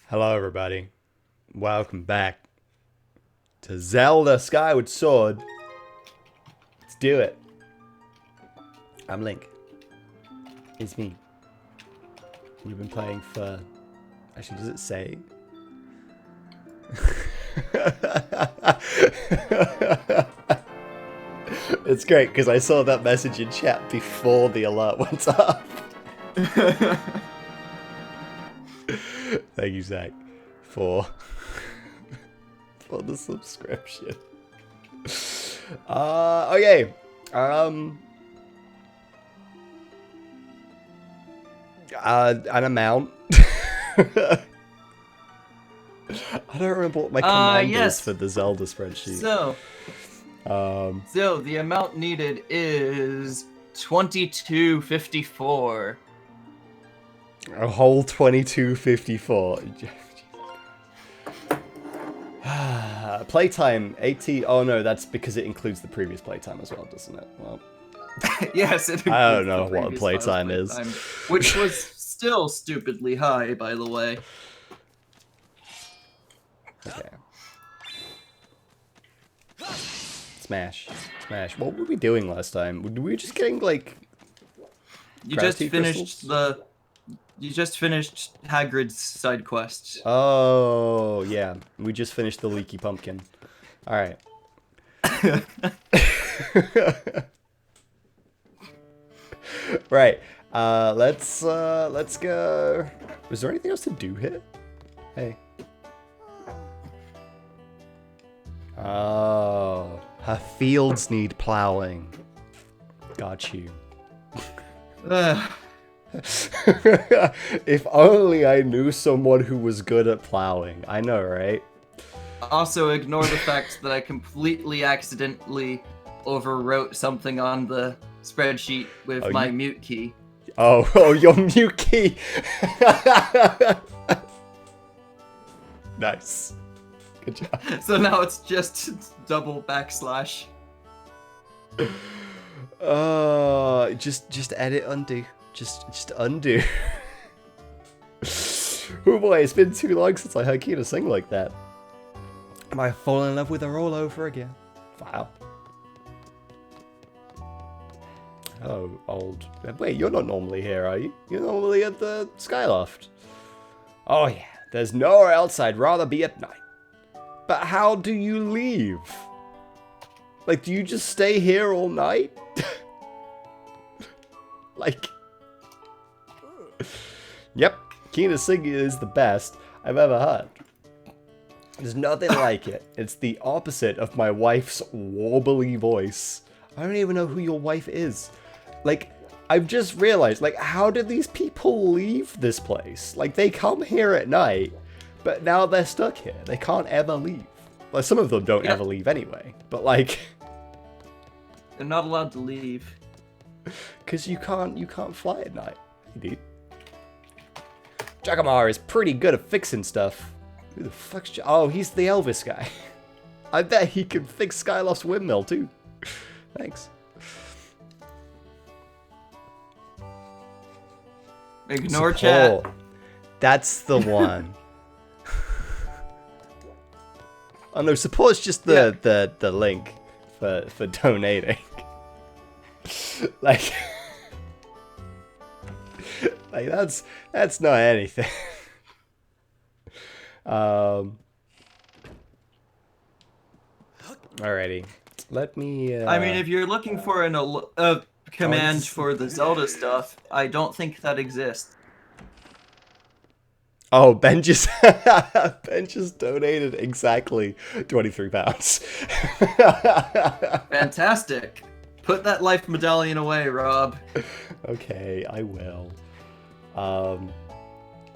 Hello, everybody. Welcome back to Zelda Skyward Sword. Let's do it. I'm Link. It's me. We've been playing for... Actually, does it say? It's great, because I saw that message in chat before the alert went up. Thank you, Zach, for the subscription. Okay. An amount. I don't remember what my command is for the Zelda spreadsheet. So the amount needed is 2254. A whole 2254. Playtime 80. Oh no, that's because it includes the previous playtime as well, doesn't it? Well, yes, it I don't know what a playtime is. Which was still stupidly high, by the way. Okay. Smash. Smash. What were we doing last time? Were we just getting, like... You just finished Hagrid's side quest. Oh, yeah. We just finished the leaky pumpkin. Alright. Right. Let's go. Was there anything else to do here? Hey. Oh, her fields need plowing. Got you. If only I knew someone who was good at plowing. I know, right? Also, ignore the fact that I completely accidentally overwrote something on the spreadsheet with my mute key. Oh, your mute key. Nice. Good job. So now it's just double backslash. Just edit undo. Just undo. Oh boy, it's been too long since I heard Kina sing like that. Am I falling in love with her all over again? Wow. Oh, old. Wait, you're not normally here, are you? You're normally at the Skyloft. Oh yeah, there's nowhere else I'd rather be at night. But how do you leave? Like, do you just stay here all night? Like... Yep, Kina singing is the best I've ever heard. There's nothing like it. It's the opposite of my wife's warbly voice. I don't even know who your wife is. Like, I've just realized, like, how did these people leave this place? Like, they come here at night, but now they're stuck here. They can't ever leave. Well, some of them don't ever leave anyway, but like... They're not allowed to leave. Because you can't fly at night. Hey, dude. Jagamar is pretty good at fixing stuff. Who the fuck's Oh, he's the Elvis guy. I bet he can fix Skyloft's windmill too. Thanks. Ignore chat. That's the one. Oh no, support's just the link for donating. like that's not anything. Alrighty, let me. I mean, if you're looking for a command for the Zelda stuff, I don't think that exists. Oh, Ben just donated exactly £23. Fantastic. Put that life medallion away, Rob. Okay, I will.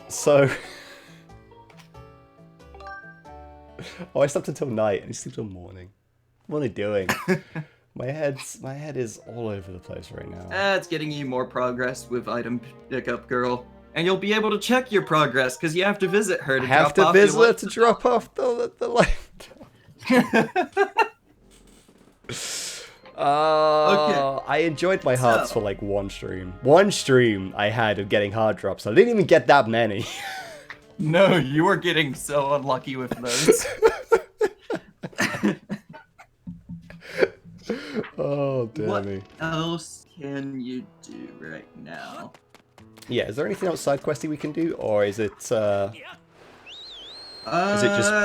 So... Oh, I slept until night, and I sleep until morning. What am I doing? My head is all over the place right now. It's getting you more progress with item pickup girl. And you'll be able to check your progress, because you have to visit her to drop off drop off the life. Okay. I enjoyed my hearts for like one stream. One stream I had of getting hard drops. I didn't even get that many. No, you are getting so unlucky with those. Oh, dear What me. else can you do right now? Yeah, is there anything else side questy we can do, or is it just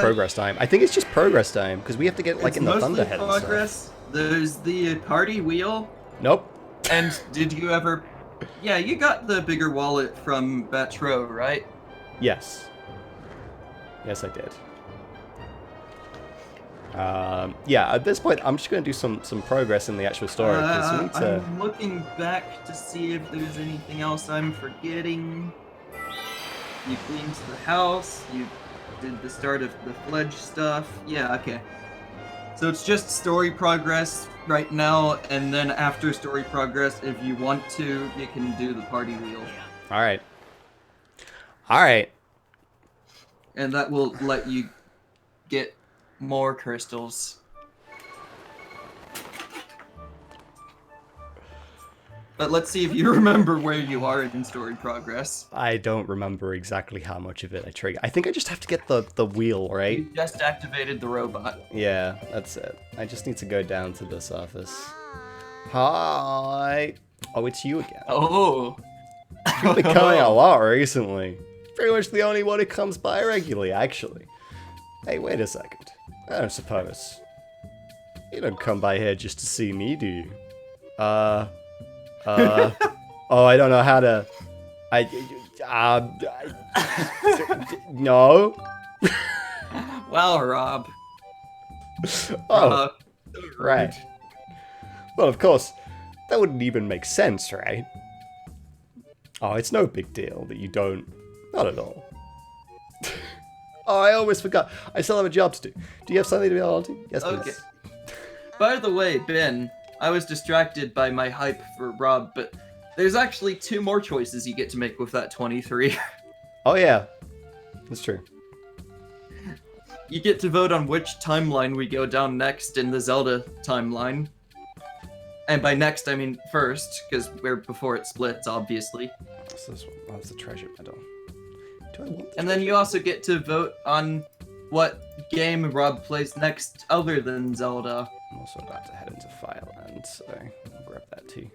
progress time? I think it's just progress time because we have to get like It's in the mostly Thunderhead and stuff. progress. There's the party wheel. Nope. And did you ever... Yeah, you got the bigger wallet from Batro, right? Yes. Yes, I did. Yeah, at this point, I'm just going to do some progress in the actual story, because we need to... I'm looking back to see if there's anything else I'm forgetting. You cleaned the house, you did the start of the Fledge stuff. Yeah, okay. So it's just story progress right now, and then after story progress, if you want to, you can do the party wheel. Alright. Alright. And that will let you get more crystals. But let's see if you remember where you are in story progress. I don't remember exactly how much of it I trigger. I think I just have to get the wheel, right? You just activated the robot. Yeah, that's it. I just need to go down to this office. Hi! Oh, it's you again. Oh! You've been coming a lot recently. Pretty much the only one who comes by regularly, actually. Hey, wait a second. I don't suppose. You don't come by here just to see me, do you? Oh, I don't know how to... No? Wow, Rob. Oh, right. Well, of course, that wouldn't even make sense, right? Oh, it's no big deal that you don't... Not at all. Oh, I almost forgot. I still have a job to do. Do you have something to be able to do? Yes, please. Okay. By the way, Ben, I was distracted by my hype for Rob, but there's actually 2 more choices you get to make with that 23. Oh, yeah. That's true. You get to vote on which timeline we go down next in the Zelda timeline. And by next, I mean first, because we're before it splits, obviously. What's this one? Oh, it's the treasure medal. Do I want the And then you also get to vote on what game Rob plays next other than Zelda. I'm also about to head into file, and so I'll grab that too.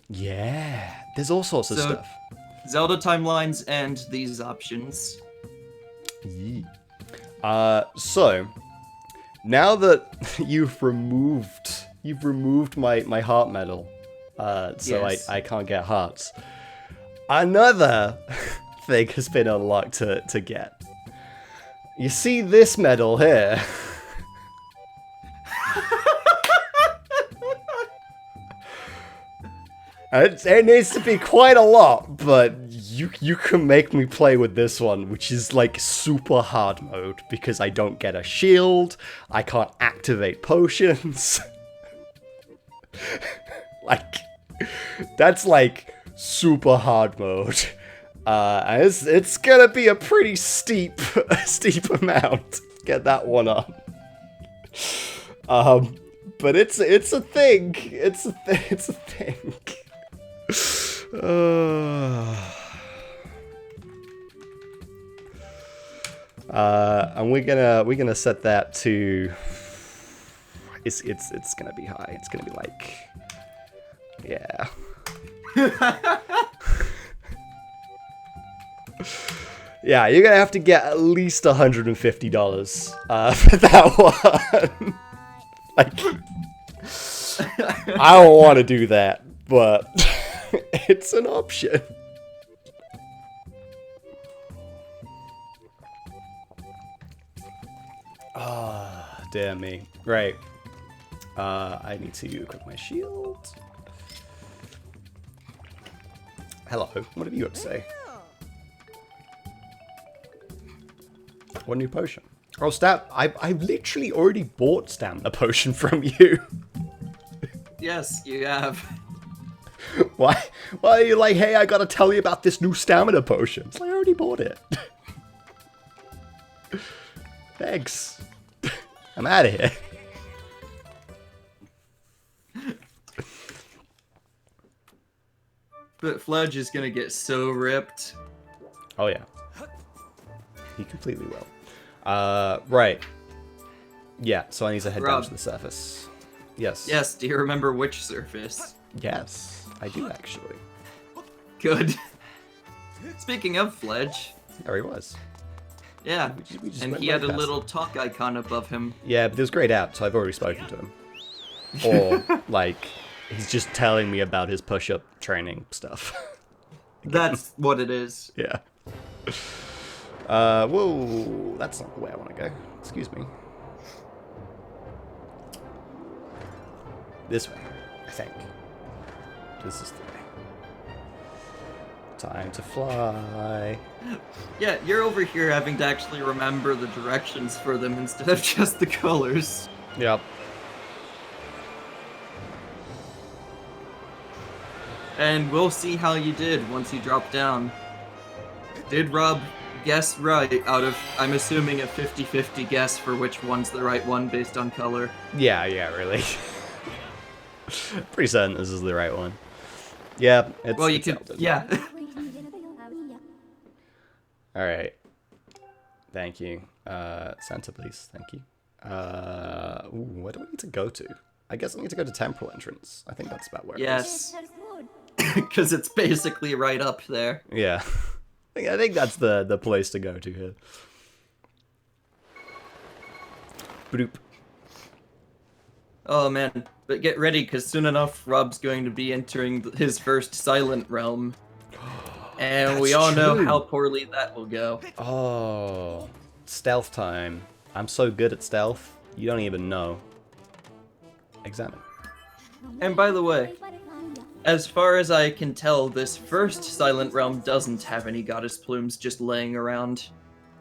Yeah, there's all sorts of stuff. Zelda timelines and these options. Yeah. So now that you've removed my heart medal, so Yes. I can't get hearts. Another thing has been unlocked to get. You see this medal here? It needs to be quite a lot, but you can make me play with this one, which is like super hard mode, because I don't get a shield, I can't activate potions. Like, that's like super hard mode. And it's gonna be a pretty steep amount. Get that one up. But it's a thing. It's a thing. And we're gonna set that to. It's gonna be high. It's gonna be like, yeah. Yeah, you're gonna have to get at least $150 for that one. Like, I don't want to do that, but it's an option. Ah, dear me. Right. I need to equip my shield. Hello. What have you got to say? What new potion? Oh, I've literally already bought stamina potion from you. Yes, you have. Why are you like, hey, I gotta tell you about this new stamina potion? It's like, I already bought it. Thanks. I'm out of here. But Fledge is gonna get so ripped. Oh yeah. He completely will. Right. Yeah, so I need to head down Rob. to the surface. Yes. Yes, do you remember which surface? Yes, I do actually. Good. Speaking of Fledge, There he was. yeah, We just and went he right had a past little him. talk icon above him. Yeah, but it was grayed out, so I've already spoken to him. Or, like, he's just telling me about his push-up training stuff. That's what it is. Yeah. Whoa, that's not the way I want to go. Excuse me. This way, I think. This is the way. Time to fly. Yeah, you're over here having to actually remember the directions for them instead of just the colors. Yep. And we'll see how you did once you drop down. Did Rob guess right out of, I'm assuming, a 50-50 guess for which one's the right one based on color? Yeah, really. Pretty certain this is the right one. Yeah, it's Well, you it's could, Zelda. yeah. Alright. Thank you. Santa, please. Thank you. Where do I need to go to? I guess I need to go to Temporal Entrance. I think that's about where it is. Yes. Because it's basically right up there. Yeah. I think that's the place to go to here. Bloop. Oh man, but get ready, because soon enough Rob's going to be entering his first Silent Realm. And we That's all know true. how poorly that will go. Oh. Stealth time. I'm so good at stealth, you don't even know. Examine. And by the way, as far as I can tell, this first Silent Realm doesn't have any goddess plumes just laying around.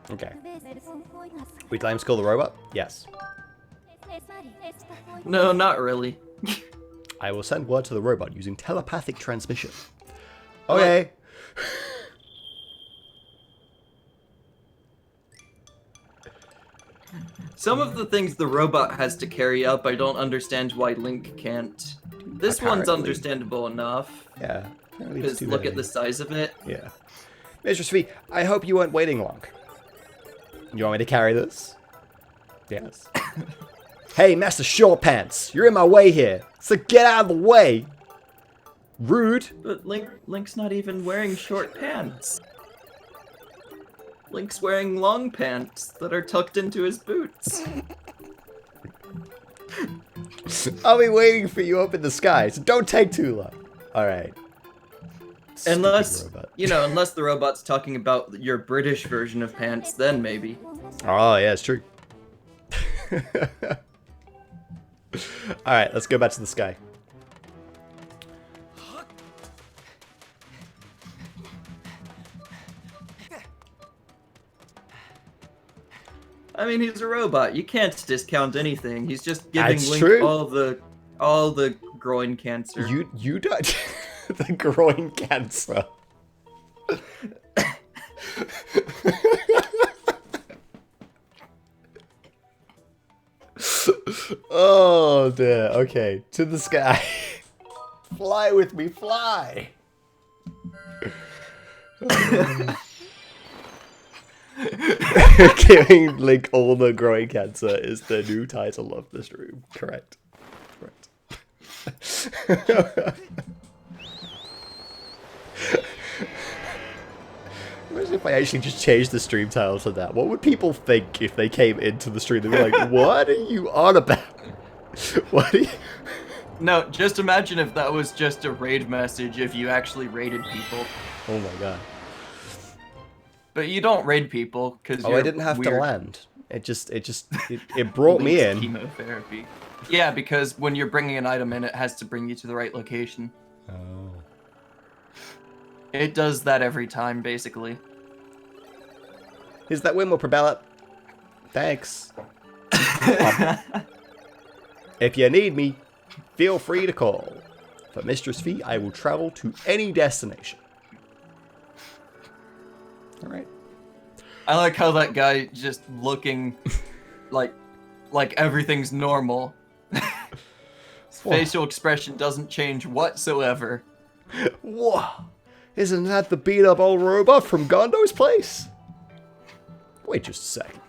Okay. Would you like him to call the robot? Yes. No, not really. I will send word to the robot using telepathic transmission. Okay. Some of the things the robot has to carry up, I don't understand why Link can't. This one's Apparently. understandable enough, Yeah. Apparently it's because too look at heavy. the size of it. Yeah. Mistress V, I hope you weren't waiting long. You want me to carry this? Yes. Hey, Master Short Pants, you're in my way here, so get out of the way. Rude. But Link's not even wearing short pants. Link's wearing long pants that are tucked into his boots. I'll be waiting for you up in the sky, so don't take too long. Alright. Unless, Stupid robot. you know, unless the robot's talking about your British version of pants, then maybe. Oh, yeah, it's true. Alright, let's go back to the sky. I mean, he's a robot. You can't discount anything. He's just giving That's Link true. all the groin cancer. You don't... the groin cancer. Oh dear. Okay, to the sky. Fly with me, fly. Giving Link all the growing cancer is the new title of this room. Correct. Imagine if I actually just changed the stream title to that. What would people think if they came into the stream? They'd be like, what are you on about? What are you... No, just imagine if that was just a raid message if you actually raided people. Oh my god. But you don't raid people because Oh, I didn't have to land. It brought me in. Chemotherapy. Yeah, because when you're bringing an item in, it has to bring you to the right location. Oh. It does that every time, basically. Here's that windmill propeller. Thanks. If you need me, feel free to call. For Mistress V, I will travel to any destination. Alright. I like how that guy just looking like everything's normal. His facial expression doesn't change whatsoever. Whoa! Isn't that the beat-up old robot from Gondo's place? Wait just a second.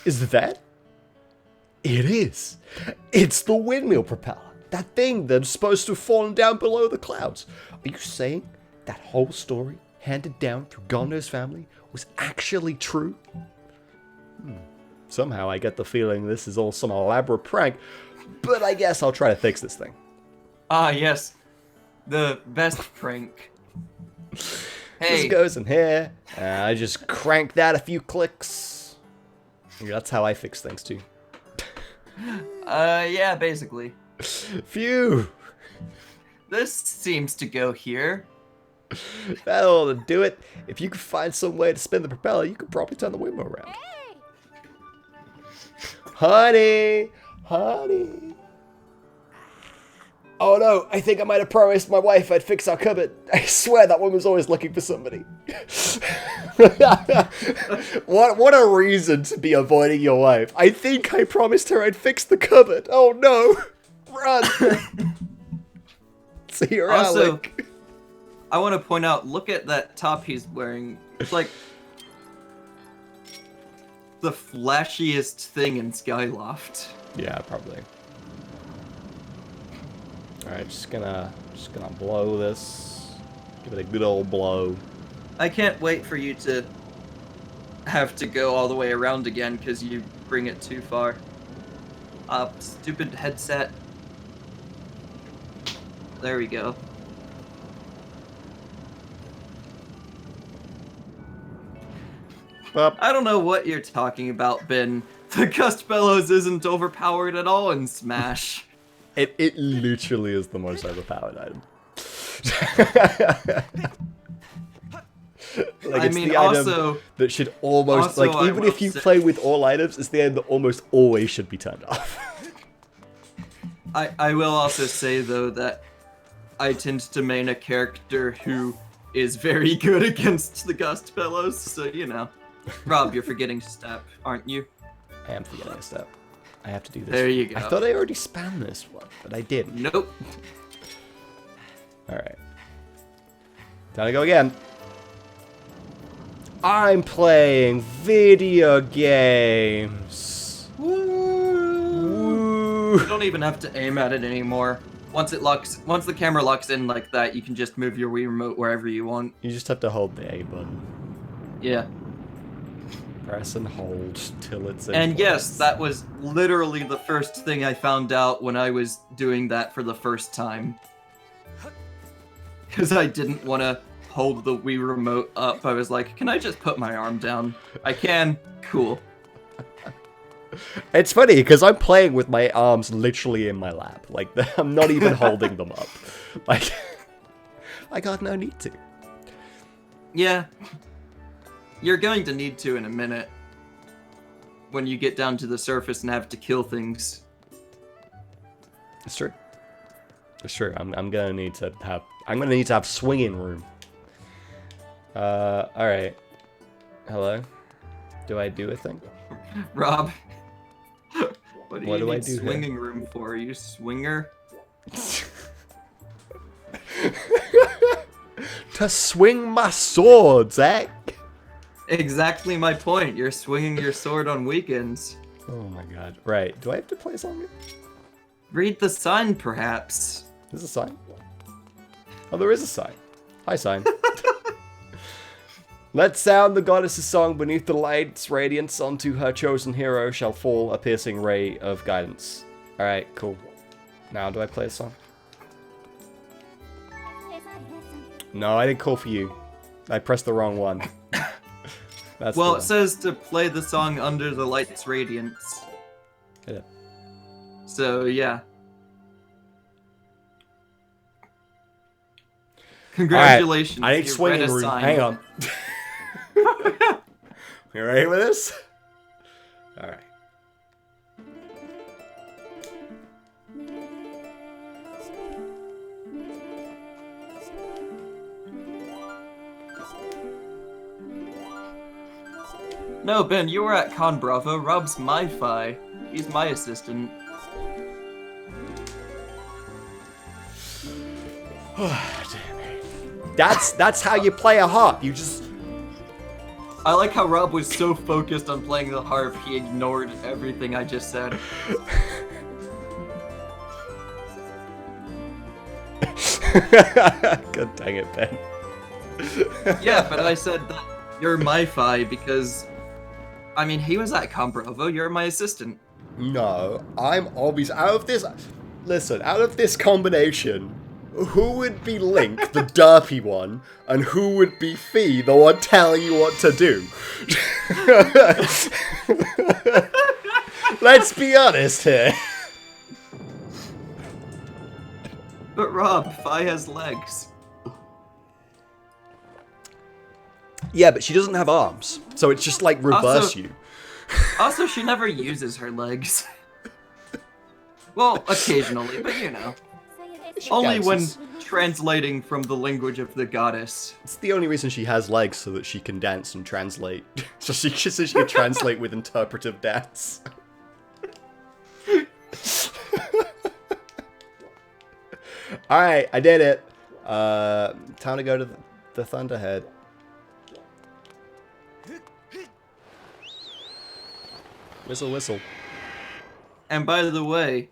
Is that? It is. It's the windmill propeller. That thing that's supposed to have fallen down below the clouds. Are you saying that whole story handed down through Gondo's family was actually true? Somehow I get the feeling this is all some elaborate prank, but I guess I'll try to fix this thing. Ah, yes. The best prank. Hey. This goes in here. I just crank that a few clicks. That's how I fix things too. Yeah, basically. Phew. This seems to go here. That'll do it. If you could find some way to spin the propeller, you could probably turn the windmill around. Honey! Honey! Oh no, I think I might have promised my wife I'd fix our cupboard. I swear that woman was always looking for somebody. What a reason to be avoiding your wife. I think I promised her I'd fix the cupboard. Oh no! Run! See you around, Also, Link. I want to point out, look at that top he's wearing. It's like the flashiest thing in Skyloft. Yeah, probably. Alright, just gonna blow this. Give it a good old blow. I can't wait for you to have to go all the way around again because you bring it too far. Stupid headset. There we go. Well, I don't know what you're talking about, Ben. The gust bellows isn't overpowered at all in Smash. it literally is the most overpowered item. Like, I it's mean, the item also that should almost, also, like, I even will if you say- play with all items, it's the item that almost always should be turned off. I will also say, though, that I tend to main a character who is very good against the gust bellows, so, you know. Rob, you're forgetting step, aren't you? I am forgetting a step. I have to do this. There you go. I thought I already spammed this one, but I didn't. Nope. Alright. Time to go again. I'm playing video games. Woo. You don't even have to aim at it anymore. Once the camera locks in like that, you can just move your Wii remote wherever you want. You just have to hold the A button. Yeah. Press and hold till it's in And place. yes, that was literally the first thing I found out when I was doing that for the first time. Because I didn't want to hold the Wii remote up. I was like, can I just put my arm down? I can. Cool. It's funny because I'm playing with my arms literally in my lap. Like, I'm not even holding them up. Like, I got no need to. Yeah. You're going to need to in a minute. When you get down to the surface and have to kill things. It's true. It's true. I'm gonna need to have swinging room. Alright. Hello? Do I do a thing? Rob. What do What you do I need do here? swinging room for? Are you a swinger? To swing my sword, Zach! Exactly my point. You're swinging your sword on weekends. Oh my god. Right. Do I have to play a song here? Read the sign, perhaps. There's a sign? Oh, there is a sign. Hi, sign. Let's sound the goddess's song beneath the light's radiance. Onto her chosen hero shall fall a piercing ray of guidance. Alright, cool. Now, do I play a song? No, I didn't call for you. I pressed the wrong one. That's Well, the it says to play the song under the light's radiance. one. Yeah. So, yeah. Congratulations. I need you swinging read a room. sign. Hang on. You ready with this? Alright. No, Ben, you were at Con Bravo. Rob's my fi. He's my assistant. Damn it. That's how you play a harp. You just... I like how Rob was so focused on playing the harp, he ignored everything I just said. God dang it, Ben. Yeah, but I said that you're my Fi because, I mean, he was at Camp Bravo, you're my assistant. No, I'm obvious. Out of this... Listen, out of this combination, who would be Link, the derpy one, and who would be Fee, the one telling you what to do? Let's be honest here. But Rob, Fi has legs. Yeah, but she doesn't have arms, so it's just like reverse you. Also, she never uses her legs. Well, occasionally, but you know. Only when translating from the language of the goddess. It's the only reason she has legs, so that she can dance and translate. So she can translate with interpretive dance. Alright, I did it. Time to go to the Thunderhead. Whistle, whistle. And by the way,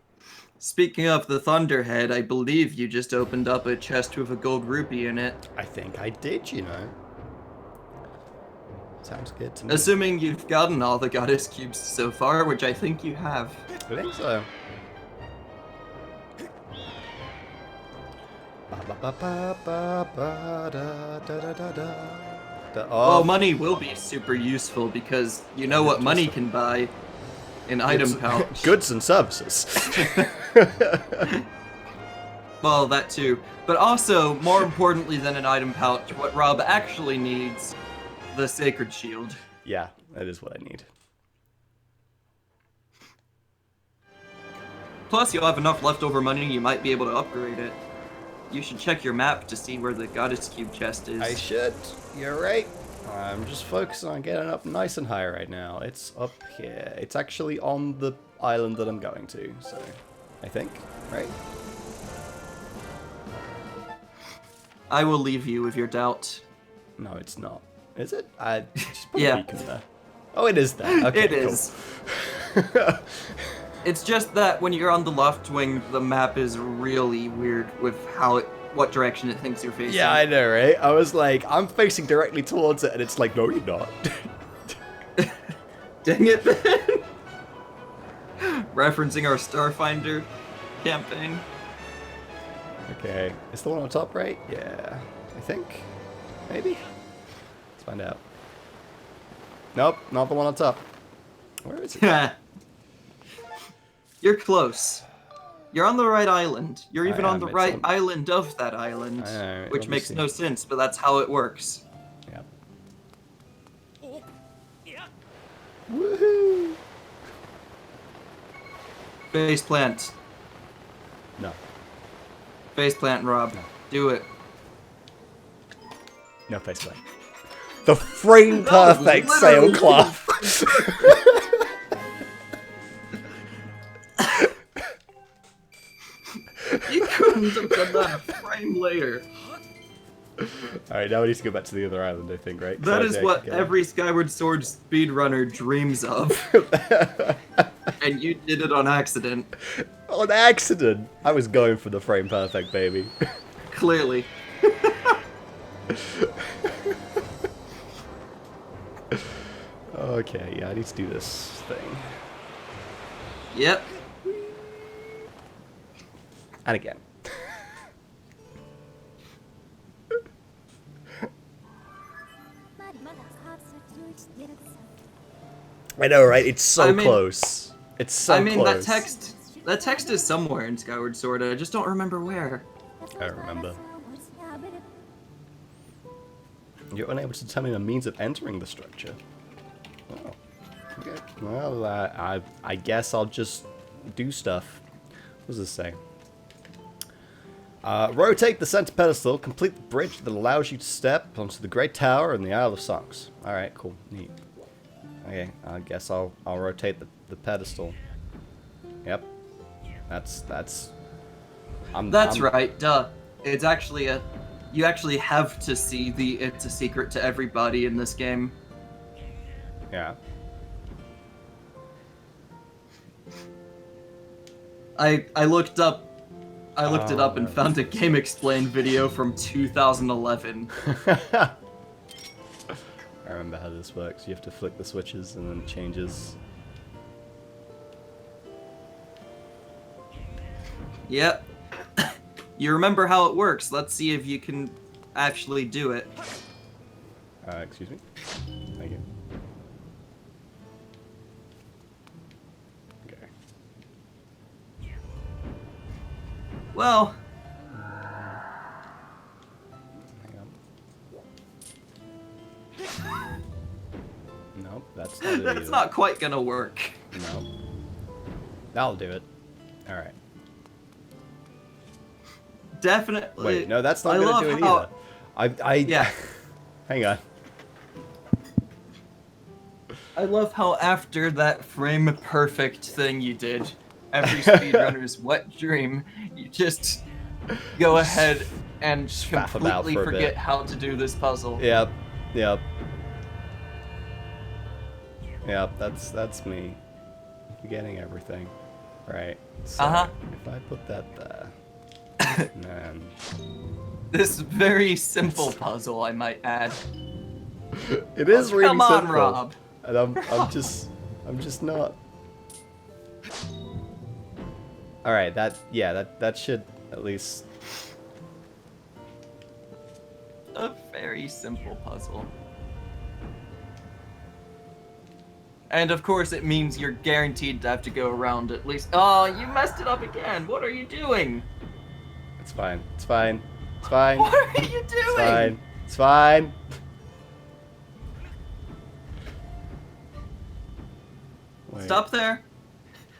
speaking of the Thunderhead, I believe you just opened up a chest with a gold rupee in it. I think I did, you know. Sounds good to me. Assuming you've gotten all the goddess cubes so far, which I think you have. I think so. Well, money will be super useful because you know what money can buy? An item pouch. Goods and services. Well, that too. But also, more importantly than an item pouch, what Rob actually needs, the Sacred Shield. Yeah, that is what I need. Plus, you'll have enough leftover money, you might be able to upgrade it. You should check your map to see where the Goddess Cube chest is. I should. You're right. I'm just focused on getting up nice and high right now. It's up here. It's actually on the island that I'm going to, so I think, right? I will leave you with your doubt. No, it's not. Is it? I just put Yeah. a beacon there. Oh, it is there. Okay, It cool. is. It's just that when you're on the left wing, the map is really weird with what direction it thinks you're facing. Yeah, I know, right? I was like, I'm facing directly towards it, and it's like, no, you're not. Dang it, Ben. Referencing our Starfinder campaign. Okay, is the one on top right? Yeah, I think. Maybe? Let's find out. Nope, not the one on top. Where is it? You're close. You're on the right island. You're even on the it's right on- island of that island. I know, Which makes obviously. no sense, but that's how it works. Yep. Woohoo! Face plant. No. Face plant, Rob. No. Do it. No faceplate. The frame perfect literally- sailcloth. You couldn't have done that a frame later. Alright, now we need to go back to the other island, I think, right? 'Cause That I is think, what every Skyward Sword speedrunner dreams of. And you did it on accident. On accident! I was going for the frame perfect, baby. Clearly. Okay, yeah, I need to do this thing. Yep. And again. I know, right? It's so I mean- close. It's so I mean, close. that text is somewhere in Skyward Sword, I just don't remember where. I remember. You're unable to determine a means of entering the structure. Oh. Okay. Well, I guess I'll just do stuff. What does this say? Rotate the center pedestal, complete the bridge that allows you to step onto the Great Tower and the Isle of Songs. Alright, cool. Neat. Okay, I guess I'll rotate the pedestal. Yep. That's That's right, duh. It's actually a You actually have to see the "It's a secret to everybody" in this game. Yeah. I looked it up and found a Game Explained video from 2011. I remember how this works. You have to flick the switches and then it changes. Yep. You remember how it works. Let's see if you can actually do it. Excuse me? Thank you. Okay. Well, Hang on. Nope, that's not it that's either. not quite gonna work. Nope. That'll do it. Alright. Definitely. Wait, no, that's not I gonna love do it how- either. Yeah. Hang on. I love how after that frame perfect thing you did, every speedrunner's wet dream, you just go ahead and Faff about completely for a forget bit. how to do this puzzle. Yep. Yep. Yep, that's me. Forgetting everything. Right. So Uh-huh. if I put that there. Man. This very simple puzzle, I might add. It is really Come on, simple. Rob. And I'm just not. Alright, that should at least. A very simple puzzle. And of course it means you're guaranteed to have to go around at least— Oh, you messed it up again! What are you doing? It's fine. It's fine. It's fine. What are you doing? It's fine. It's fine. Wait. Stop there.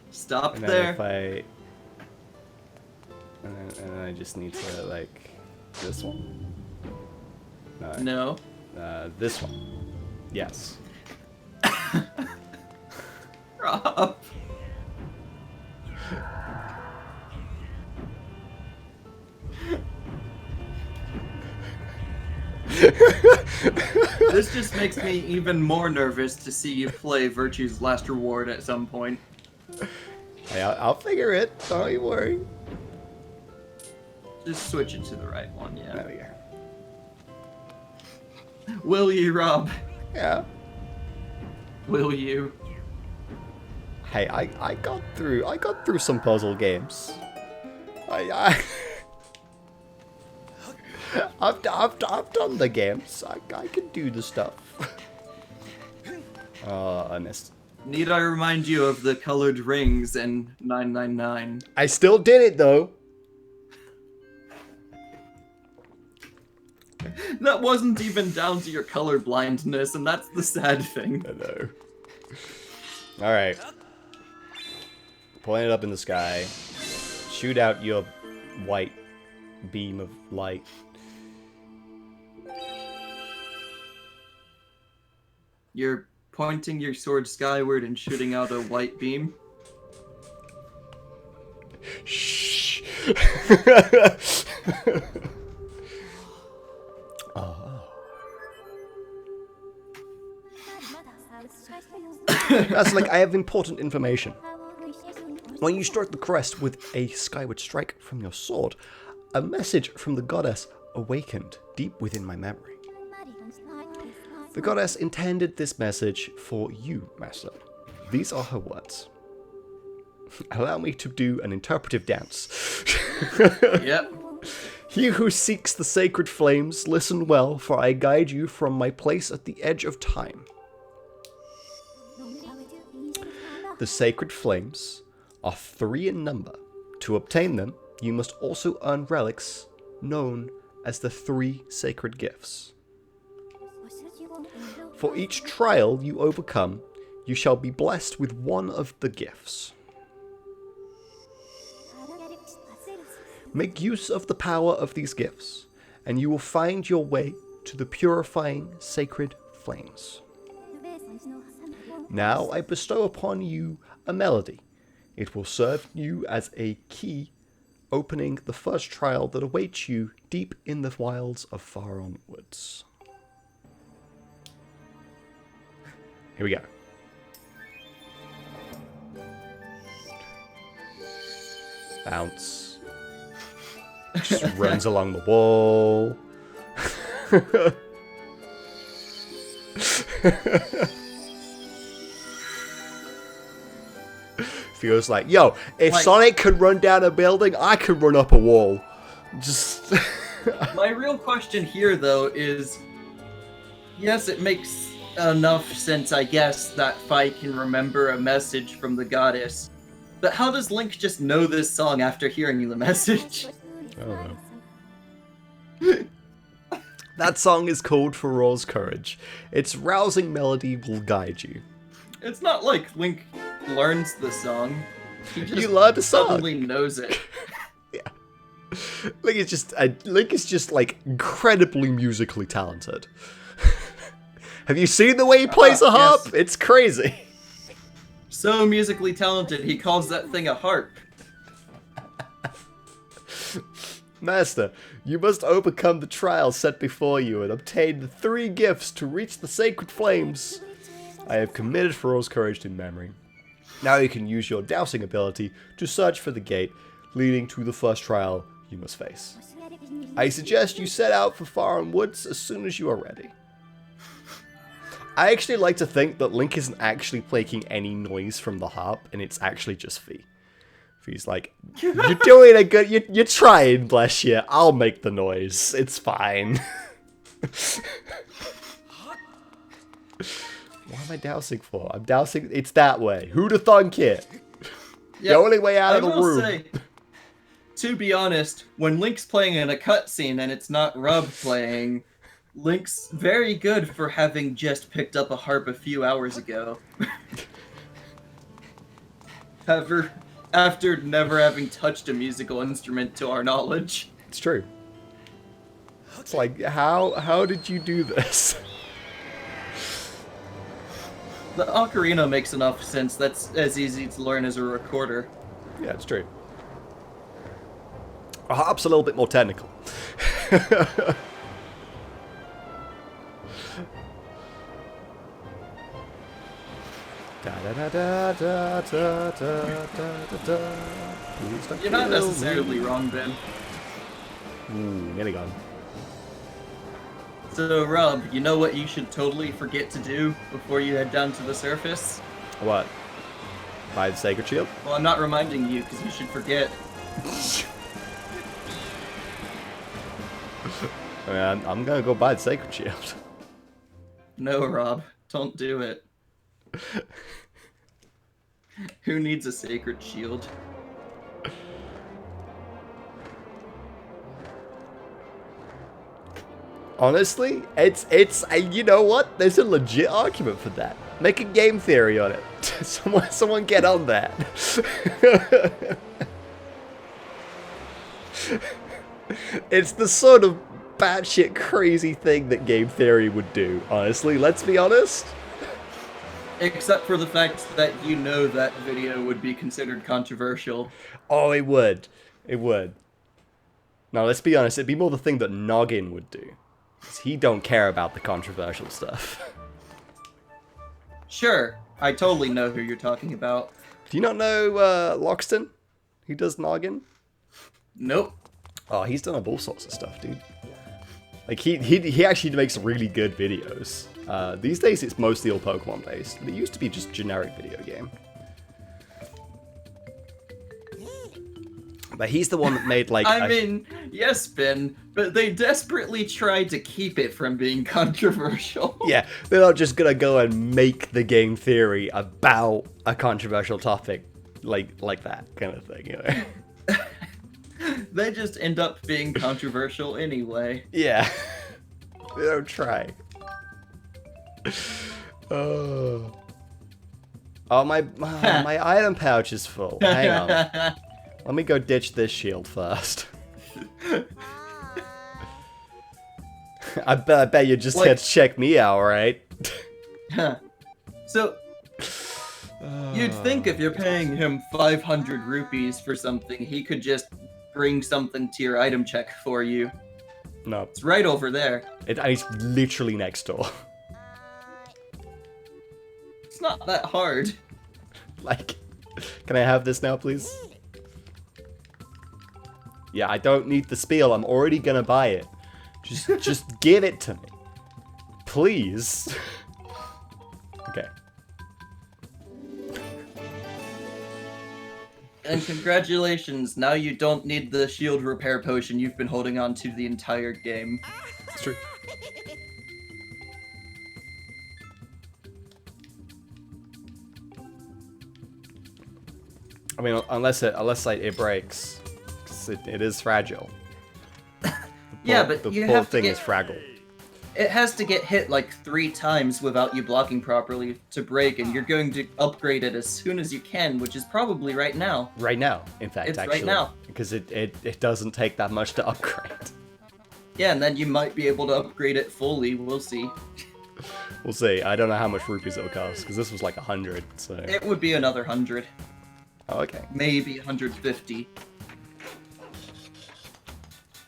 Stop And then there. if I. And then I just need to, like. This one? No. No. This one. Yes. Rob. This just makes me even more nervous to see you play Virtue's Last Reward at some point. Hey, I'll figure it. Don't you worry. Just switch it to the right one, yeah. There we go. Will you, Rob? Yeah. Will you? Hey, I got through some puzzle games. I've done the games. I can do the stuff. I missed. Need I remind you of the colored rings in 999? I still did it though. That wasn't even down to your color blindness, and that's the sad thing. I know. All right. Point it up in the sky. Shoot out your white beam of light. You're pointing your sword skyward and shooting out a white beam? Shh. Oh. That's like I have important information. When you strike the crest with a skyward strike from your sword, a message from the goddess awakened deep within my memory. The goddess intended this message for you, Master. These are her words. Allow me to do an interpretive dance. Yep. He who seeks the sacred flames, listen well, for I guide you from my place at the edge of time. The sacred flames are 3 in number. To obtain them, you must also earn relics known as the 3 sacred gifts. For each trial you overcome, you shall be blessed with one of the gifts. Make use of the power of these gifts, and you will find your way to the purifying sacred flames. Now I bestow upon you a melody. It will serve you as a key opening the first trial that awaits you deep in the wilds of Faron Woods. Here we go. Bounce. Just runs along the wall. Feels like, yo, if Sonic could run down a building, I could run up a wall. Just. My real question here, though, is yes, it makes enough sense, I guess, that Fi can remember a message from the goddess. But how does Link just know this song after hearing the message? I don't know. That song is called For Raw's Courage. Its rousing melody will guide you. It's not like Link learns the song. He just You learned a song. suddenly knows it. Yeah. Link is just like incredibly musically talented. Have you seen the way he plays a harp? Yes. It's crazy. So musically talented, he calls that thing a harp. Master, you must overcome the trial set before you and obtain the 3 gifts to reach the sacred flames. I have committed Faro's courage to memory. Now you can use your dousing ability to search for the gate leading to the first trial you must face. I suggest you set out for Faron Woods as soon as you are ready. I actually like to think that Link isn't actually making any noise from the harp, and it's actually just Fi. Fi's like, you're doing a good, you're trying, bless you. I'll make the noise. It's fine. What am I dousing for? I'm dousing, it's that way. Who'da thunk it? Yeah, The only way out of the I will room. say, to be honest, when Link's playing in a cutscene and it's not Rub playing, Link's very good for having just picked up a harp a few hours ago. After never having touched a musical instrument to our knowledge. It's true. It's like, how did you do this? The ocarina makes enough sense. That's as easy to learn as a recorder. Yeah, it's true. A harp's a little bit more technical. You're not necessarily wrong, Ben. Nearly gone. So, Rob, you know what you should totally forget to do before you head down to the surface? What? Buy the Sacred Shield? Well, I'm not reminding you, because you should forget. I mean, I'm gonna go buy the Sacred Shield. No, Rob, don't do it. Who needs a sacred shield? Honestly, it's you know what? There's a legit argument for that. Make a game theory on it. Someone get on that. It's the sort of batshit crazy thing that game theory would do, honestly. Let's be honest. Except for the fact that you know that video would be considered controversial. Oh, it would. It would. Now, let's be honest. It'd be more the thing that Noggin would do. 'Cause he don't care about the controversial stuff. Sure, I totally know who you're talking about. Do you not know Loxton? He does Noggin? Nope. Oh, he's done all sorts of stuff, dude. Like, he actually makes really good videos. These days, it's mostly all Pokemon based, but it used to be just generic video game. But he's the one that made, like... I mean, yes, Ben, but they desperately tried to keep it from being controversial. Yeah, they're not just gonna go and make the game theory about a controversial topic like that kind of thing, you know? They just end up being controversial anyway. Yeah. They don't try. Oh, my item pouch is full. Hang on. Let me go ditch this shield first. I bet you're just here to check me out, right? So, you'd think if you're paying him 500 rupees for something, he could just bring something to your item check for you. No, It's right over there. and it's literally next door. It's not that hard. Like, can I have this now, please? Yeah, I don't need the spiel. I'm already gonna buy it. Just give it to me, please. Okay. And congratulations, now you don't need the shield repair potion you've been holding on to the entire game. It's true. I mean, unless it breaks, 'cause it is fragile. Yeah, but the you whole have to thing get... is fragile. It has to get hit like 3 times without you blocking properly to break, and you're going to upgrade it as soon as you can, which is probably right now. Right now, in fact, It's right actually, now. because it doesn't take that much to upgrade. Yeah, and then you might be able to upgrade it fully, we'll see. We'll see. I don't know how much rupees it'll cost, because this was like 100, so... It would be another 100, Oh, okay. maybe 150.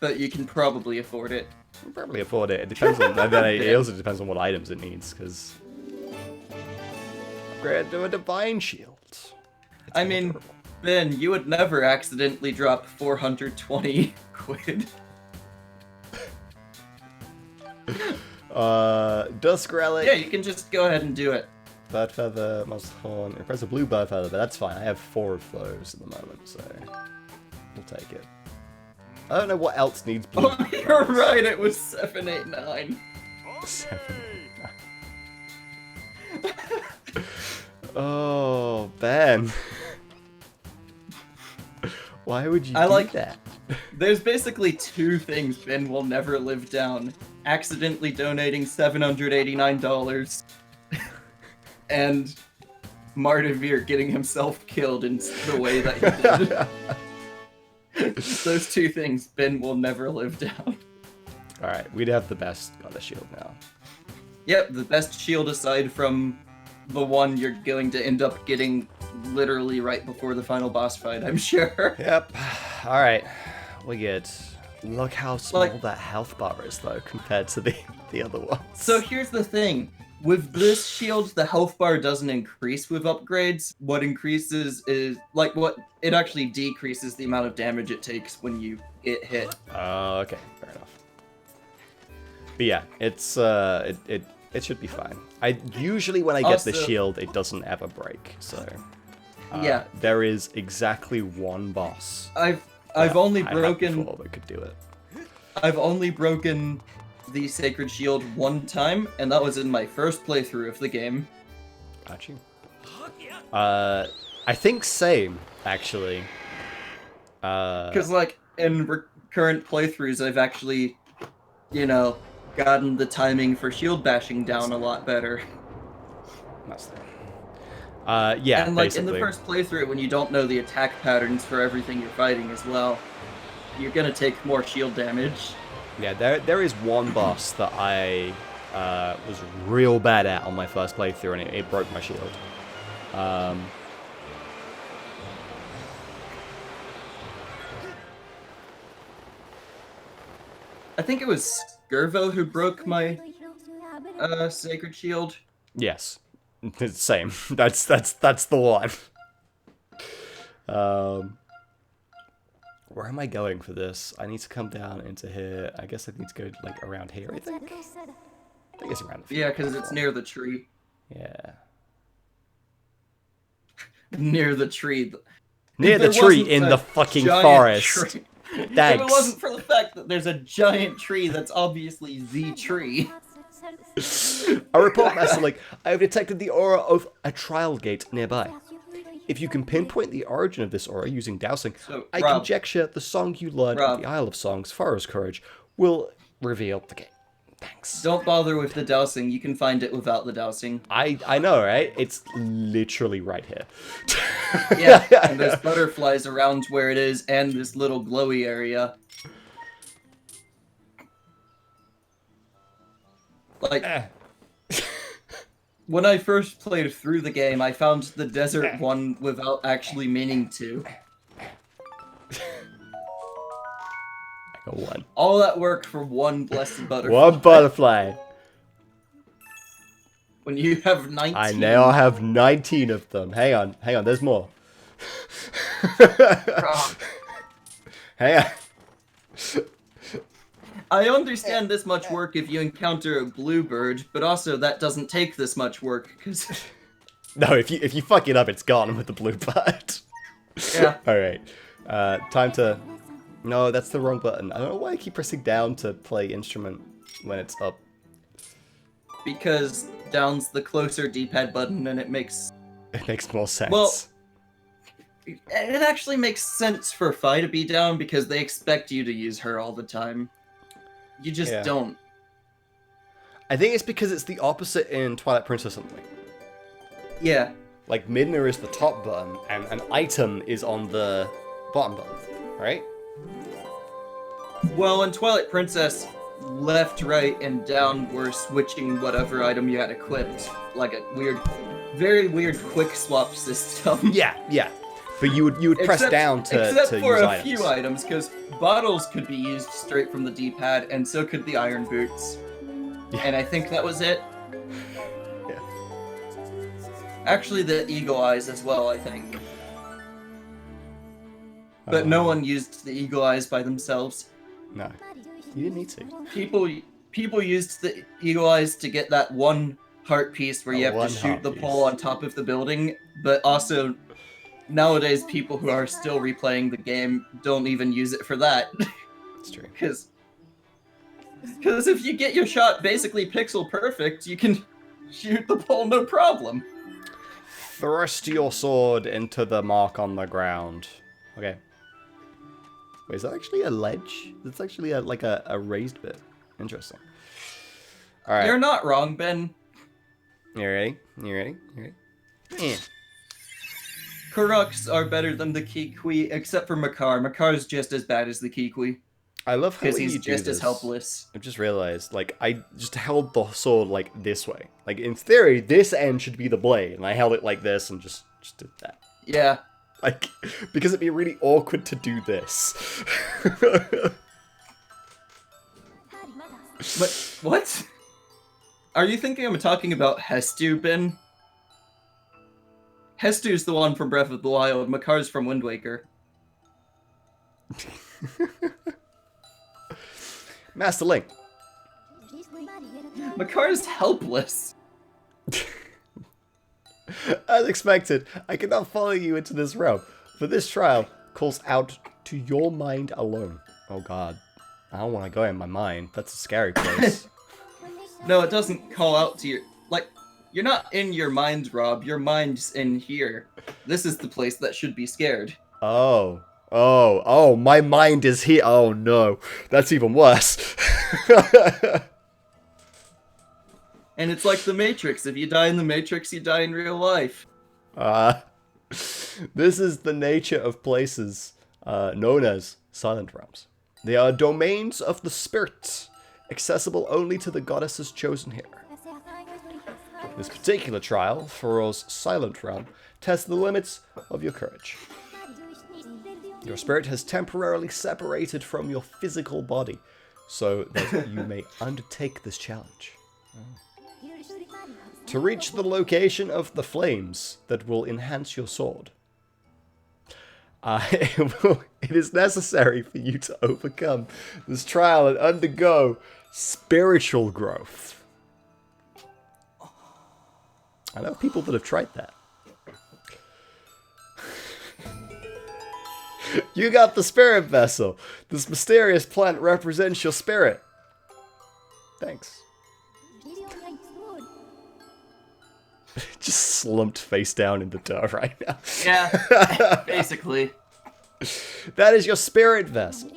But you can probably afford it. I'll probably afford it. It depends on... and then it also depends on what items it needs, because... Upgrade to a Divine Shield. It's I mean, adorable. Ben, you would never accidentally drop 420 quid. Dusk Relic. Yeah, you can just go ahead and do it. Bird Feather, Must Horn. Impress a blue Bird Feather, but that's fine. I have 4 of those at the moment, so... We'll take it. I don't know what else needs blue. Oh, you're right, it was 789. 7. Oh, Ben. Why would you I do like that? There's basically 2 things Ben will never live down. Accidentally donating $789 and Martivir getting himself killed in the way that he did. Those 2 things Ben will never live down. Alright, we'd have the best Goddess Shield now. Yep, the best shield aside from the one you're going to end up getting literally right before the final boss fight, I'm sure. Yep. Alright. We get... Look how small Like- that health bar is, though, compared to the other ones. So here's the thing. With this shield, the health bar doesn't increase with upgrades. What increases is, like, it actually decreases the amount of damage it takes when you get hit. Oh, okay. Fair enough. But yeah, it's, it should be fine. Usually when I get the Also- shield, it doesn't ever break, so... Yeah. There is exactly one boss. I've only I had broken before that could do it. I've only broken the Sacred Shield 1 time, and that was in my first playthrough of the game. Got you. I think same, actually. Because, like, in current playthroughs, I've actually, you know, gotten the timing for shield bashing down a lot better. That's the... yeah, And, like, basically. in the first playthrough, when you don't know the attack patterns for everything you're fighting as well, you're gonna take more shield damage. Yeah, there is one boss that I was real bad at on my first playthrough, and it broke my shield. I think it was Skirvo who broke my Sacred Shield. Yes, it's same. That's the one. Where am I going for this? I need to come down into here. I guess I need to go like around here. I think it's around the Yeah, because it's near the tree. Yeah. Near the tree. Near the If there tree wasn't in a the fucking giant forest. tree- If it Thanks. wasn't for the fact that there's a giant tree that's obviously the tree. A report master like, I have detected the aura of a trial gate nearby. If you can pinpoint the origin of this aura using dowsing, So, I Rob. conjecture the song you learned at Rob. the Isle of Songs, Forest Courage, will reveal the gate. Thanks. Don't bother with the dowsing. You can find it without the dowsing. I know, right? It's literally right here. Yeah, and there's butterflies around where it is, and this little glowy area. Like, when I first played through the game, I found the desert one without actually meaning to. One. All that work for one blessed butterfly. One butterfly. When you have 19. I now have 19 of them. Hang on, there's more. Hang on. I understand this much work if you encounter a bluebird, but also that doesn't take this much work, because... No, if you fuck it up, it's gone with the blue bud. Yeah. Alright. Time to... No, that's the wrong button. I don't know why I keep pressing down to play instrument when it's up. Because down's the closer D-pad button, and it makes... It makes more sense. Well, it actually makes sense for Fi to be down, because they expect you to use her all the time. You just don't. I think it's because it's the opposite in Twilight Princess or something. Yeah. Like, Midna is the top button, and an item is on the bottom button, right? Well, in Twilight Princess, left, right, and down were switching whatever item you had equipped. Like a weird, very weird quick swap system. Yeah. But you would press down to except to for use a items. few items, because bottles could be used straight from the D-pad, and so could the iron boots. Yeah. And I think that was it. Yeah. Actually, the eagle eyes as well, I think. But no one used the eagle eyes by themselves. No, you didn't need to. People used the eagle eyes to get that one heart piece where you have to shoot the pole on top of the building, but also nowadays people who are still replaying the game don't even use it for that. It's true. Because if you get your shot basically pixel perfect, you can shoot the pole no problem. Thrust your sword into the mark on the ground. Okay. Wait, is that actually a ledge? It's actually like a raised bit. Interesting. Alright. You're not wrong, Ben. You ready? Yeah. Karuks are better than the Kikwi, except for Makar. Makar's just as bad as the Kikwi. I love how because you he's do just this. as helpless. I've just realized, like, I just held the sword, like, this way. Like, in theory, this end should be the blade, and I held it like this and just did that. Yeah. Like, because it'd be really awkward to do this. But, what? Are you thinking I'm talking about Hestu, Ben? Hestu's the one from Breath of the Wild, Makar's from Wind Waker. Master Link. Makar's helpless. As expected, I cannot follow you into this realm, for this trial calls out to your mind alone. Oh god. I don't want to go in my mind. That's a scary place. No, it doesn't call out to your... Like, you're not in your mind, Rob. Your mind's in here. This is the place that should be scared. Oh, my mind is here. Oh no, that's even worse. And it's like the Matrix. If you die in the Matrix, you die in real life. This is the nature of places known as silent realms. They are domains of the spirits, accessible only to the goddesses chosen here. This particular trial, Faro's silent realm, tests the limits of your courage. Your spirit has temporarily separated from your physical body, so that you may undertake this challenge. To reach the location of the flames that will enhance your sword, it is necessary for you to overcome this trial and undergo spiritual growth. I know people that have tried that. You got the spirit vessel. This mysterious plant represents your spirit. Thanks. Just slumped face down in the dirt right now. Yeah, basically. That is your spirit vessel.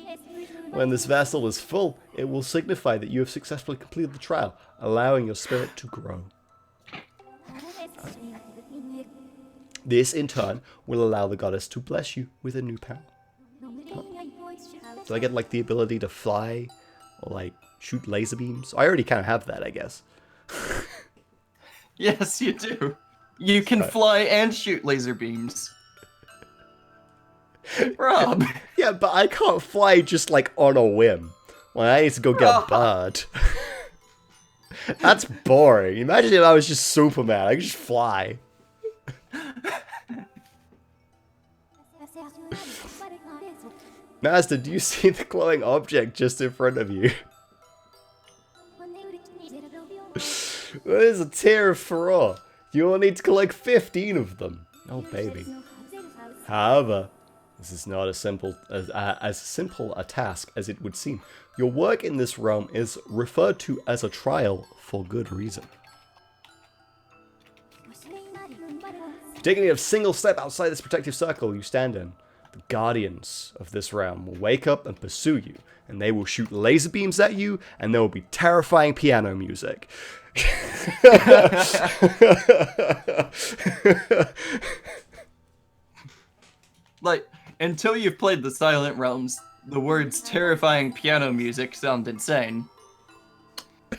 When this vessel is full, it will signify that you have successfully completed the trial, allowing your spirit to grow. This, in turn, will allow the goddess to bless you with a new power. Do I get, like, the ability to fly? Or, like, shoot laser beams? I already kind of have that, I guess. Yes, you do. You can fly and shoot laser beams. Rob. Yeah, but I can't fly just, like, on a whim. Well, I need to go get a bird. That's boring. Imagine if I was just Superman. I could just fly. Master, do you see the glowing object just in front of you? That is a tear of furore. You will need to collect 15 of them. Oh, baby. However, this is not as simple a task as it would seem. Your work in this realm is referred to as a trial for good reason. Taking a single step outside this protective circle you stand in, the guardians of this realm will wake up and pursue you, and they will shoot laser beams at you, and there will be terrifying piano music. Like, until you've played the Silent Realms, the words terrifying piano music sound insane.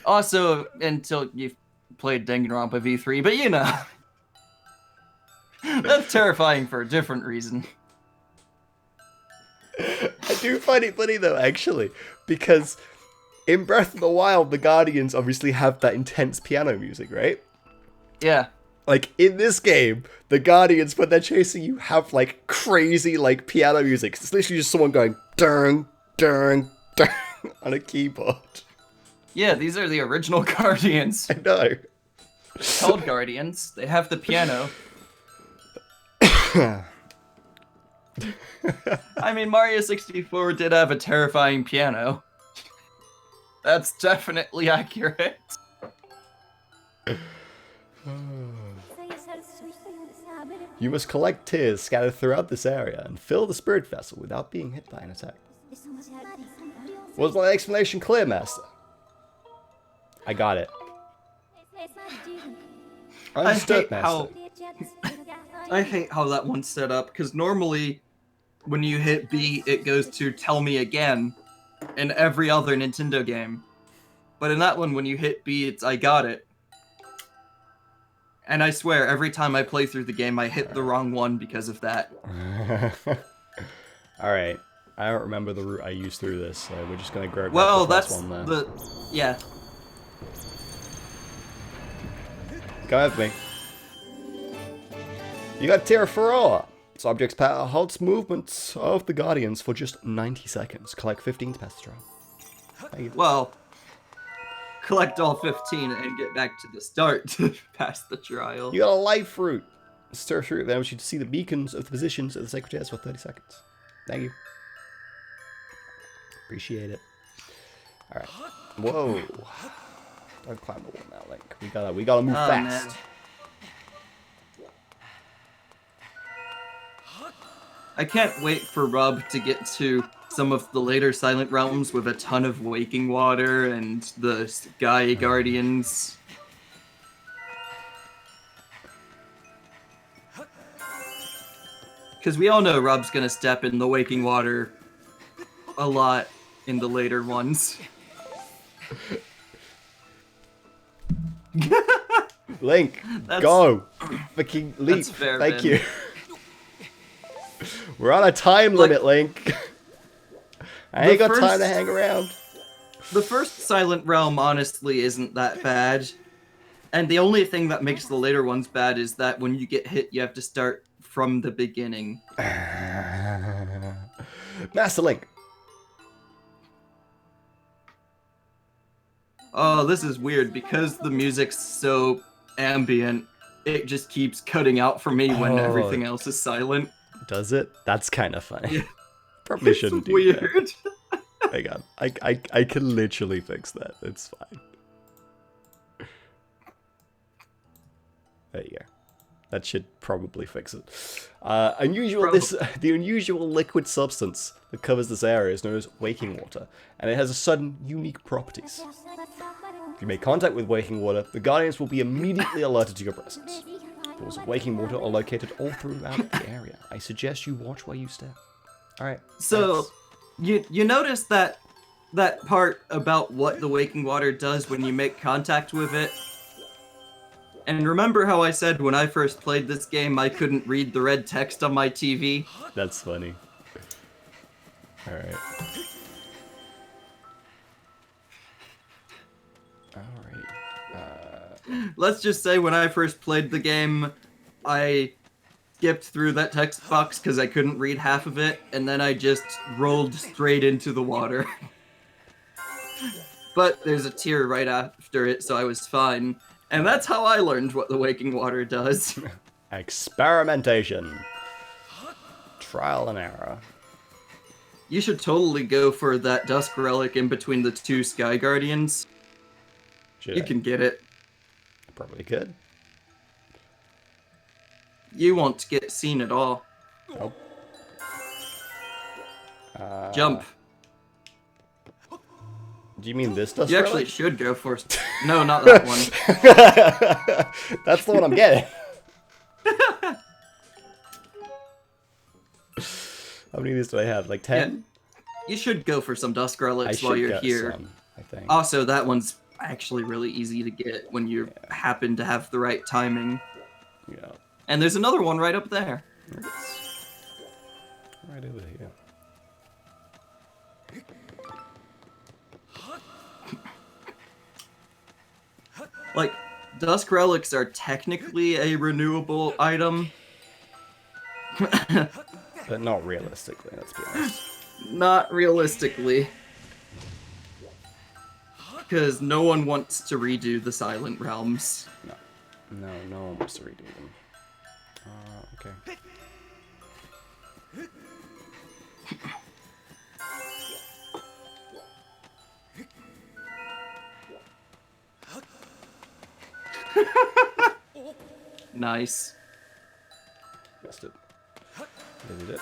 Also, until you've played Danganronpa V3, but you know. That's terrifying for a different reason. I do find it funny though, actually, because in Breath of the Wild, the Guardians obviously have that intense piano music, right? Yeah. Like, in this game, the Guardians, when they're chasing you, have, like, crazy, like, piano music. It's literally just someone going, dung, dung, dung, on a keyboard. Yeah, these are the original Guardians. I know. Called Guardians. They have the piano. I mean, Mario 64 did have a terrifying piano. That's definitely accurate. You must collect tears scattered throughout this area and fill the spirit vessel without being hit by an attack. Was my explanation clear, Master? I got it. Understood, Master. I hate how that one's set up, because normally when you hit B, it goes to tell me again in every other Nintendo game. But in that one, when you hit B, it's I got it. And I swear, every time I play through the game, I hit the wrong one because of that. Alright. I don't remember the route I used through this, so we're just gonna grab well, the first that's one there. yeah. Go with me. You got Tear for All. This object's power halts movements of the Guardians for just 90 seconds. Collect 15 to pass the trial. Thank you. Well, collect all 15 and get back to the start to pass the trial. You got a life fruit. Stir fruit allows you to see the beacons of the positions of the sacred chairs for 30 seconds. Thank you. Appreciate it. Alright. Whoa. Don't climb the wall now, Link. We gotta move fast. Man. I can't wait for Rob to get to some of the later Silent Realms with a ton of waking water and the Sky Guardians. Because we all know Rob's gonna step in the waking water a lot in the later ones. Link, go! Fucking leap. That's fair, Thank Ben. you. We're on a time limit, Link. I ain't got time to hang around. The first Silent Realm, honestly, isn't that bad. And the only thing that makes the later ones bad is that when you get hit, you have to start from the beginning. Master Link. Oh, this is weird. Because the music's so ambient, it just keeps cutting out for me when everything else is silent. Does it? That's kind of funny. Yeah. Probably It's shouldn't do weird. that. Hang on. I can literally fix that. It's fine. There you go. That should probably fix it. The unusual liquid substance that covers this area is known as waking water, and it has a sudden unique properties. If you make contact with waking water, the Guardians will be immediately alerted to your presence. Pools of waking water are located all throughout the area. I suggest you watch while you stare. Alright. So, you notice that part about what the waking water does when you make contact with it? And remember how I said when I first played this game I couldn't read the red text on my TV? That's funny. Alright. Let's just say when I first played the game, I skipped through that text box because I couldn't read half of it, and then I just rolled straight into the water. But there's a tear right after it, so I was fine. And that's how I learned what the waking water does. Experimentation. Trial and error. You should totally go for that Dusk Relic in between the two Sky Guardians. You can get it. Probably could. You won't get seen at all. Nope. Jump. Do you mean this Dusk You Relic? actually should go for... No, not that one. That's the one I'm getting. How many of these do I have? Like 10? You should go for some Dusk I Relics should while you're get here. some, I think. Also, that one's actually really easy to get when you happen to have the right timing. Yeah. And there's another one right up there. It's right over here. Like, Dusk Relics are technically a renewable item. But not realistically, let's be honest. Not realistically. Because no one wants to redo the Silent Realms. No one wants to redo them. Okay. Nice. Missed it. Did it?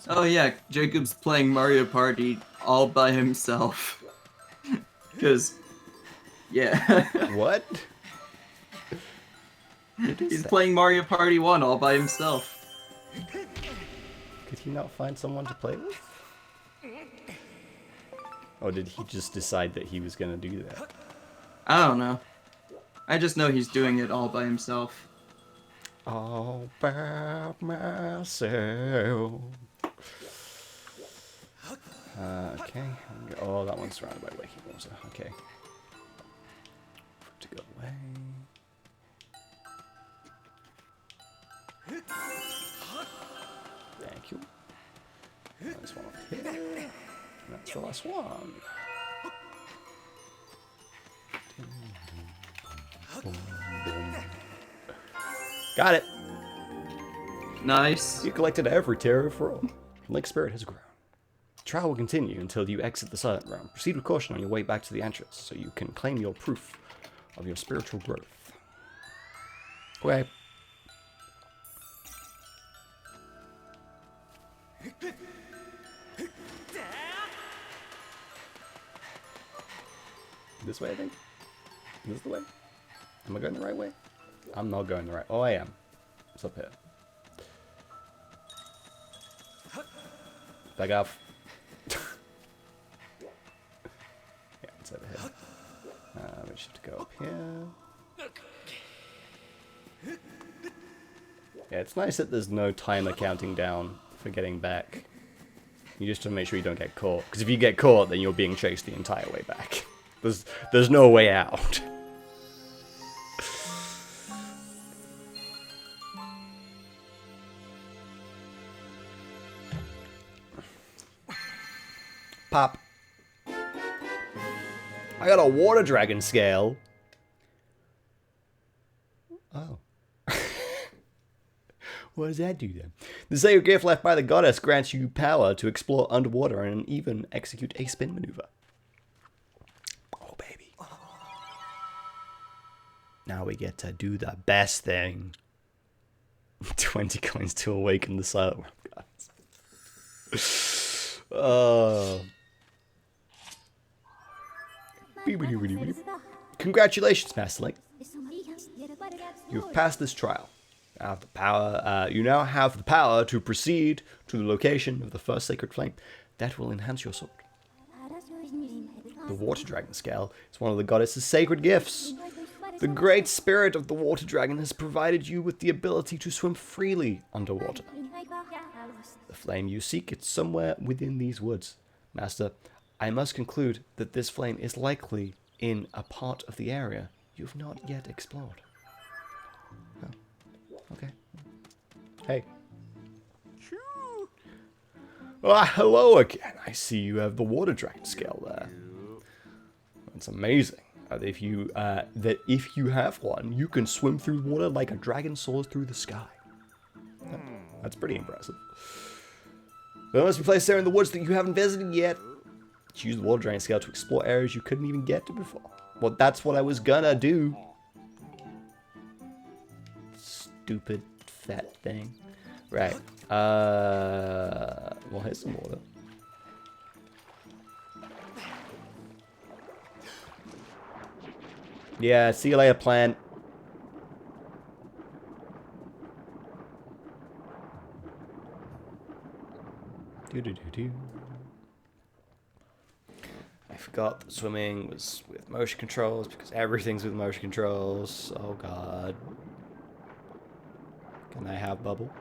Oh yeah, Jacob's playing Mario Party all by himself. Because, yeah. What? He's playing Mario Party 1 all by himself. Could he not find someone to play with? Or did he just decide that he was gonna do that? I don't know. I just know he's doing it all by himself. All by myself. Okay. Oh, that one's surrounded by waking water. Okay. To go away. Thank you. There's one up here. And that's the last one. Got it. Nice. You collected every terror for all. Link Spirit has grown. The trial will continue until you exit the Silent Realm. Proceed with caution on your way back to the entrance so you can claim your proof of your spiritual growth. Okay. This way, I think? This is the way? Am I going the right way? I'm not going the right... Oh, I am. It's up here. Back off. Yeah, it's over here. We just have to go up here. Yeah, it's nice that there's no timer counting down for getting back. You just have to make sure you don't get caught. Because if you get caught, then you're being chased the entire way back. There's no way out. Pop. I got a water dragon scale. Oh. What does that do then? The sacred gift left by the goddess grants you power to explore underwater and even execute a spin maneuver. Oh, baby. Now we get to do the best thing. 20 coins to awaken the Silent Realm gods. Congratulations, Master Link. You have passed this trial. You now have the power to proceed to the location of the first sacred flame. That will enhance your sword. The water dragon scale is one of the goddess's sacred gifts. The great spirit of the water dragon has provided you with the ability to swim freely underwater. The flame you seek is somewhere within these woods. Master, I must conclude that this flame is likely in a part of the area you've not yet explored. Oh, okay. Hey. Hello again. I see you have the water dragon scale there. That's amazing. If you have one, you can swim through water like a dragon soars through the sky. That's pretty impressive. It must be placed there in the woods that you haven't visited yet. Use the water dragon scale to explore areas you couldn't even get to before. Well, that's what I was gonna do. Stupid fat thing. Right. Well, here's some water. Yeah, see you later, plant. Do. I forgot that swimming was with motion controls because everything's with motion controls. Oh god. Can I have bubble?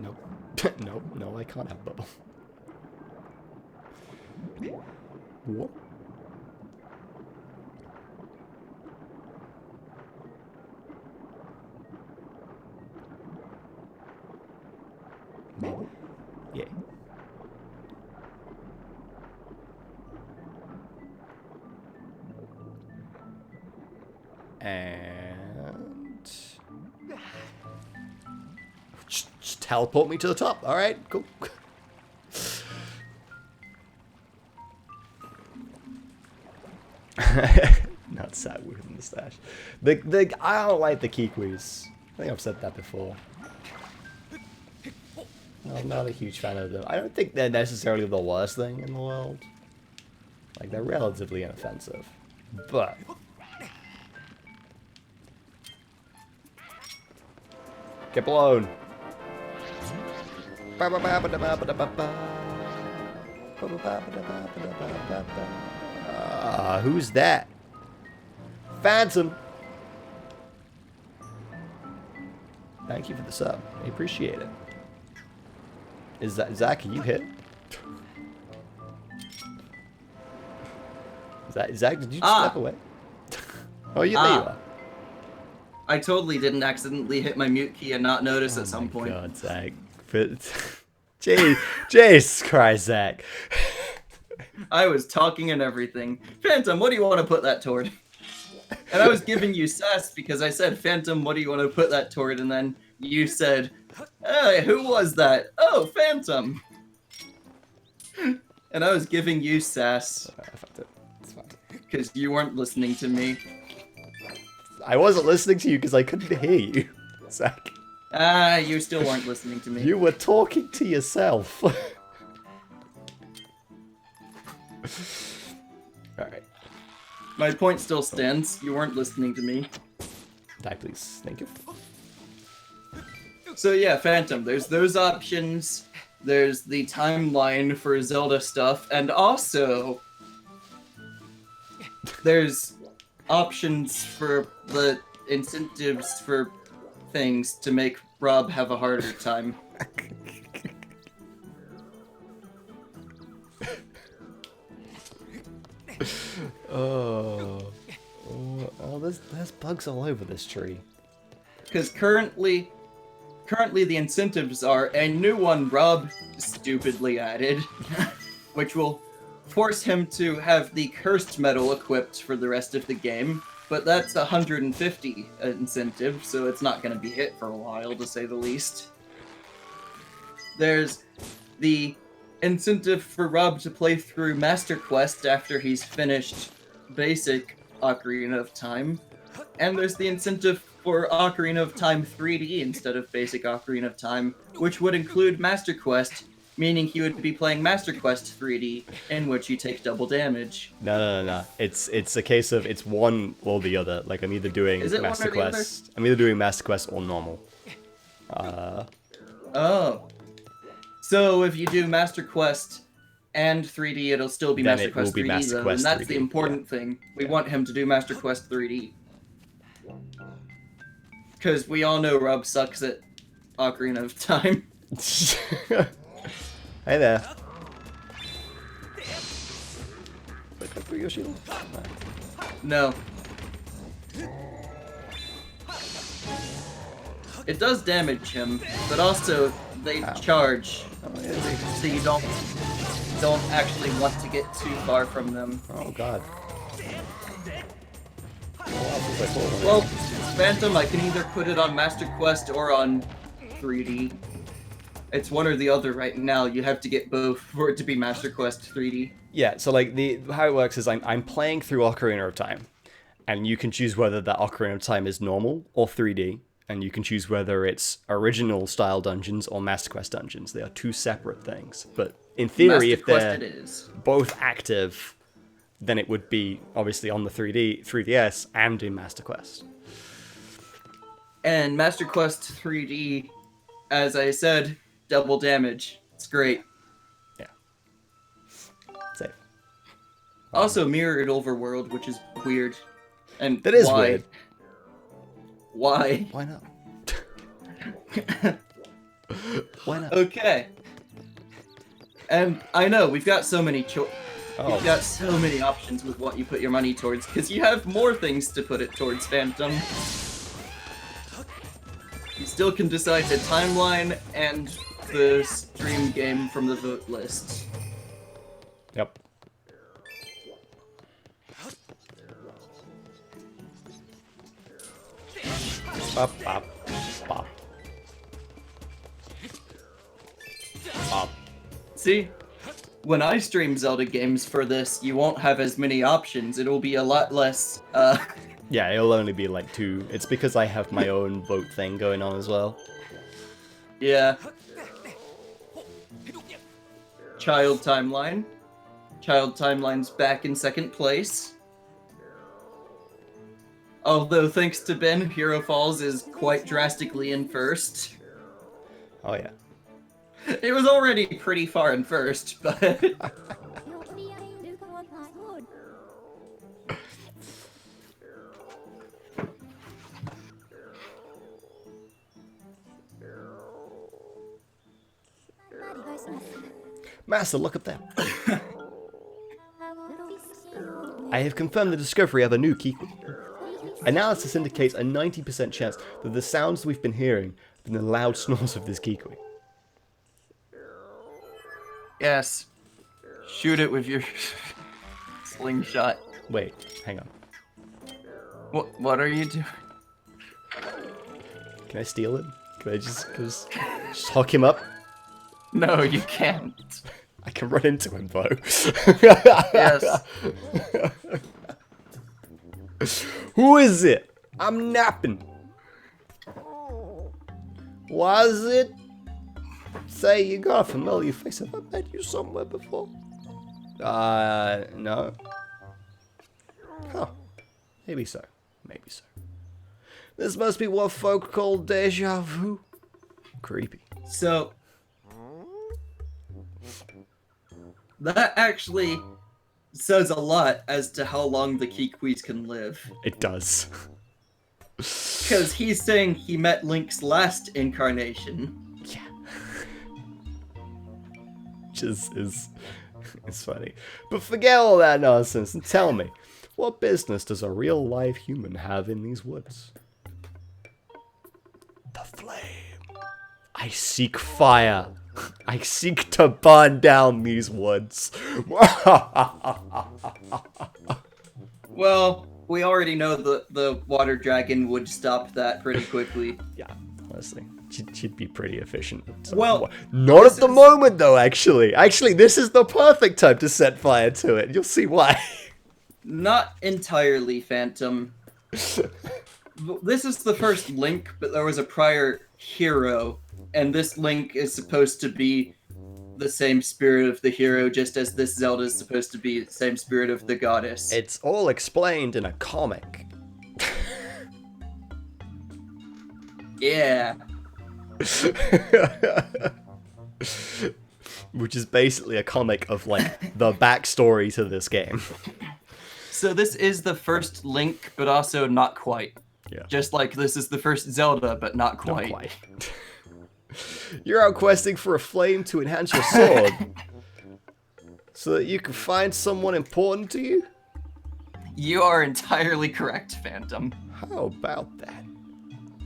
Nope. No, I can't have bubble. What? Bubble? Yeah. And just teleport me to the top. All right, cool. Not sad with the mustache. I don't like the Kikwis. I think I've said that before. I'm not a huge fan of them. I don't think they're necessarily the worst thing in the world. Like, they're relatively inoffensive. But get blown. Who's that? Phantom. Thank you for the sub. I appreciate it. Is that Zach? Are you hit? Zach? Did you just step away? Oh, yeah, there you are. I totally didn't accidentally hit my mute key and not notice at some point. Oh my god, Zach. Jesus Christ, Zach. I was talking and everything. Phantom, what do you want to put that toward? And I was giving you sass because I said, Phantom, what do you want to put that toward? And then you said, hey, who was that? Oh, Phantom. And I was giving you sass. I fucked it. It's fine. Because you weren't listening to me. I wasn't listening to you because I couldn't hear you, Zach. You still weren't listening to me. You were talking to yourself. Alright. My point still stands. You weren't listening to me. Die, please. Thank you. So yeah, Phantom, there's those options. There's the timeline for Zelda stuff. And also, there's options for the incentives for things to make Rob have a harder time. Oh, there's bugs all over this tree. Because currently the incentives are a new one Rob stupidly added, which will force him to have the cursed medal equipped for the rest of the game. But that's 150 incentive, so it's not going to be hit for a while, to say the least. There's the incentive for Rob to play through Master Quest after he's finished basic Ocarina of Time. And there's the incentive for Ocarina of Time 3D instead of basic Ocarina of Time, which would include Master Quest, meaning he would be playing Master Quest 3D, in which you take double damage. No. It's a case of it's one or the other. Like I'm either doing Master Quest. Other? I'm either doing Master Quest or normal. Oh. So if you do Master Quest and 3D, it'll still be Then Master it Quest will be 3D, Master though, Quest and that's 3D, the important yeah. thing. We want him to do Master Quest 3D. Because we all know Rob sucks at Ocarina of Time. Hey there. Wait, go through your shield? No. It does damage him, but also they charge, Oh, yeah, so you don't actually want to get too far from them. oh god. Oh, Well, Phantom, I can either put it on Master Quest or on 3D. It's one or the other right now. You have to get both for it to be Master Quest 3D. yeah, so like how it works is I'm playing through Ocarina of Time, and you can choose whether that Ocarina of Time is normal or 3D, and you can choose whether it's original style dungeons or Master Quest dungeons. They are two separate things, but in theory, Master if Quest they're it is. both active, then it would be obviously on the 3DS and in Master Quest. And Master Quest 3D, as I said, double damage. It's great. Yeah. Safe. Also mirrored overworld, which is weird. And That is why? weird. Why? Why not? Why not? Okay. And I know we've got so many Oh. You've got so many options with what you put your money towards, because you have more things to put it towards, Phantom. You still can decide the timeline and the stream game from the vote list. Yep. Bop, bop, bop. Bop. See? When I stream Zelda games for this, you won't have as many options. It'll be a lot less, Yeah, it'll only be like 2. It's because I have my own vote thing going on as well. yeah. Child Timeline. Child Timeline's back in second place. Although, thanks to Ben, Hero Falls is quite drastically in first. Oh yeah. It was already pretty far in first, but... Master, look at that. I have confirmed the discovery of a new key. Analysis indicates a 90% chance that the sounds we've been hearing have been the loud snores of this Kikui. Yes. Shoot it with your slingshot. Wait, hang on. What are you doing? Can I steal him? Can I just hook him up? No, you can't. I can run into him though. Yes. Who is it? I'm napping. Was it? Say, you got a familiar face. Have I met you somewhere before? No. Huh. Maybe so. Maybe so. This must be what folk call deja vu. Creepy. So... that actually says a lot as to how long the Kikuis can live. It does. Because he's saying he met Link's last incarnation. Yeah. Which is funny. But forget all that nonsense and tell me, what business does a real live human have in these woods? The flame. I seek fire. I seek to burn down these woods. Well, we already know the water dragon would stop that pretty quickly. Yeah, honestly. She'd be pretty efficient. So, Well, not this at the is- moment, though, actually. Actually, this is the perfect time to set fire to it. You'll see why. Not entirely, Phantom. This is the first Link, but there was a prior hero, and this Link is supposed to be the same spirit of the hero, just as this Zelda is supposed to be the same spirit of the goddess. It's all explained in a comic. Yeah. Which is basically a comic of, like, the backstory to this game. So this is the first Link, but also not quite. Yeah. Just like this is the first Zelda, but not quite. Not quite. You're out questing for a flame to enhance your sword. So that you can find someone important to you? You are entirely correct, Phantom. How about that?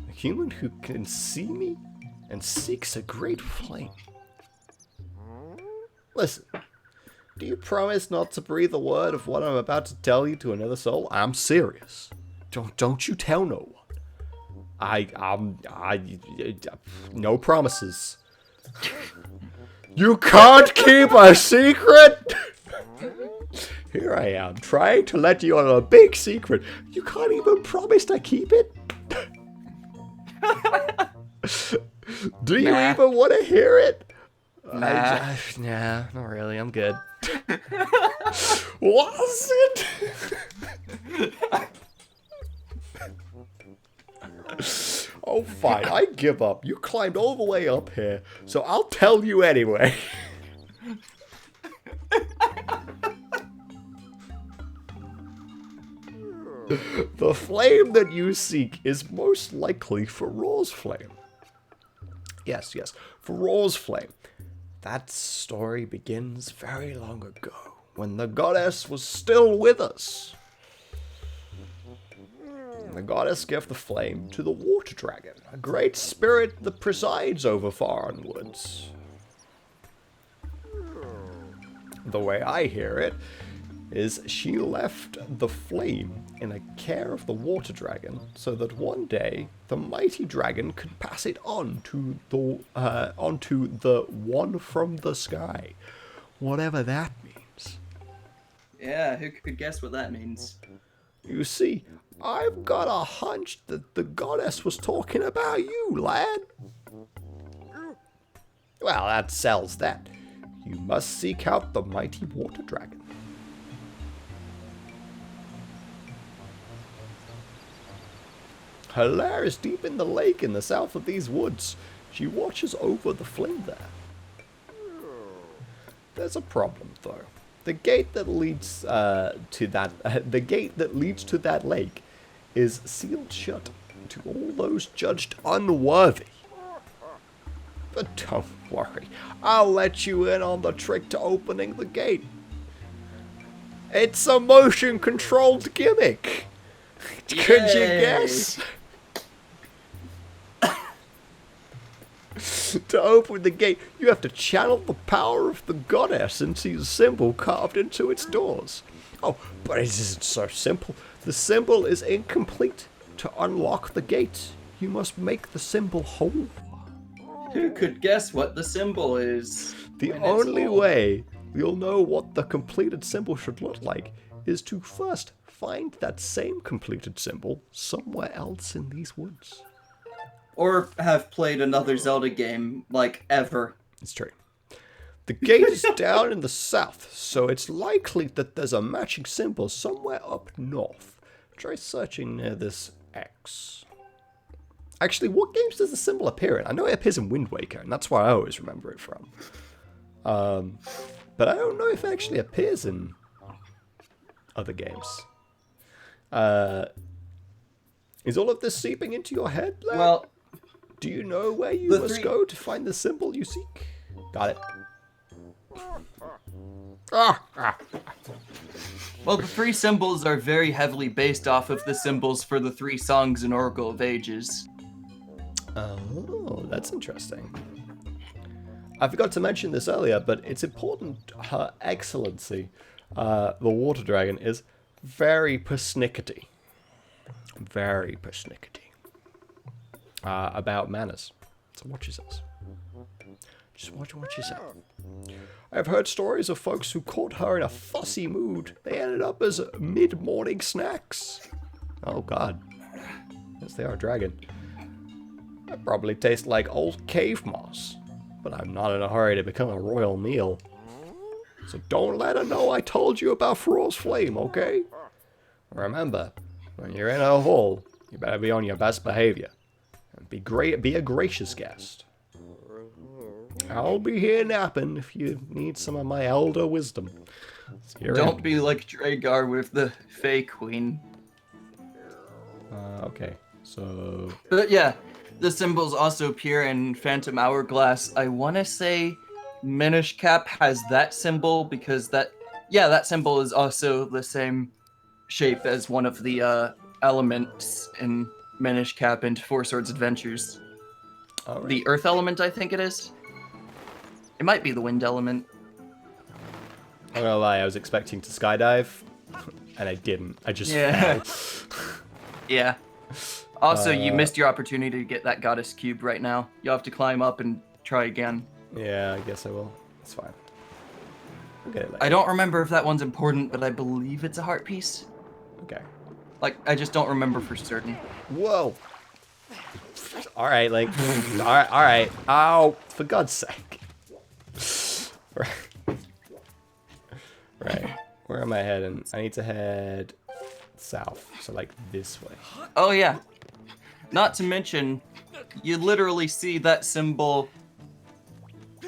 A human who can see me and seeks a great flame. Listen, do you promise not to breathe a word of what I'm about to tell you to another soul? I'm serious. Don't you tell no one. No promises. You can't keep a secret? Here I am, trying to let you on a big secret. You can't even promise to keep it? Do you even want to hear it? Nah. Nah, not really. I'm good. Was it? Oh, fine. I give up. You climbed all the way up here, so I'll tell you anyway. The flame that you seek is most likely Farore's flame. Yes, Farore's flame. That story begins very long ago, when the goddess was still with us. The goddess gave the flame to the water dragon, a great spirit that presides over foreign woods. The way I hear it is she left the flame in the care of the water dragon so that one day the mighty dragon could pass it on to onto the one from the sky, whatever that means. Yeah, who could guess what that means? You see, I've got a hunch that the goddess was talking about you, lad. Well, that sells that. You must seek out the mighty water dragon. Her lair is deep in the lake in the south of these woods. She watches over the flame there. There's a problem, though. The gate that leads to that lake is sealed shut to all those judged unworthy. But don't worry, I'll let you in on the trick to opening the gate. It's a motion-controlled gimmick. Could you guess? To open the gate, you have to channel the power of the goddess into the symbol carved into its doors. Oh, but it isn't so simple. The symbol is incomplete. To unlock the gate, you must make the symbol whole. Who could guess what the symbol is? The only way you'll know what the completed symbol should look like is to first find that same completed symbol somewhere else in these woods. Or have played another Zelda game, like, ever. It's true. The gate is down in the south, so it's likely that there's a matching symbol somewhere up north. Try searching near this X. Actually, what games does the symbol appear in? I know it appears in Wind Waker, and that's where I always remember it from. But I don't know if it actually appears in other games. Is all of this seeping into your head, lad? Well, do you know where you must go to find the symbol you seek? Got it. Well, the three symbols are very heavily based off of the symbols for the three songs in Oracle of Ages. Oh, that's interesting. I forgot to mention this earlier, but it's important. Her Excellency, the Water Dragon, is very persnickety. Very persnickety. About manners. So what she says. Just watch what she said. I've heard stories of folks who caught her in a fussy mood. They ended up as mid-morning snacks. Oh god. Yes, they are a dragon. That probably tastes like old cave moss. But I'm not in a hurry to become a royal meal. So don't let her know I told you about Farore's flame, okay? Remember, when you're in her hall, you better be on your best behavior. And be a gracious guest. I'll be here napping if you need some of my elder wisdom. Don't be like Dragar with the Fey Queen. Okay, so... But yeah, the symbols also appear in Phantom Hourglass. I want to say Minish Cap has that symbol because that symbol is also the same shape as one of the elements in Minish Cap and Four Swords Adventures. All right. The Earth element, I think it is. It might be the Wind element. I'm gonna lie, I was expecting to skydive, and I didn't. I just fell. Yeah. Also, you missed your opportunity to get that Goddess Cube right now. You'll have to climb up and try again. Yeah, I guess I will. It's fine. We'll get it later. I don't remember if that one's important, but I believe it's a heart piece. Okay. Like, I just don't remember for certain. Whoa. All right, like, all right. Ow! For God's sake. Right. Where am I heading? I need to head south, so like this way. Oh yeah. Not to mention, you literally see that symbol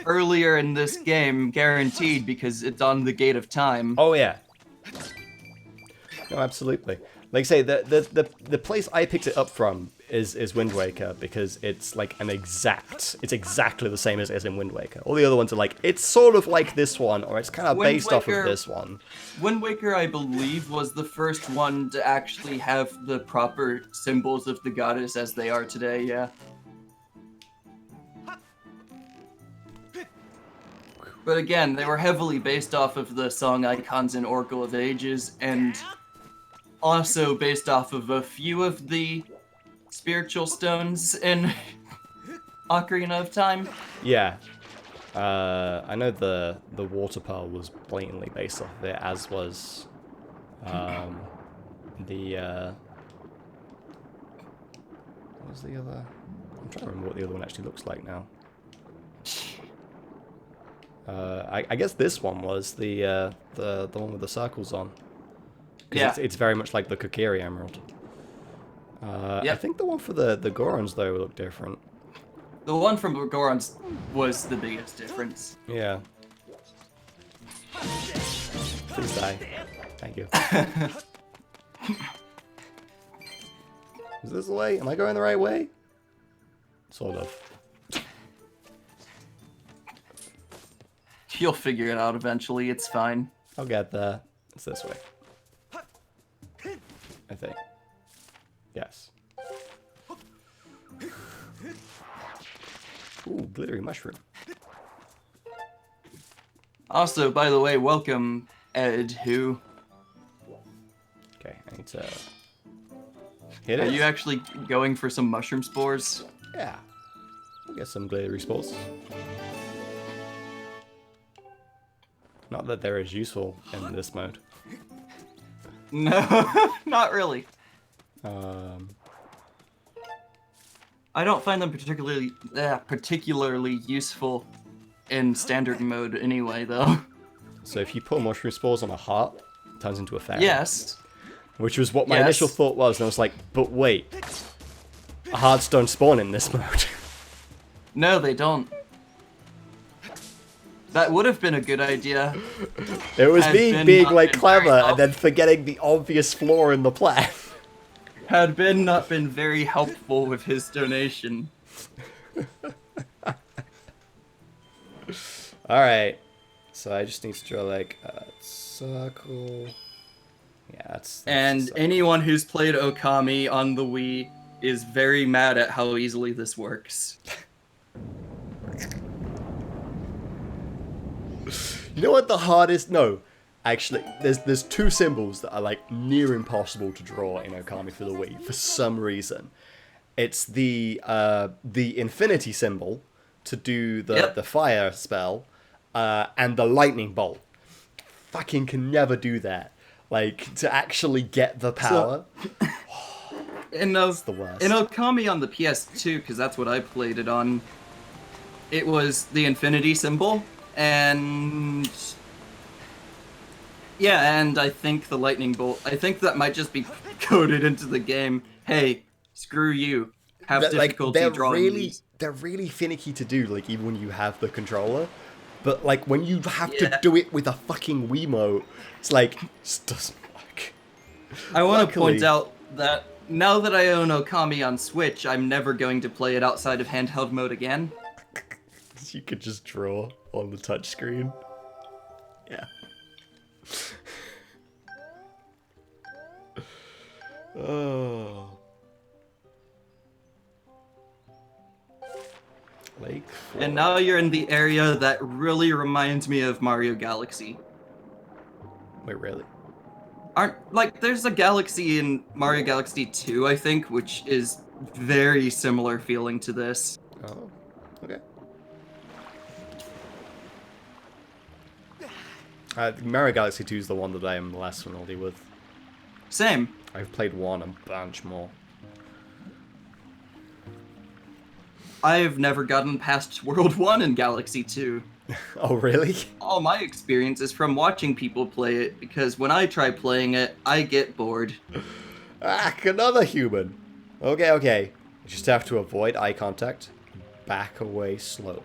earlier in this game, guaranteed, because it's on the Gate of Time. Oh yeah. No, absolutely. Like I say, the place I picked it up from is Wind Waker because it's like it's exactly the same as in Wind Waker. All the other ones are like, it's sort of like this one, or it's kind of based off of this one. Wind Waker, I believe, was the first one to actually have the proper symbols of the goddess as they are today, yeah. But again, they were heavily based off of the song icons in Oracle of Ages, and also based off of a few of the spiritual stones in Ocarina of Time. Yeah. I know the water pearl was blatantly based off of it, as was what was the other? I'm trying to remember what the other one actually looks like now. I guess this one was the one with the circles on. Yeah. It's very much like the Kokiri Emerald. Yep. I think the one for the Gorons though looked different. The one from Gorons was the biggest difference. Yeah. Please die. Thank you. Is this the way? Am I going the right way? Sort of. You'll figure it out eventually, it's fine. I'll get there. It's this way. I think. Yes. Ooh, glittery mushroom. Also, by the way, welcome, Ed, who... Okay, I need to hit Are it. you actually going for some mushroom spores? Yeah. We'll get some glittery spores. Not that they're as useful in this mode. No, not really. I don't find them particularly useful in standard mode anyway, though. So if you put mushroom spores on a heart, it turns into a fairy. Yes. Which was what my initial thought was, and I was like, but wait. Hearts don't spawn in this mode. No, they don't. That would have been a good idea. It was me being like clever and then then forgetting the obvious flaw in the plan. Had Ben not been very helpful with his donation. Alright. So I just need to draw like a circle. Yeah, that's And anyone who's played Okami on the Wii is very mad at how easily this works. You know what the hardest? No, actually, there's two symbols that are like near impossible to draw in Okami for the Wii for some reason. It's the infinity symbol to do the fire spell, and the lightning bolt. Fucking can never do that. Like to actually get the power. It's the worst. In Okami on the PS2, because that's what I played it on, it was the infinity symbol. And yeah, and I think the lightning bolt, I think that might just be coded into the game. Hey, screw you. Have difficulty drawing these. They're really finicky to do, like even when you have the controller. But like when you have to do it with a fucking Wiimote, it's like, it just doesn't work. I want to point out that now that I own Okami on Switch, I'm never going to play it outside of handheld mode again. You could just draw on the touchscreen. Yeah. Oh. Lake. And now you're in the area that really reminds me of Mario Galaxy. Wait, really? There's a galaxy in Mario Galaxy 2, I think, which is very similar feeling to this. Oh, okay. Mario Galaxy 2 is the one that I am less familiar with. Same. I've played one a bunch more. I've never gotten past World 1 in Galaxy 2. Oh, really? All my experience is from watching people play it, because when I try playing it, I get bored. Ah, another human. Okay, okay. You just have to avoid eye contact. Back away slowly.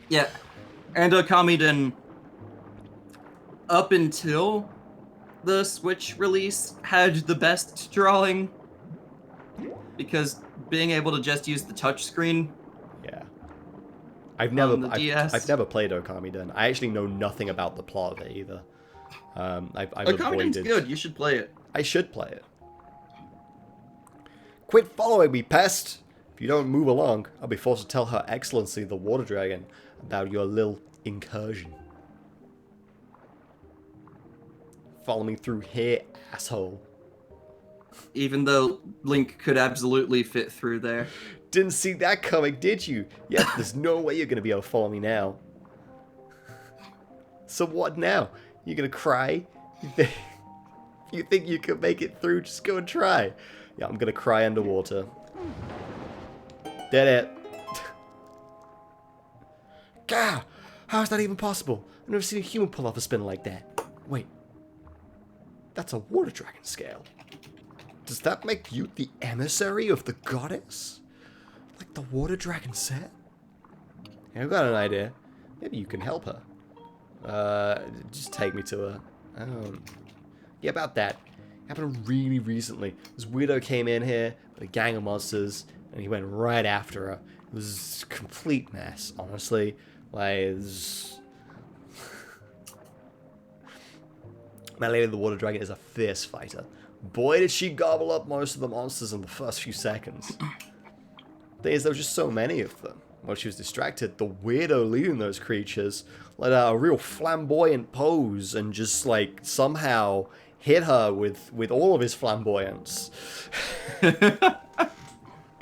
Yeah. And Okamiden, up until the Switch release, had the best drawing. Because being able to just use the touchscreen. Yeah. I've never played Okamiden. I actually know nothing about the plot of it either. I've Okamiden's avoided. good. You should play it. I should play it. Quit following me, pest! If you don't move along, I'll be forced to tell Her Excellency, the Water Dragon, about your little incursion. Follow me through here, asshole. Even though Link could absolutely fit through there. Didn't see that coming, did you? Yeah, there's no way you're going to be able to follow me now. So what now? You're going to cry? You think you can make it through? Just go and try. Yeah, I'm going to cry underwater. Did it. Gah! How is that even possible? I've never seen a human pull off a spin like that. Wait. That's a water dragon scale. Does that make you the emissary of the goddess? Like the water dragon said? Yeah, I've got an idea. Maybe you can help her. Just take me to her. Yeah, about that. Happened really recently. This weirdo came in here with a gang of monsters, and he went right after her. It was a complete mess, honestly. Like, it was... My Lady the Water Dragon is a fierce fighter. Boy, did she gobble up most of the monsters in the first few seconds. There was just so many of them. While she was distracted, the weirdo leading those creatures let out a real flamboyant pose and just, like, somehow hit her with all of his flamboyance.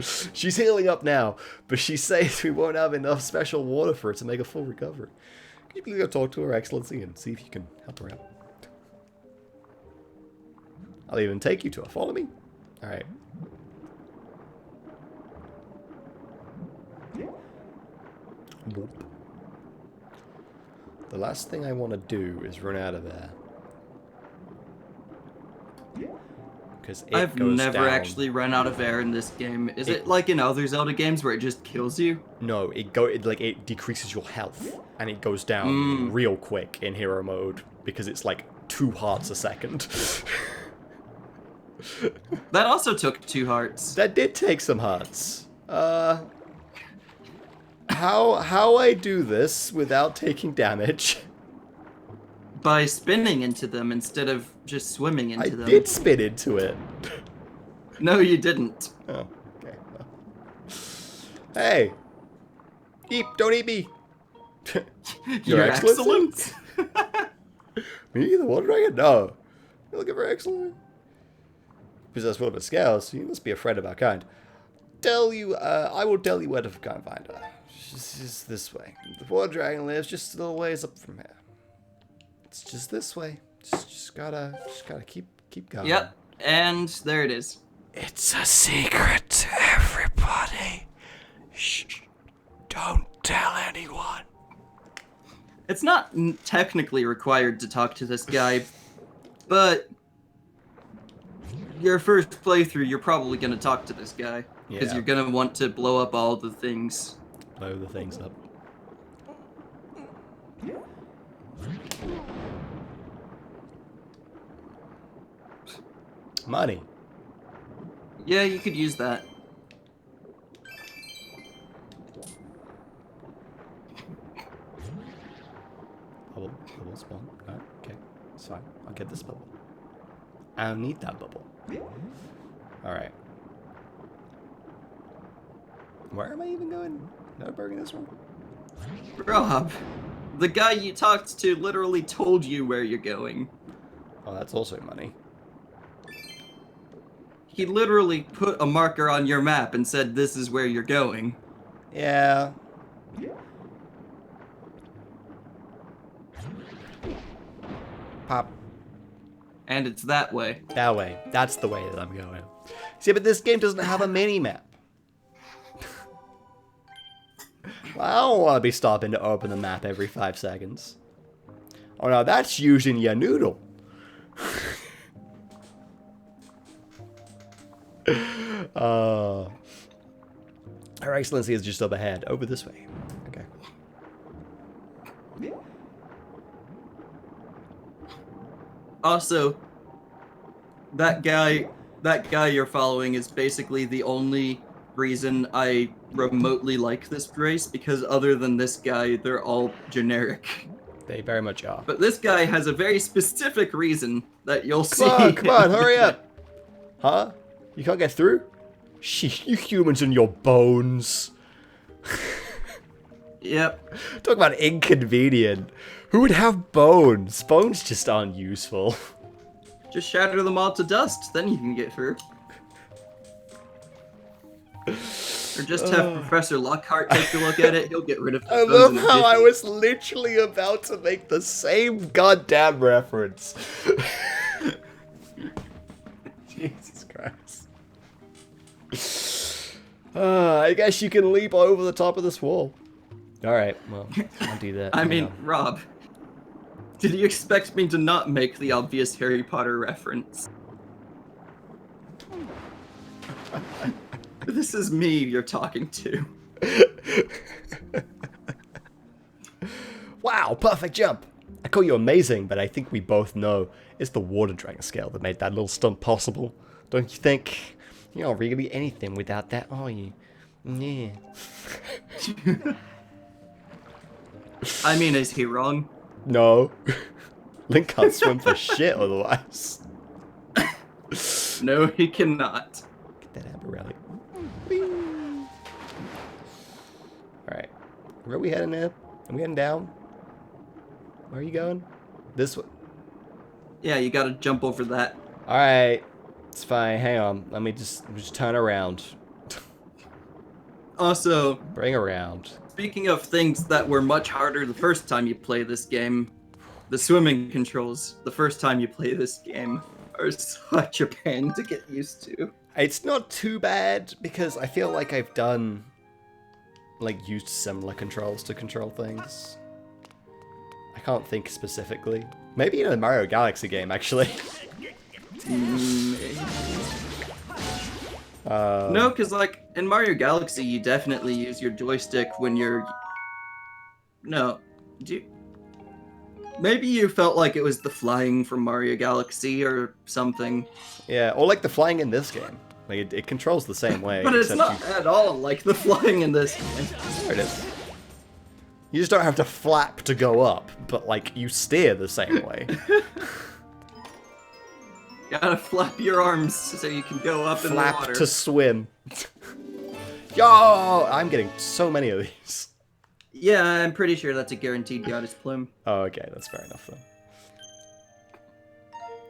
She's healing up now, but she says we won't have enough special water for her to make a full recovery. Can you please go talk to Her Excellency and see if you can help her out? I'll even take you to her. Follow me? Alright. Whoop. The last thing I want to do is run out of there. Because I've never actually run out of air in this game. Is it like in other Zelda games where it just kills you? No, it decreases your health and it goes down real quick in hero mode because it's like 2 hearts a second. That also took 2 hearts. That did take some hearts. How I do this without taking damage? By spinning into them instead of just swimming into them. I did spin into it. No, you didn't. Oh, okay. Hey! Eep! Don't eat me! You're excellent! Me, the water dragon? No. You're looking for excellent. Possess one of the scales, you must be a friend of our kind. I will tell you where to go and find her. She's just this way. The water dragon lives just a little ways up from here. It's just this way. Just gotta keep going. Yep, and there it is. It's a secret to everybody. Shh. Don't tell anyone. It's not technically required to talk to this guy, but your first playthrough, you're probably going to talk to this guy. Because you're going to want to blow up all the things. Blow the things up. Money. Yeah, you could use that. Bubble, bubble spawn. No, okay, it's fine. I'll get this bubble. I don't need that bubble. Alright. Where am I even going? No burning this one? Rob, the guy you talked to literally told you where you're going. Oh, that's also money. He literally put a marker on your map and said this is where you're going. Yeah. Pop. And it's that way. That way. That's the way that I'm going. See, but this game doesn't have a mini-map. Well, I don't want to be stopping to open the map every 5 seconds. Oh no, that's using your noodle. Her Excellency is just up ahead. Over this way. Okay. Also, that guy you're following is basically the only reason I remotely like this race, because other than this guy, they're all generic. They very much are. But this guy has a very specific reason that you'll see. Come on, hurry up! Huh? You can't get through? Sheesh, you humans and your bones. Yep. Talk about inconvenient. Who would have bones? Bones just aren't useful. Just shatter them all to dust, then you can get through. Or just have Professor Lockhart take a look at it, he'll get rid of the I bones love in a how I jiffy. was literally about to make the same goddamn reference. Jesus Christ. I guess you can leap over the top of this wall. Alright, well, I'll do that. I mean, Rob, did you expect me to not make the obvious Harry Potter reference? This is me you're talking to. Wow, perfect jump. I call you amazing, but I think we both know it's the water dragon scale that made that little stunt possible. Don't you think? You're not really anything without that, are you? Yeah. I mean, is he wrong? No. Link can't swim for shit otherwise. No, he cannot. Get that amber relic. Alright. Where are we heading now? Are we heading down? Where are you going? This way. Yeah, you gotta jump over that. Alright. It's fine. Hang on. Let me just turn around. Also, Bring around. speaking of things that were much harder the first time you play this game, the swimming controls the first time you play this game are such a pain to get used to. It's not too bad because I feel like I've done used similar controls to control things. I can't think specifically. Maybe in a Mario Galaxy game actually. No, because like in Mario Galaxy you definitely use your joystick when you're... No. Maybe you felt like it was the flying from Mario Galaxy or something. Yeah, or like the flying in this game. Like it controls the same way. But it's except not at all like the flying in this game. There it is. You just don't have to flap to go up, but like you steer the same way. Gotta flap your arms so you can go up in the Flap water. to swim. Yo! I'm getting so many of these. Yeah, I'm pretty sure that's a guaranteed goddess plume. Oh, okay, that's fair enough then.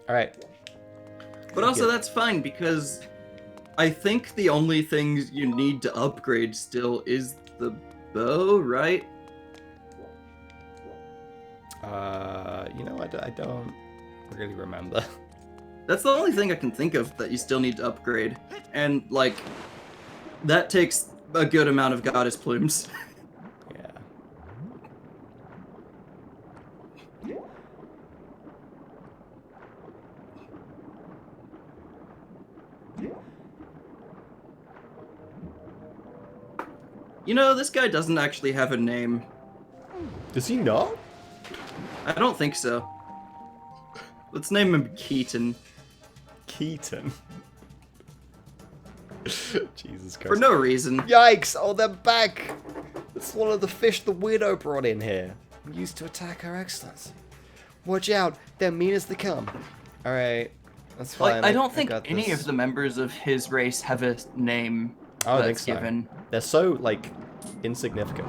Alright. But also that's fine because I think the only things you need to upgrade still is the bow, right? You know, I don't really remember. That's the only thing I can think of that you still need to upgrade. And, like, that takes a good amount of goddess plumes. Yeah. You know, this guy doesn't actually have a name. Does he not? I don't think so. Let's name him Keaton. Keaton. Jesus Christ. For no reason. Yikes! Oh, they're back! It's one of the fish the widow brought in here. Used to attack Her Excellency. Watch out, they're mean as they come. Alright, that's fine. Like, I don't think got any this. of the members of his race have a name I don't think that's so. given. They're so, like, insignificant.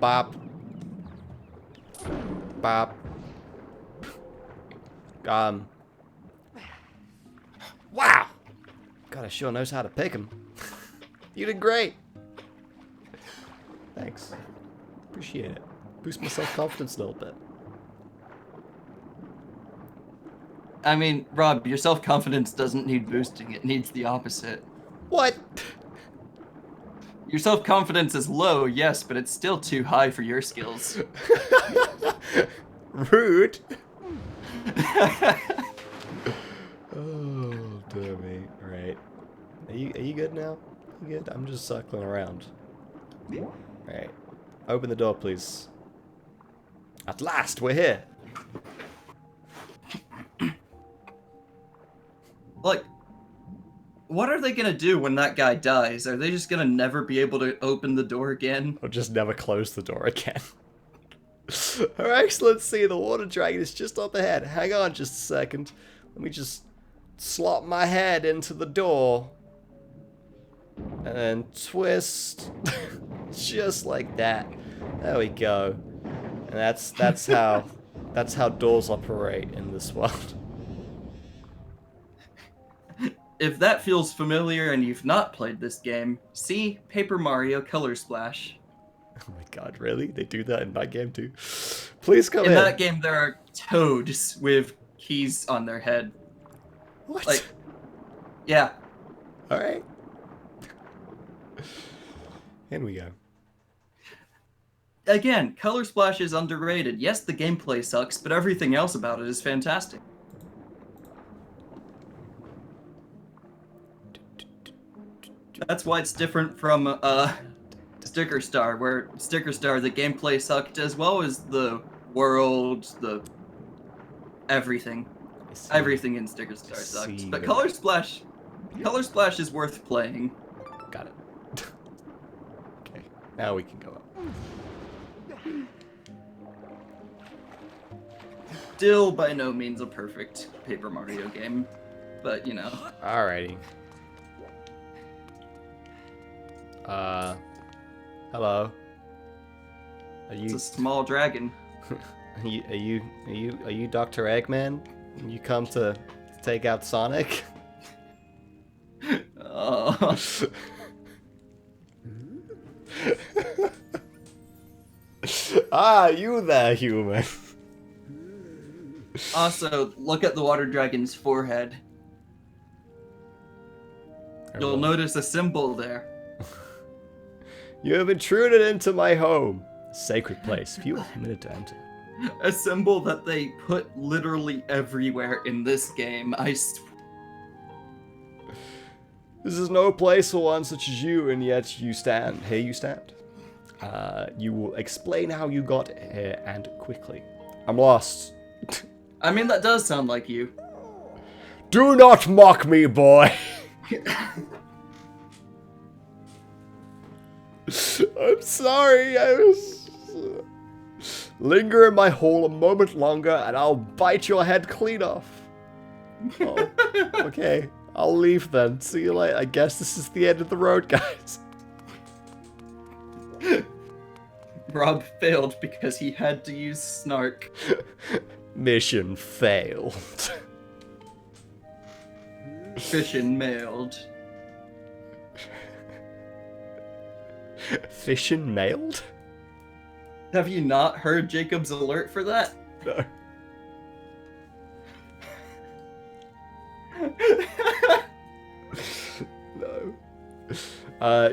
Bop. Bop. Wow! God, I sure knows how to pick 'em. You did great. Thanks. Appreciate it. Boost my self-confidence a little bit. I mean, Rob, your self-confidence doesn't need boosting, it needs the opposite. What? Your self-confidence is low, yes, but it's still too high for your skills. Rude. Oh, dear me. Alright. Are you good now? You good? I'm just circling around. Alright. Open the door, please. At last, we're here. Like, what are they gonna do when that guy dies? Are they just gonna never be able to open the door again? Or just never close the door again. Her Excellency, the water dragon is just up ahead. Hang on just a second. Let me just slot my head into the door. And then twist. Just like that. There we go. And that's how doors operate in this world. If that feels familiar and you've not played this game, see Paper Mario Color Splash. Oh my god, really? They do that in that game too? Please come in. In that game, there are toads with keys on their head. What? Like, yeah. Alright. In we go. Again, Color Splash is underrated. Yes, the gameplay sucks, but everything else about it is fantastic. That's why it's different from Sticker Star, where Sticker Star, the gameplay sucked as well as the world, the everything. Everything in Sticker Star sucked. But Color Splash is worth playing. Got it. Okay, now we can go up. Still by no means a perfect Paper Mario game, but you know. Alrighty. Hello. Are It's you a small dragon. are you Dr. Eggman? You come to take out Sonic? Oh. Ah, you there, human. Also, look at the water dragon's forehead. You'll notice a symbol there. You have intruded into my home. Sacred place. Few are permitted to enter. A symbol that they put literally everywhere in this game. This is no place for one such as you, and yet you stand. Here you stand. You will explain how you got here, and quickly. I'm lost. I mean, that does sound like you. Do not mock me, boy! I'm sorry, I was... Linger in my hole a moment longer, and I'll bite your head clean off. Oh, okay. I'll leave then. See you later. I guess this is the end of the road, guys. Rob failed because he had to use Snark. Mission failed. Fishin' mailed. Fishin' mailed? Have you not heard Jacob's alert for that? No. No.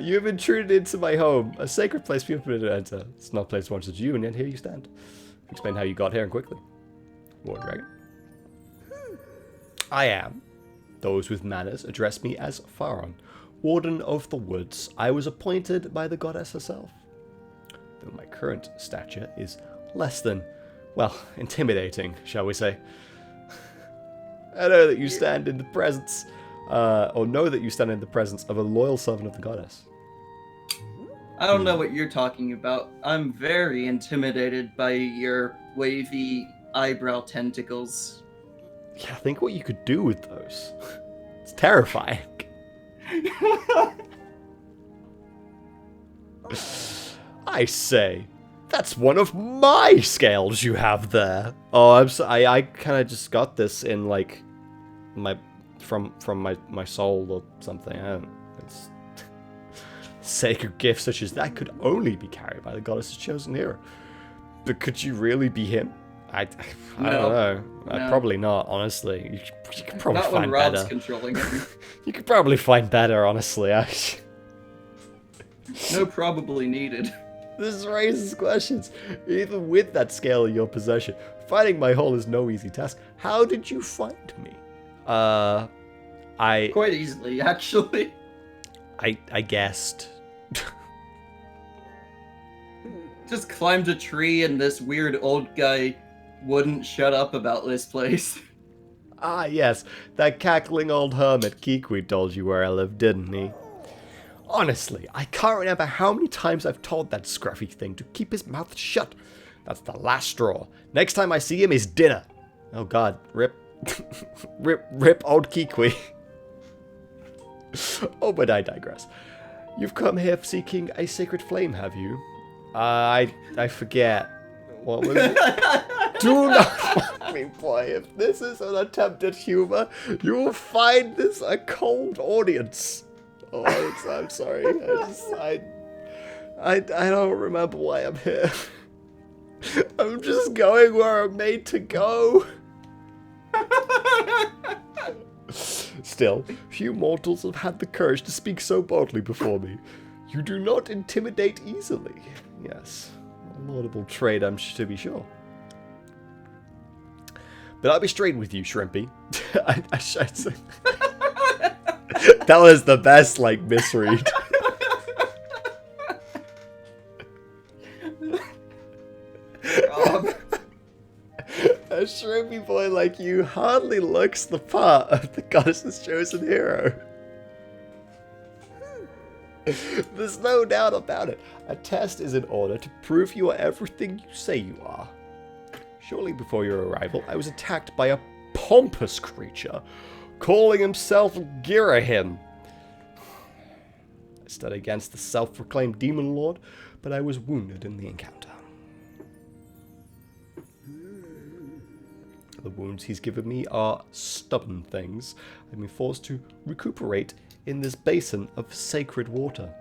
You have intruded into my home, a sacred place people permitted to enter. It's not a place once as you, and yet here you stand. Explain how you got here and quickly. Water dragon. I am. Those with manners address me as Faron, Warden of the Woods. I was appointed by the goddess herself. Though my current stature is less than, well, intimidating, shall we say. I know that you stand in the presence or know that you stand in the presence of a loyal servant of the goddess. I don't know what you're talking about. I'm very intimidated by your wavy eyebrow tentacles. Yeah, think what you could do with those. It's terrifying. I say, that's one of my scales you have there. Oh, I'm sorry. I kind of just got this in like from my soul or something. I don't. It's sacred gifts such as that could only be carried by the goddess's chosen hero. But could you really be him? I don't know. No. Probably not, honestly. You could probably Not find when Rob's better. controlling him. You could probably find better, honestly. No probably needed. This raises questions. Even with that scale in your possession, finding my hole is no easy task. How did you find me? Quite easily, actually. I guessed. Just climbed a tree and this weird old guy wouldn't shut up about this place. Ah, yes. That cackling old hermit Kikwi told you where I lived, didn't he? Honestly, I can't remember how many times I've told that scruffy thing to keep his mouth shut. That's the last straw. Next time I see him is dinner. Oh god, rip. rip old Kikwi. Oh, but I digress. You've come here seeking a sacred flame, have you? I forget. What was it? Do not let me play. If this is an attempt at humor, you will find this a cold audience. Oh, I'm sorry. I don't remember why I'm here. I'm just going where I'm made to go. Still, few mortals have had the courage to speak so boldly before me. You do not intimidate easily. Yes, a laudable trait, I'm to be sure. But I'll be straight with you, Shrimpy. I say. That was the best, like, misread. A shrimpy boy like you hardly looks the part of the goddess's chosen hero. There's no doubt about it. A test is in order to prove you are everything you say you are. Shortly before your arrival, I was attacked by a pompous creature, calling himself Girahim. I stood against the self-proclaimed demon lord, but I was wounded in the encounter. The wounds he's given me are stubborn things. I've been forced to recuperate in this basin of sacred water.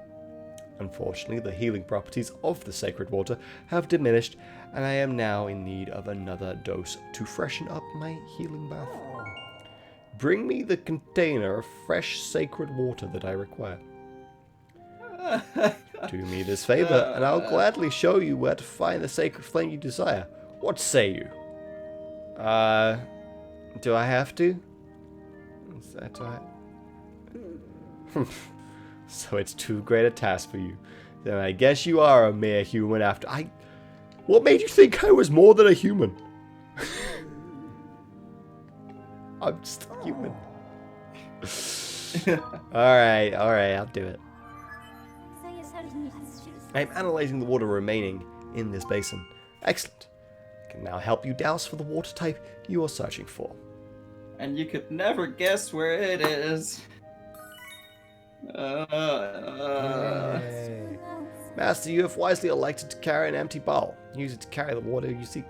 Unfortunately, the healing properties of the sacred water have diminished, and I am now in need of another dose to freshen up my healing bath. Bring me the container of fresh sacred water that I require. Do me this favor, and I'll gladly show you where to find the sacred flame you desire. What say you? Do I have to? So it's too great a task for you. Then I guess you are a mere human after What made you think I was more than a human? I'm just a human. Alright, I'll do it. I'm analyzing the water remaining in this basin. Excellent. I can now help you douse for the water type you are searching for. And you could never guess where it is. Yay. Master, you have wisely elected to carry an empty bowl. Use it to carry the water you seek.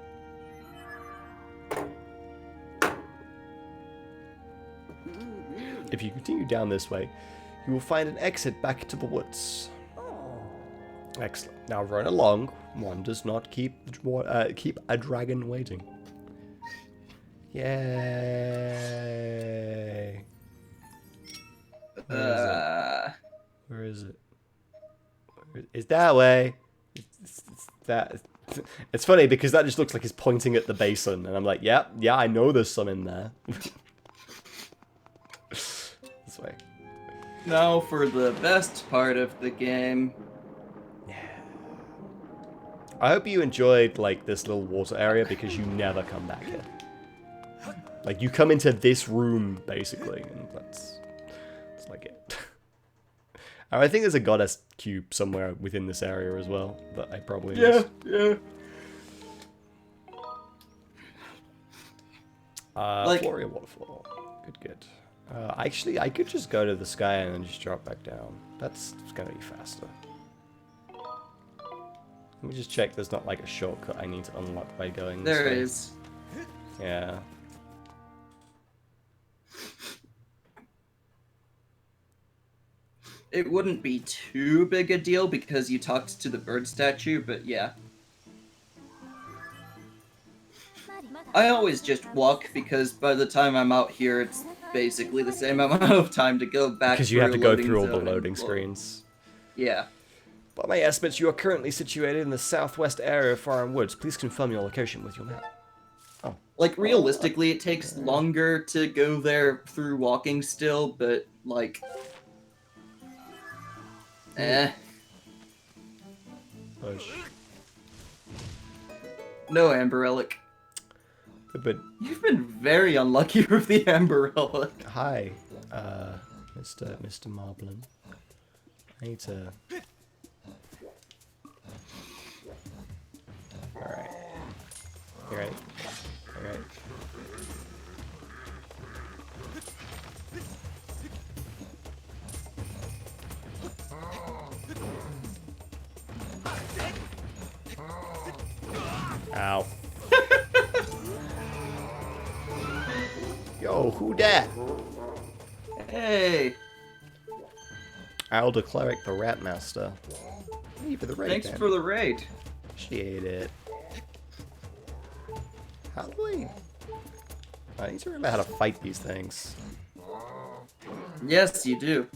If you continue down this way, you will find an exit back to the woods. Excellent. Now run along. One does not keep a dragon waiting. Yay! Where is it? It's that way. It's that. It's funny because that just looks like he's pointing at the basin, and I'm like, yeah, I know there's some in there. This way. Now for the best part of the game. I hope you enjoyed like this little water area because you never come back here. Like you come into this room basically, and looks like it. I think there's a goddess cube somewhere within this area as well, but I probably missed. Yeah. Floria waterfall. Good. Actually, I could just go to the sky and then just drop back down. That's gonna be faster. Let me just check there's not like a shortcut I need to unlock by going this way. There is. Yeah. It wouldn't be too big a deal because you talked to the bird statue, but yeah. I always just walk because by the time I'm out here, it's basically the same amount of time to go back. Because you have to go through all the zone loading and- screens. Yeah. By my estimates, you are currently situated in the southwest area of Foreign Woods. Please confirm your location with your map. Oh. Like, realistically, it takes longer to go there through walking still, but, like... Push. No Amber Relic. But You've been very unlucky with the Amber Relic. hi, Mr. Marblin. I need to. All right. All right. All right. Ow. Yo, who dat? Hey, I'll declare it the Rat Master. Hey, for the raid, thanks man. for the raid. Appreciate it. How do I need to remember how to fight these things. Yes, you do.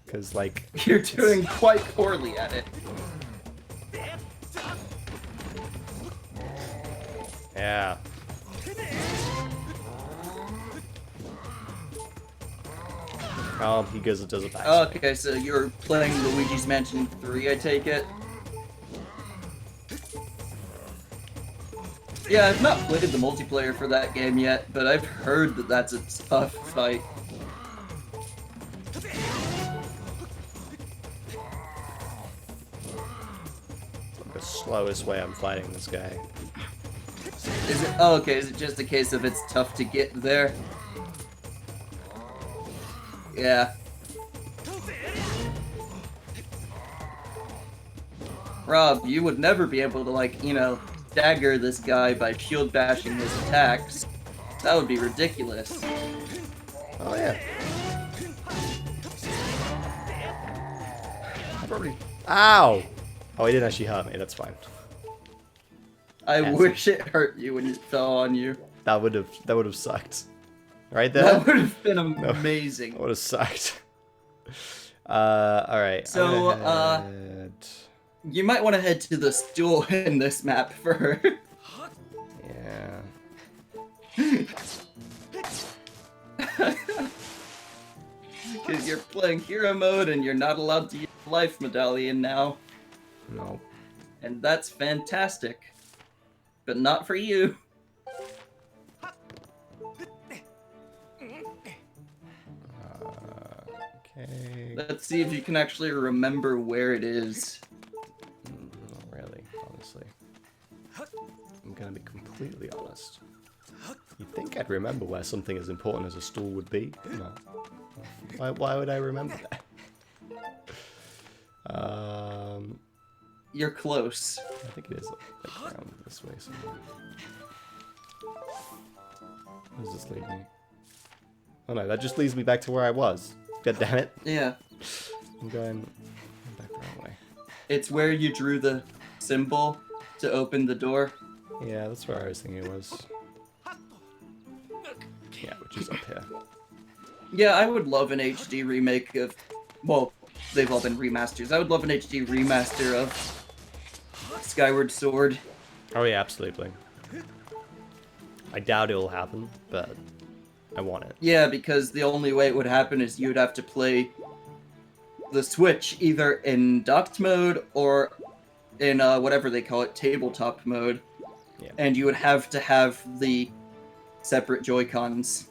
Because, like... You're doing quite poorly at it. Yeah. Oh, he goes and does it back. Okay, so you're playing Luigi's Mansion 3, I take it? Yeah, I've not played the multiplayer for that game yet, but I've heard that that's a tough fight. The slowest way I'm fighting this guy. Is it? Oh, okay. Is it just a case of it's tough to get there? Yeah. Rob, you would never be able to, like, you know, dagger this guy by shield bashing his attacks. That would be ridiculous. Oh, yeah. Probably. Ow! Oh, he didn't actually hurt me. That's fine. I Yes. wish it hurt you when it fell on you. That would have sucked. Right there. That would have been amazing. That would have sucked. All right. So, you might want to head to the stool in this map first. Yeah. Because you're playing hero mode and you're not allowed to use life medallion now. No. And that's fantastic. But not for you. Okay. Let's see if you can actually remember where it is. Not really, honestly. I'm gonna be completely honest. You'd think I'd remember where something as important as a stool would be, but no. Why would I remember that? You're close. I think it is like around this way somewhere. Where does this lead me? Oh no, that just leads me back to where I was. God damn it. Yeah. I'm going back the wrong way. It's where you drew the symbol to open the door. Yeah, that's where I was thinking it was. Yeah, which is up here. Yeah, I would love an HD remake of... Well, they've all been remasters. I would love an HD remaster of Skyward Sword. Oh yeah, absolutely. I doubt it'll happen, but I want it. Yeah, because the only way it would happen is you'd have to play the Switch either in docked mode or in whatever they call it, tabletop mode. Yeah. And you would have to have the separate Joy-Cons.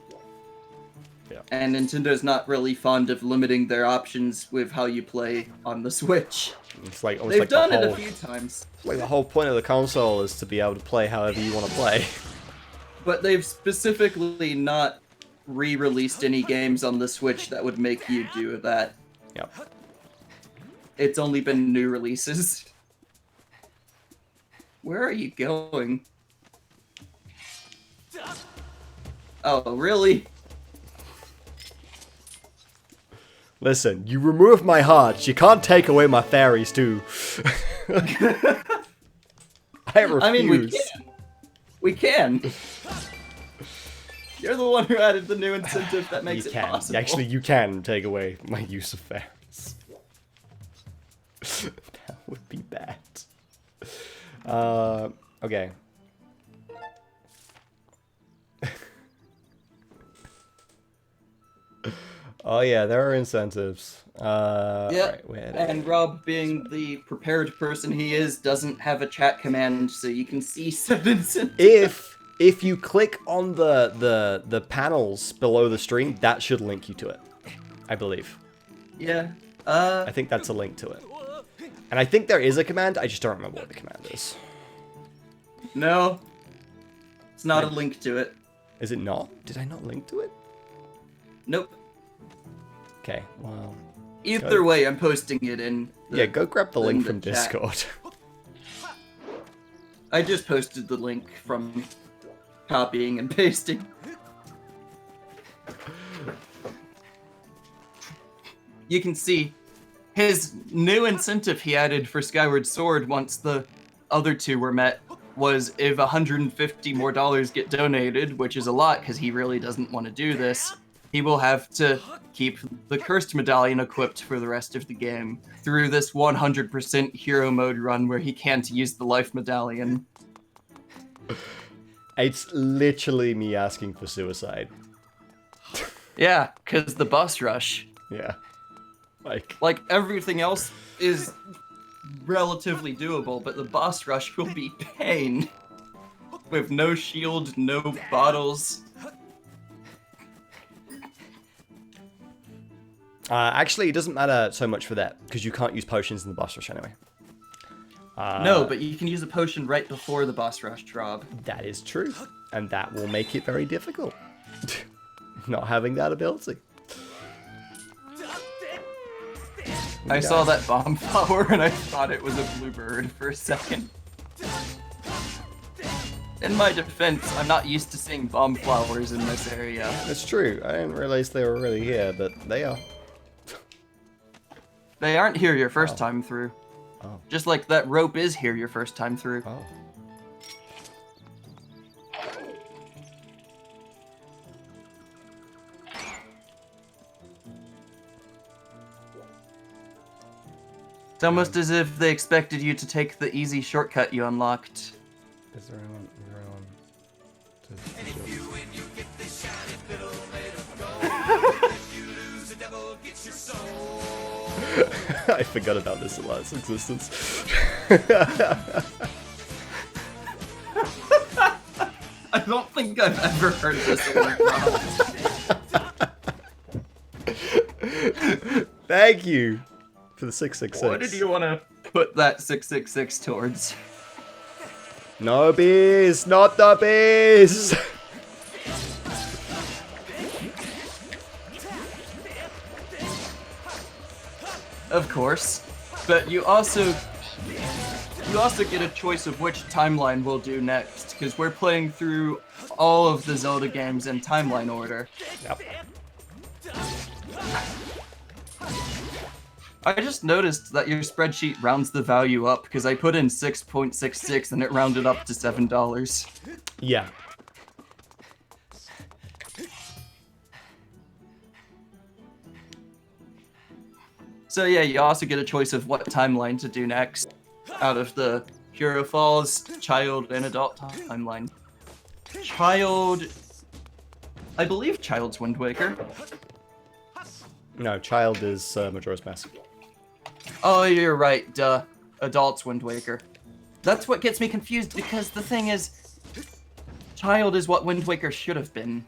Yeah. And Nintendo's not really fond of limiting their options with how you play on the Switch. It's like almost They've like done the it whole, a few times, like the whole point of the console is to be able to play however you want to play. but they've specifically not re-released any games on the Switch that would make you do that. Yep. It's only been new releases. Where are you going? Oh, really? Listen, you remove my hearts, you can't take away my fairies too. I refuse. I mean, we can. We can. You're the one who added the new incentive that makes You it can. possible. Actually, you can take away my use of fairies. That would be bad. Okay. Oh yeah, there are incentives. Yeah, right, and Rob, being the prepared person he is, doesn't have a chat command, so you can see said incentive. if you click on the panels below the stream, that should link you to it, I believe. Yeah. I think that's a link to it. And I think there is a command, I just don't remember what the command is. No. It's not a link to it. Is it not? Did I not link to it? Nope. Okay, well... Either way, I'm posting it in Yeah, go grab the link in the from chat. Discord. I just posted the link from copying and pasting. You can see his new incentive he added for Skyward Sword once the other two were met was if $150 more get donated, which is a lot because he really doesn't want to do this, he will have to keep the cursed medallion equipped for the rest of the game through this 100% hero mode run where he can't use the life medallion. It's literally me asking for suicide. Yeah, because the boss rush. Yeah. Like, everything else is relatively doable, but the boss rush will be pain. With no shield, no bottles. Actually, it doesn't matter so much for that, because you can't use potions in the boss rush anyway. No, but you can use a potion right before the boss rush, Rob. That is true. And that will make it very difficult. Not having that ability. I saw that bomb flower and I thought it was a bluebird for a second. In my defense, I'm not used to seeing bomb flowers in this area. That's true. I didn't realize they were really here, but they are. They aren't here your first time through. Oh. Just like that rope is here your first time through. Oh. It's almost as if they expected you to take the easy shortcut you unlocked. Is there anyone? I forgot about this in last existence. I don't think I've ever heard this one. Thank you for the 666. What did you want to put that 666 towards? No bees, not the bees. Of course, but you also get a choice of which timeline we'll do next, because we're playing through all of the Zelda games in timeline order. Yep. I just noticed that your spreadsheet rounds the value up, because I put in 6.66 and it rounded up to $7. Yeah. So yeah, you also get a choice of what timeline to do next, out of the Hero Falls, Child, and Adult timeline. Child... I believe Child's Wind Waker. No, child is Majora's Mask. Oh, you're right, duh. Adult's Wind Waker. That's what gets me confused, because the thing is... Child is what Wind Waker should have been.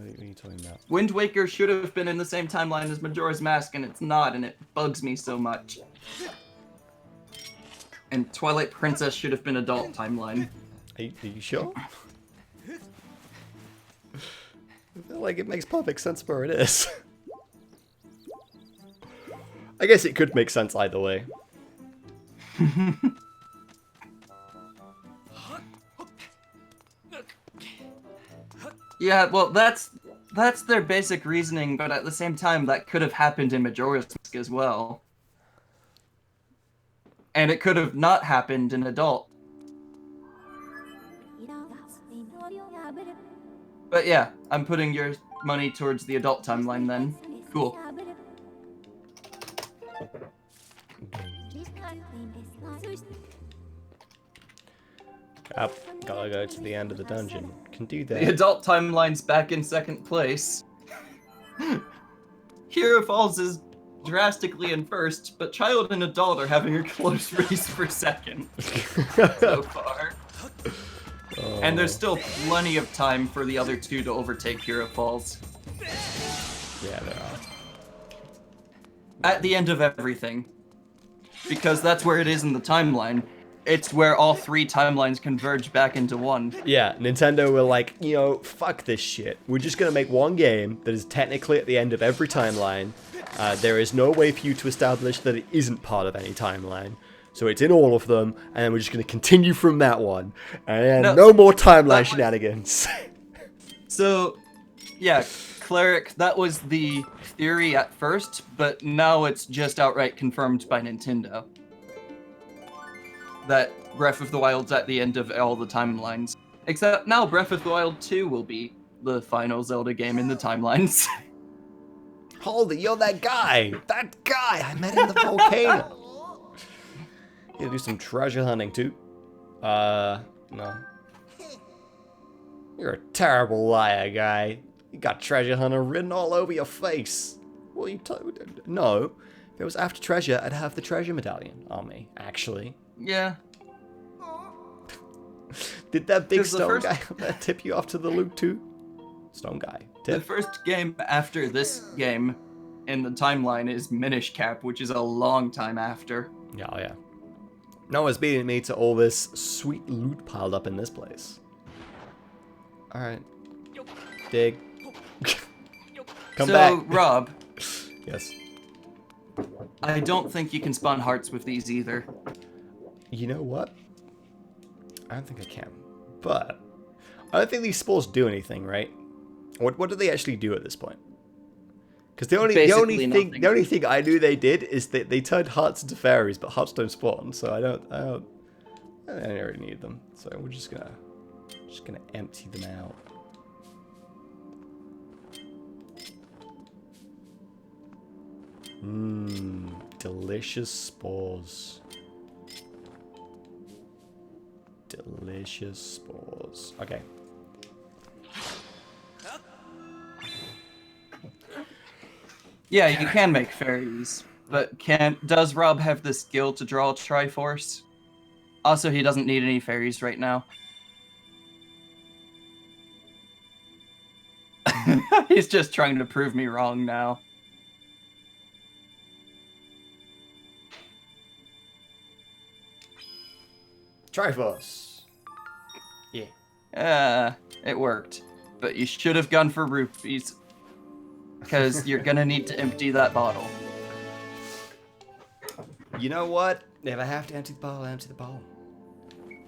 are you talking about? Wind Waker should have been in the same timeline as Majora's Mask, and it's not, and it bugs me so much. And Twilight Princess should have been adult timeline. Are you sure? I feel like it makes perfect sense where it is. I guess it could make sense either way. Yeah, well, that's their basic reasoning, but at the same time, that could have happened in Majora's Mask as well. And it could have not happened in adult. But yeah, I'm putting your money towards the adult timeline then. Cool. Gotta go to the end of the dungeon. Can do The that. adult timeline's back in second place. Hero Falls is drastically in first, but Child and Adult are having a close race for second so far. And there's still plenty of time for the other two to overtake Hero Falls. Yeah, there are. At the end of everything. Because that's where it is in the timeline. It's where all three timelines converge back into one. Yeah, Nintendo were like, you know, fuck this shit. We're just gonna make one game that is technically at the end of every timeline. There is no way for you to establish that it isn't part of any timeline. So it's in all of them, and then we're just gonna continue from that one. And no more timeline shenanigans. So, yeah, Cleric, that was the theory at first, but now it's just outright confirmed by Nintendo. That Breath of the Wild's at the end of all the timelines. Except now Breath of the Wild 2 will be the final Zelda game in the timelines. Holy, you're that guy! That guy I met in the volcano! You do some treasure hunting too? No. You're a terrible liar, guy. You got treasure hunter written all over your face. Well, no. If it was after treasure, I'd have the treasure medallion on me, actually. Yeah. Did that big 'Cause the stone first- guy up there tip you off to the loot too? Stone guy. The Tip. first game after this game in the timeline is Minish Cap, which is a long time after. Yeah, oh yeah. No one's beating me to all this sweet loot piled up in this place. Alright. Dig. Come so, back. Rob, Yes. I don't think you can spawn hearts with these either. You know what? I don't think I can. But I don't think these spores do anything, right? What do they actually do at this point? Because the only thing I knew they did is that they turned hearts into fairies, but hearts don't spawn, so I don't really need them. So we're just gonna empty them out. Delicious spores. Delicious spores. Okay. Yeah, you can make fairies, but does Rob have the skill to draw a Triforce? Also, he doesn't need any fairies right now. He's just trying to prove me wrong now. Triforce. Yeah. It worked. But you should have gone for rupees. Because you're gonna need to empty that bottle. You know what? If I have to empty the bottle, I empty the bottle.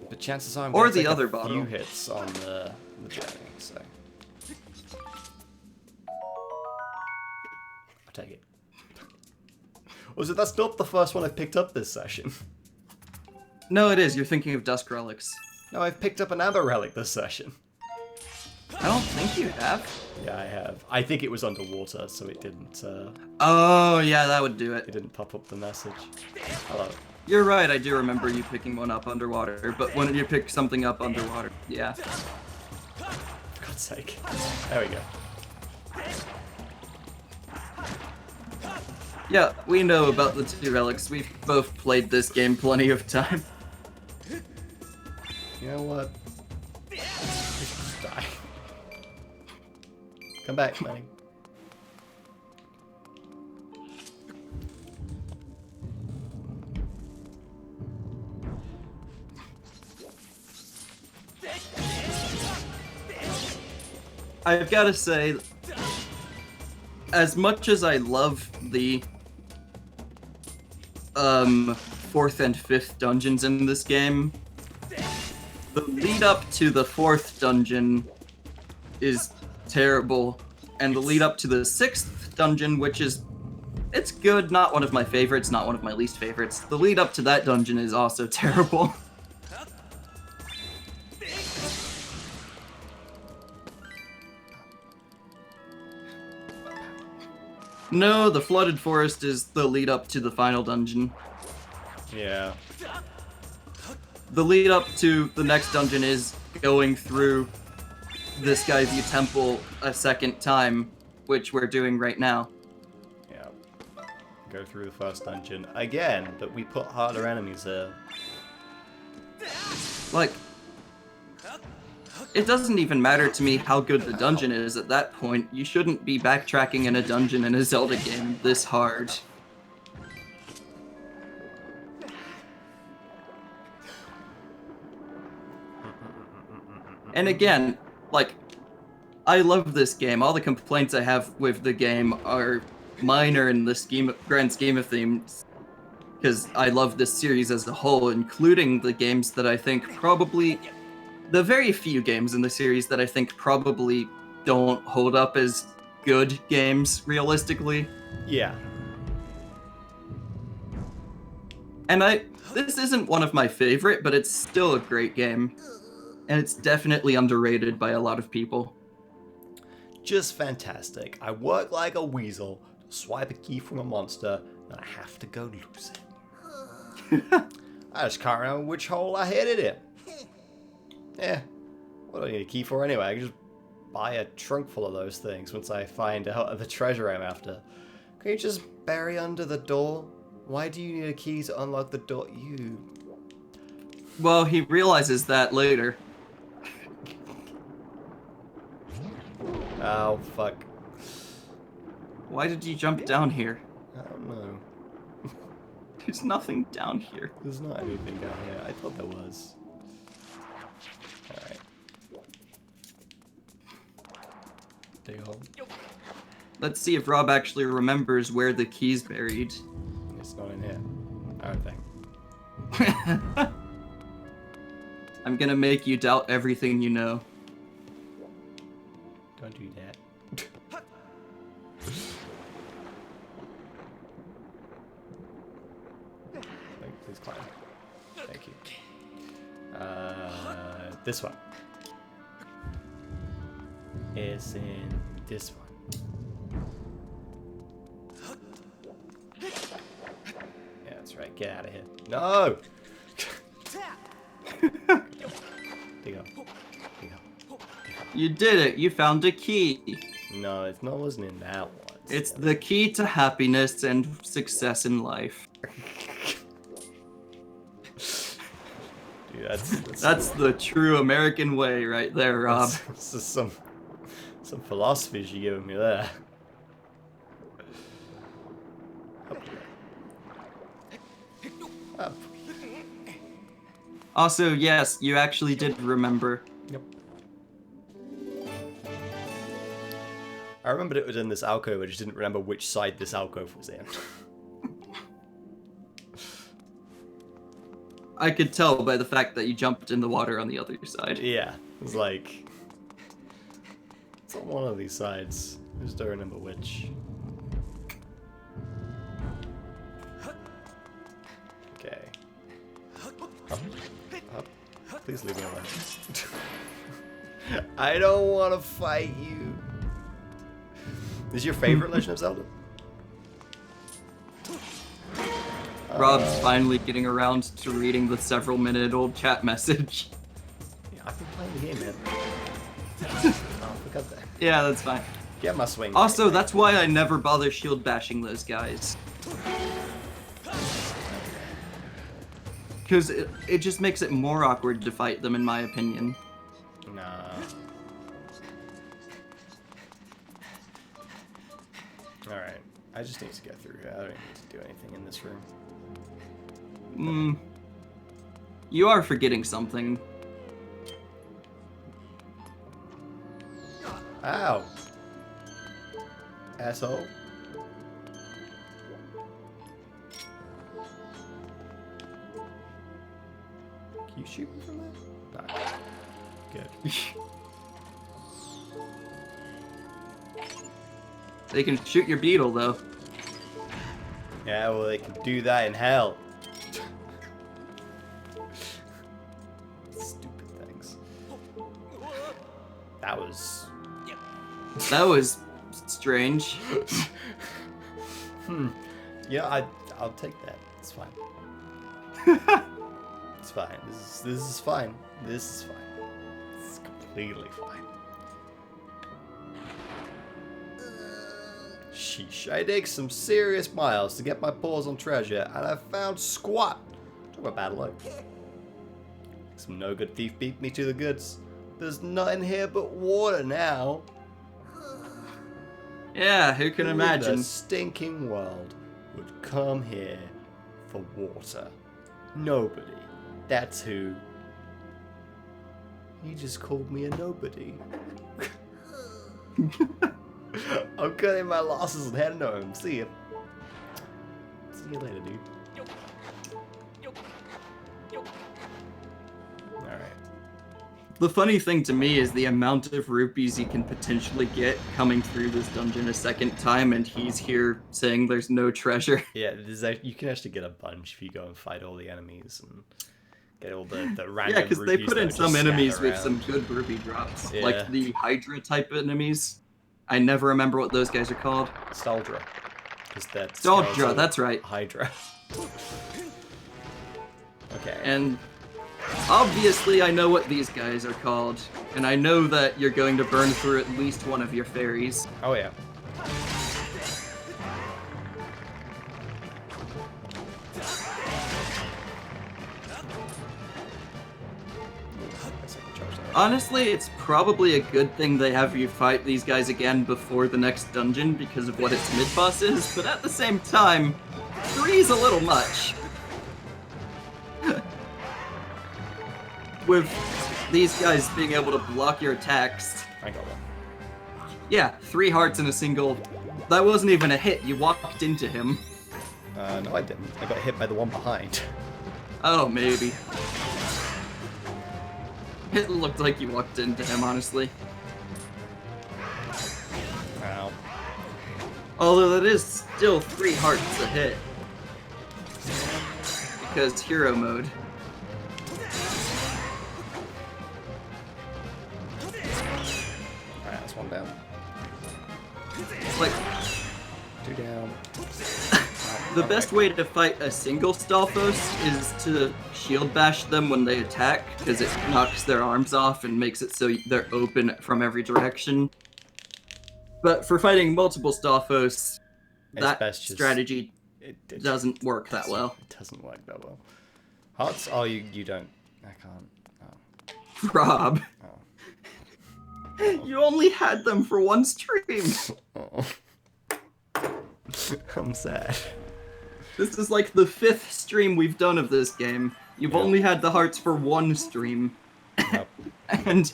But chances are I'm Or gonna the take other a bottle. few hits on the journey, so I'll take it. Also, that's not the first one I've picked up this session. No, it is. You're thinking of Dusk Relics. No, I've picked up another relic this session. I don't think you have. Yeah, I have. I think it was underwater, so it didn't. Oh, yeah, that would do It it. didn't pop up the message. Hello. You're right, I do remember you picking one up underwater, but when you pick something up underwater, yeah. For God's sake. There we go. Yeah, we know about the two relics. We've both played this game plenty of time. You know what? We should just die. Come back, Manny. I've got to say, as much as I love the fourth and fifth dungeons in this game, the lead up to the fourth dungeon is terrible, and the lead up to the sixth dungeon, which is, it's good, not one of my favorites, not one of my least favorites. The lead up to that dungeon is also terrible. No, the flooded forest is the lead up to the final dungeon. Yeah. The lead up to the next dungeon is going through the Skyview Temple a second time, which we're doing right now. Yeah. Go through the first dungeon again, but we put harder enemies there. Like, it doesn't even matter to me how good the dungeon is at that point. You shouldn't be backtracking in a dungeon in a Zelda game this hard. And again, like, I love this game. All the complaints I have with the game are minor in the grand scheme of things, because I love this series as a whole, including the games that I think probably... the very few games in the series that I think probably don't hold up as good games, realistically. Yeah. And this isn't one of my favorite, but it's still a great game. And it's definitely underrated by a lot of people. Just fantastic. I work like a weasel, swipe a key from a monster, and I have to go lose it. I just can't remember which hole I hit it in. Yeah, what do I need a key for anyway? I can just buy a trunk full of those things once I find out the treasure I'm after. Can you just bury under the door? Why do you need a key to unlock the door? You... Well, he realizes that later. Oh, fuck. Why did you jump down here? I don't know. There's nothing down here. There's not anything down here. I thought there was. Alright. Dig a hole. Let's see if Rob actually remembers where the key's buried. It's not in here. I don't think. I'm gonna make you doubt everything you know. Don't do that. Please climb. Thank you. This one. Is in this one. Yeah, that's right. Get out of here. No! Dig up. Dig up. You did it. You found a key. No, it's not. Wasn't in that one. It's the key to happiness and success in life. Dude, That's the true American way right there, Rob. This is some philosophy you're giving me there. Up. Also, yes, you actually did remember. Yep. I remembered it was in this alcove, I just didn't remember which side this alcove was in. I could tell by the fact that you jumped in the water on the other side. Yeah, it was like... it's on one of these sides. I just don't remember which. Okay. Up. Up. Please leave me alone. I don't want to fight you. This is your favorite Legend of Zelda? Rob's finally getting around to reading the several-minute-old chat message. Yeah, I've been playing the game, man. Oh, forgot that. Yeah, that's fine. Get my swing. Also, that's why I never bother shield bashing those guys. Because it just makes it more awkward to fight them, in my opinion. Nah. Alright. I just need to get through here. I don't need to do anything in this room. You are forgetting something. Ow! Asshole. Can you shoot me from there? No. Good. They can shoot your beetle, though. Yeah, well, they can do that in hell. Stupid things. That was... That was strange. Yeah, I'll take that. It's fine. It's fine. This is fine. This is fine. It's completely fine. Sheesh. I dig some serious miles to get my paws on treasure, and I found squat. Talk about bad luck. Some no-good thief beat me to the goods. There's nothing here but water now. Yeah, who can Who in imagine? the stinking world would come here for water? Nobody. That's who. He just called me a nobody. I'm cutting my losses and heading home. See ya. See you later, dude. Alright. The funny thing to me is the amount of rupees you can potentially get coming through this dungeon a second time, and he's here saying there's no treasure. Yeah, you can actually get a bunch if you go and fight all the enemies and get all the random Yeah, because they rupees put that in are some just enemies scattered with some around. good rupee drops. Yeah. Like the Hydra type enemies. I never remember what those guys are called. Staldra. Because that's Staldra, that's right. Hydra. Okay. And obviously I know what these guys are called. And I know that you're going to burn through at least one of your fairies. Oh yeah. Honestly, it's probably a good thing they have you fight these guys again before the next dungeon because of what its mid-boss is, but at the same time, 3 is a little much. With these guys being able to block your attacks. I got one. Yeah, 3 hearts in a single. That wasn't even a hit, you walked into him. No, I didn't. I got hit by the one behind. Oh, maybe. It looked like you walked into him, honestly. Ow. Although that is still 3 hearts a hit. Because hero mode. Alright, that's one down. Like, 2 down. the best way to fight a single Stalfos is to shield bash them when they attack, because it knocks their arms off and makes it so they're open from every direction. But for fighting multiple Stalfos, that best just- strategy It doesn't work that well. It doesn't work that well. Hearts? Oh, you don't. I can't. Oh. Rob, Oh. you only had them for one stream. Oh. I'm sad. This is like the 5th stream we've done of this game. You've Yeah. only had the hearts for one stream. Yep. And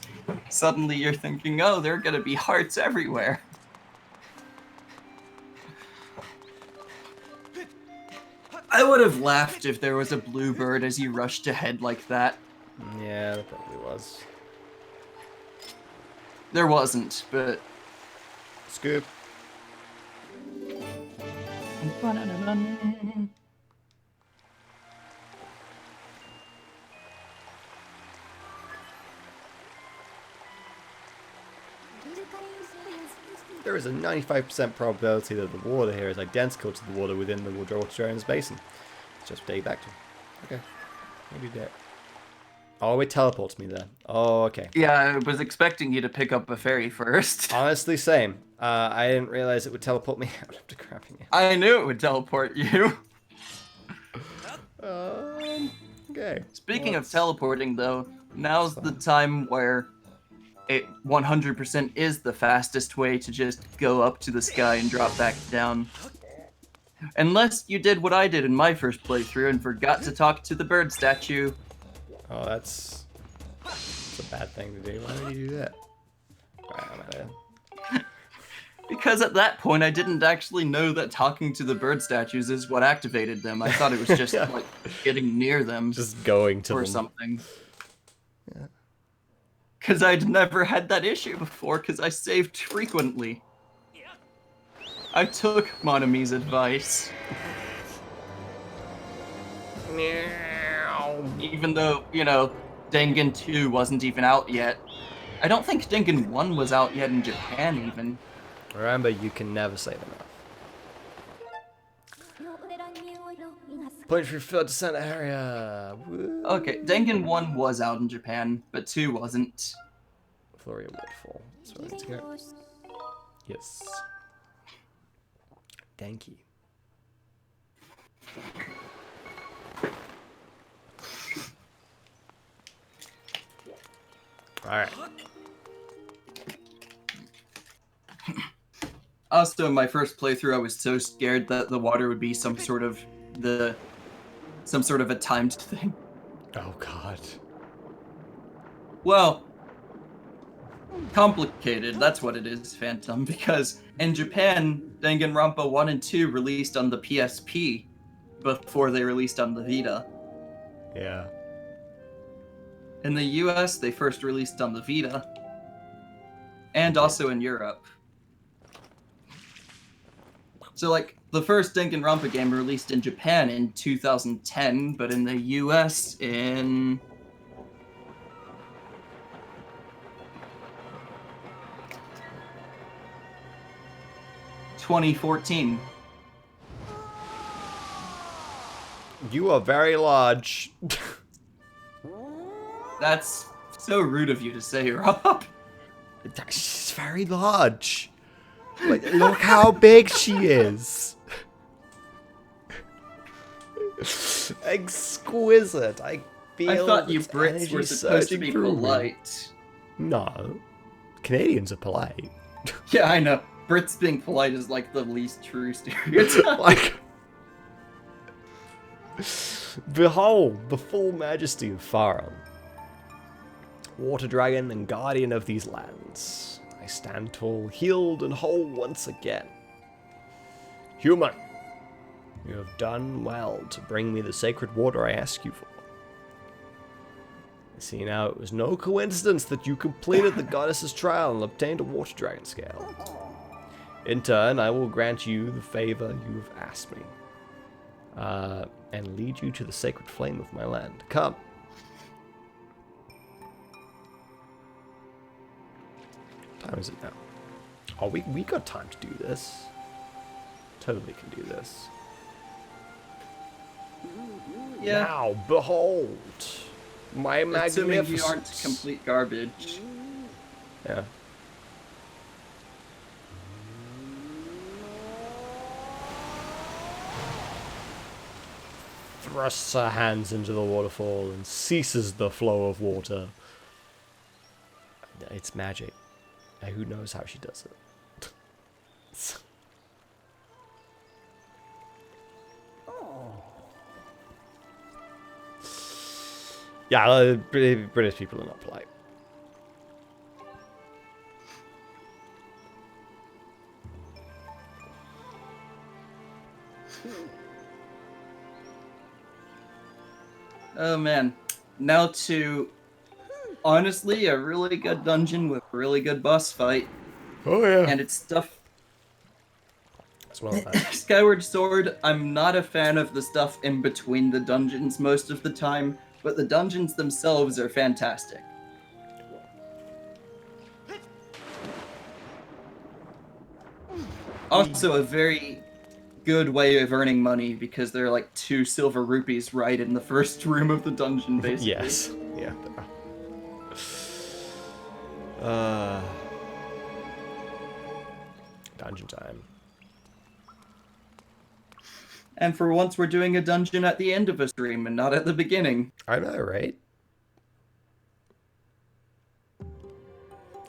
suddenly you're thinking, oh, there are gonna be hearts everywhere. I would have laughed if there was a blue bird as you rushed ahead like that. Yeah, that probably was. There wasn't, but... Scoop. There is a 95% probability that the water here is identical to the water within the Water Basin. Just day back to. Okay. Maybe that. Oh, it teleports me there. Oh, okay. Yeah, I was expecting you to pick up a fairy first. Honestly, same. I didn't realize it would teleport me out after grabbing it. I knew it would teleport you. Okay. Speaking of teleporting, though, now's the time where it 100% is the fastest way to just go up to the sky and drop back down. Unless you did what I did in my first playthrough and forgot to talk to the bird statue. Oh, that's a bad thing to do. Why would you do that? Alright, I'm at it. Because at that point, I didn't actually know that talking to the bird statues is what activated them. I thought it was just Yeah. like getting near them Just going to or them. something. Yeah. Because I'd never had that issue before, because I saved frequently. I took Monami's advice. Even though, you know, Dangan 2 wasn't even out yet. I don't think Dangan 1 was out yet in Japan, even. Remember, you can never save enough. Point for field to center area. Woo. Okay, Dangan 1 was out in Japan, but 2 wasn't. Floria Waterfall. That's where I need to go. Yes. Danky. Alright. Also, in my first playthrough, I was so scared that the water would be some sort of a timed thing. Oh god. Well, complicated, that's what it is, Phantom, because in Japan, Danganronpa 1 and 2 released on the PSP before they released on the Vita. Yeah. In the US, they first released on the Vita, and also in Europe. So, like, the first Danganronpa game released in Japan in 2010, but in the US in... ...2014. You are very large. That's so rude of you to say, Rob. She's very large. Like, look how big she is. Exquisite. I feel. I thought you its Brits energy were supposed to be surging through me. polite. No. Canadians are polite. Yeah, I know. Brits being polite is like the least true stereotype. Like. Behold the full majesty of Farum, water dragon and guardian of these lands. I stand tall, healed, and whole once again. Human, you have done well to bring me the sacred water I ask you for. I see now it was no coincidence that you completed the goddess's trial and obtained a water dragon scale. In turn, I will grant you the favor you have asked me. And lead you to the sacred flame of my land. Come. What time is it now? Oh, we got time to do this. Totally can do this. Yeah. Now, behold, my Assuming magnificence. you aren't complete garbage. Yeah. Thrusts her hands into the waterfall and ceases the flow of water. It's magic. Who knows how she does it? Yeah, British people are not polite. Oh man. Now to, honestly, a really good dungeon with a really good boss fight. Oh yeah. And it's stuff. It's one of that. Skyward Sword, I'm not a fan of the stuff in between the dungeons most of the time, but the dungeons themselves are fantastic. Also, a very good way of earning money because there are like 2 silver rupees right in the first room of the dungeon, basically. Yes. Yeah. Dungeon time. And for once, we're doing a dungeon at the end of a stream and not at the beginning. I know, right?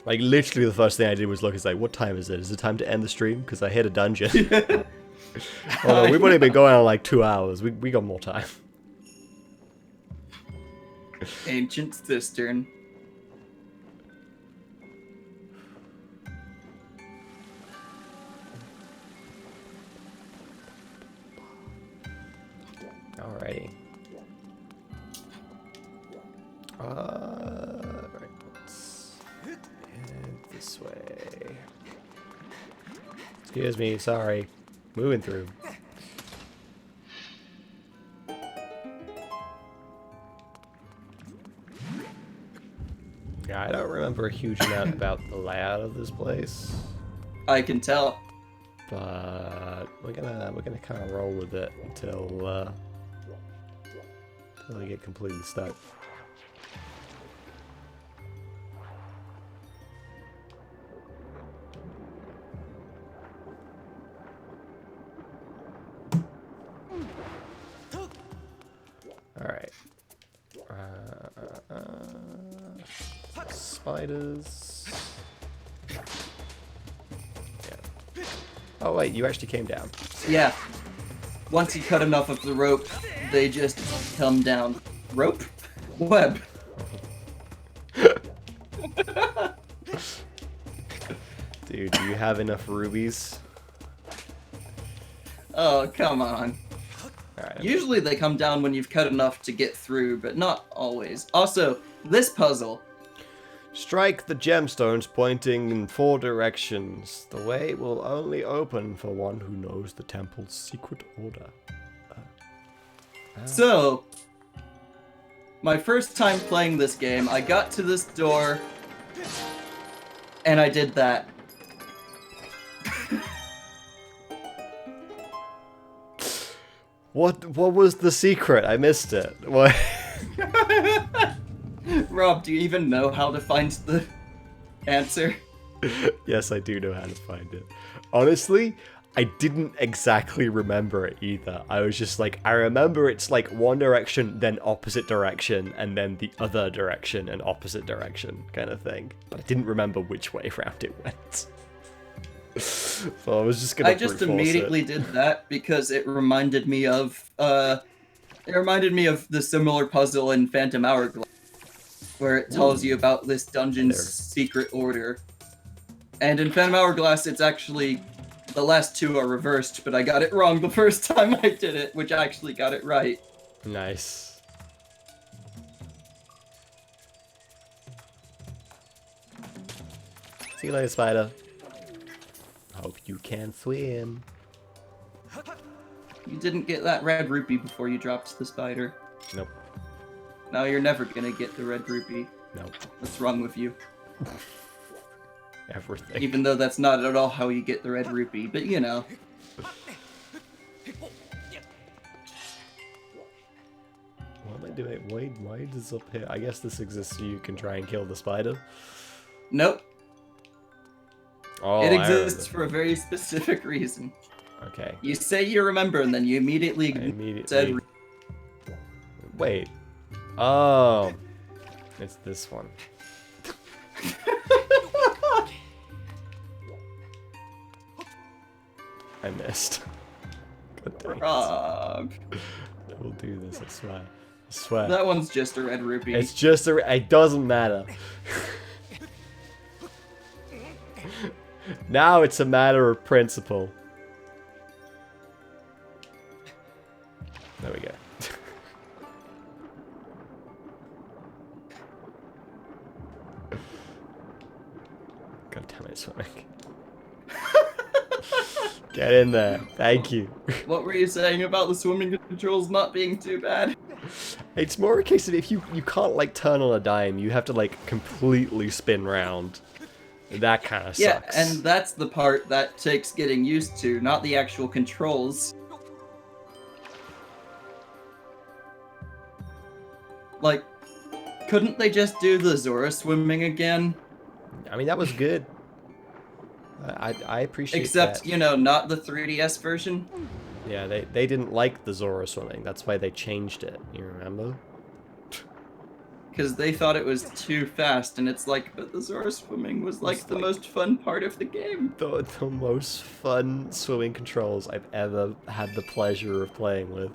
Like, literally the first thing I did was look, it's like, what time is it? Is it time to end the stream? Because I hit a dungeon. Oh, no, we've only been going on like 2 hours. We got more time. Ancient cistern. Alrighty. Right, let's head this way. Excuse me, sorry. Moving through. Yeah, I don't remember a huge amount about the layout of this place, I can tell. but we're gonna kind of roll with it until I get completely stuck. Alright. Spiders. Yeah. Oh wait, you actually came down. Yeah. Once you cut enough of the rope, they just come down. Rope? Web. Dude, do you have enough rubies? Oh, come on. Alright. Usually they come down when you've cut enough to get through, but not always. Also, this puzzle. Strike the gemstones pointing in 4 directions. The way will only open for one who knows the temple's secret order. So, my first time playing this game, I got to this door, and I did that. What was the secret? I missed it. What? Rob, do you even know how to find the answer? Yes, I do know how to find it. Honestly, I didn't exactly remember it either. I was just like, I remember it's like one direction, then opposite direction, and then the other direction and opposite direction kind of thing. But I didn't remember which way around it went. So I was just gonna. I just immediately did that because it reminded me of the similar puzzle in Phantom Hourglass, where it tells you about this dungeon's secret order. And in Phantom Hourglass, it's actually the last 2 are reversed, but I got it wrong the first time I did it, which I actually got it right. Nice. See you later, spider. Hope you can swim. You didn't get that red rupee before you dropped the spider. Nope. Now you're never gonna get the red rupee. Nope. What's wrong with you? Everything. Even though that's not at all how you get the red rupee, but you know. What am I doing? Why is this up here? I guess this exists so you can try and kill the spider. Nope. Oh, It exists for a very specific reason. Okay. You say you remember, and then you immediately said... Wait. Oh. It's this one. I missed. God dang it. Rob. I will do this, I swear. I swear. That one's just a red rupee. It's just it doesn't matter. Now it's a matter of principle. There we go. God damn it, Sonic. Get in there. Thank you. What were you saying about the swimming controls not being too bad? It's more a case of if you can't like turn on a dime, you have to like completely spin round. That kind of sucks. Yeah, and that's the part that takes getting used to, not the actual controls. Like, couldn't they just do the Zora swimming again? I mean, that was good. I appreciate Except, that. you know, not the 3DS version. Yeah, they didn't like the Zora swimming. That's why they changed it. You remember? because they thought it was too fast, and it's like, but the Zora swimming was like the most fun part of the game. The most fun swimming controls I've ever had the pleasure of playing with.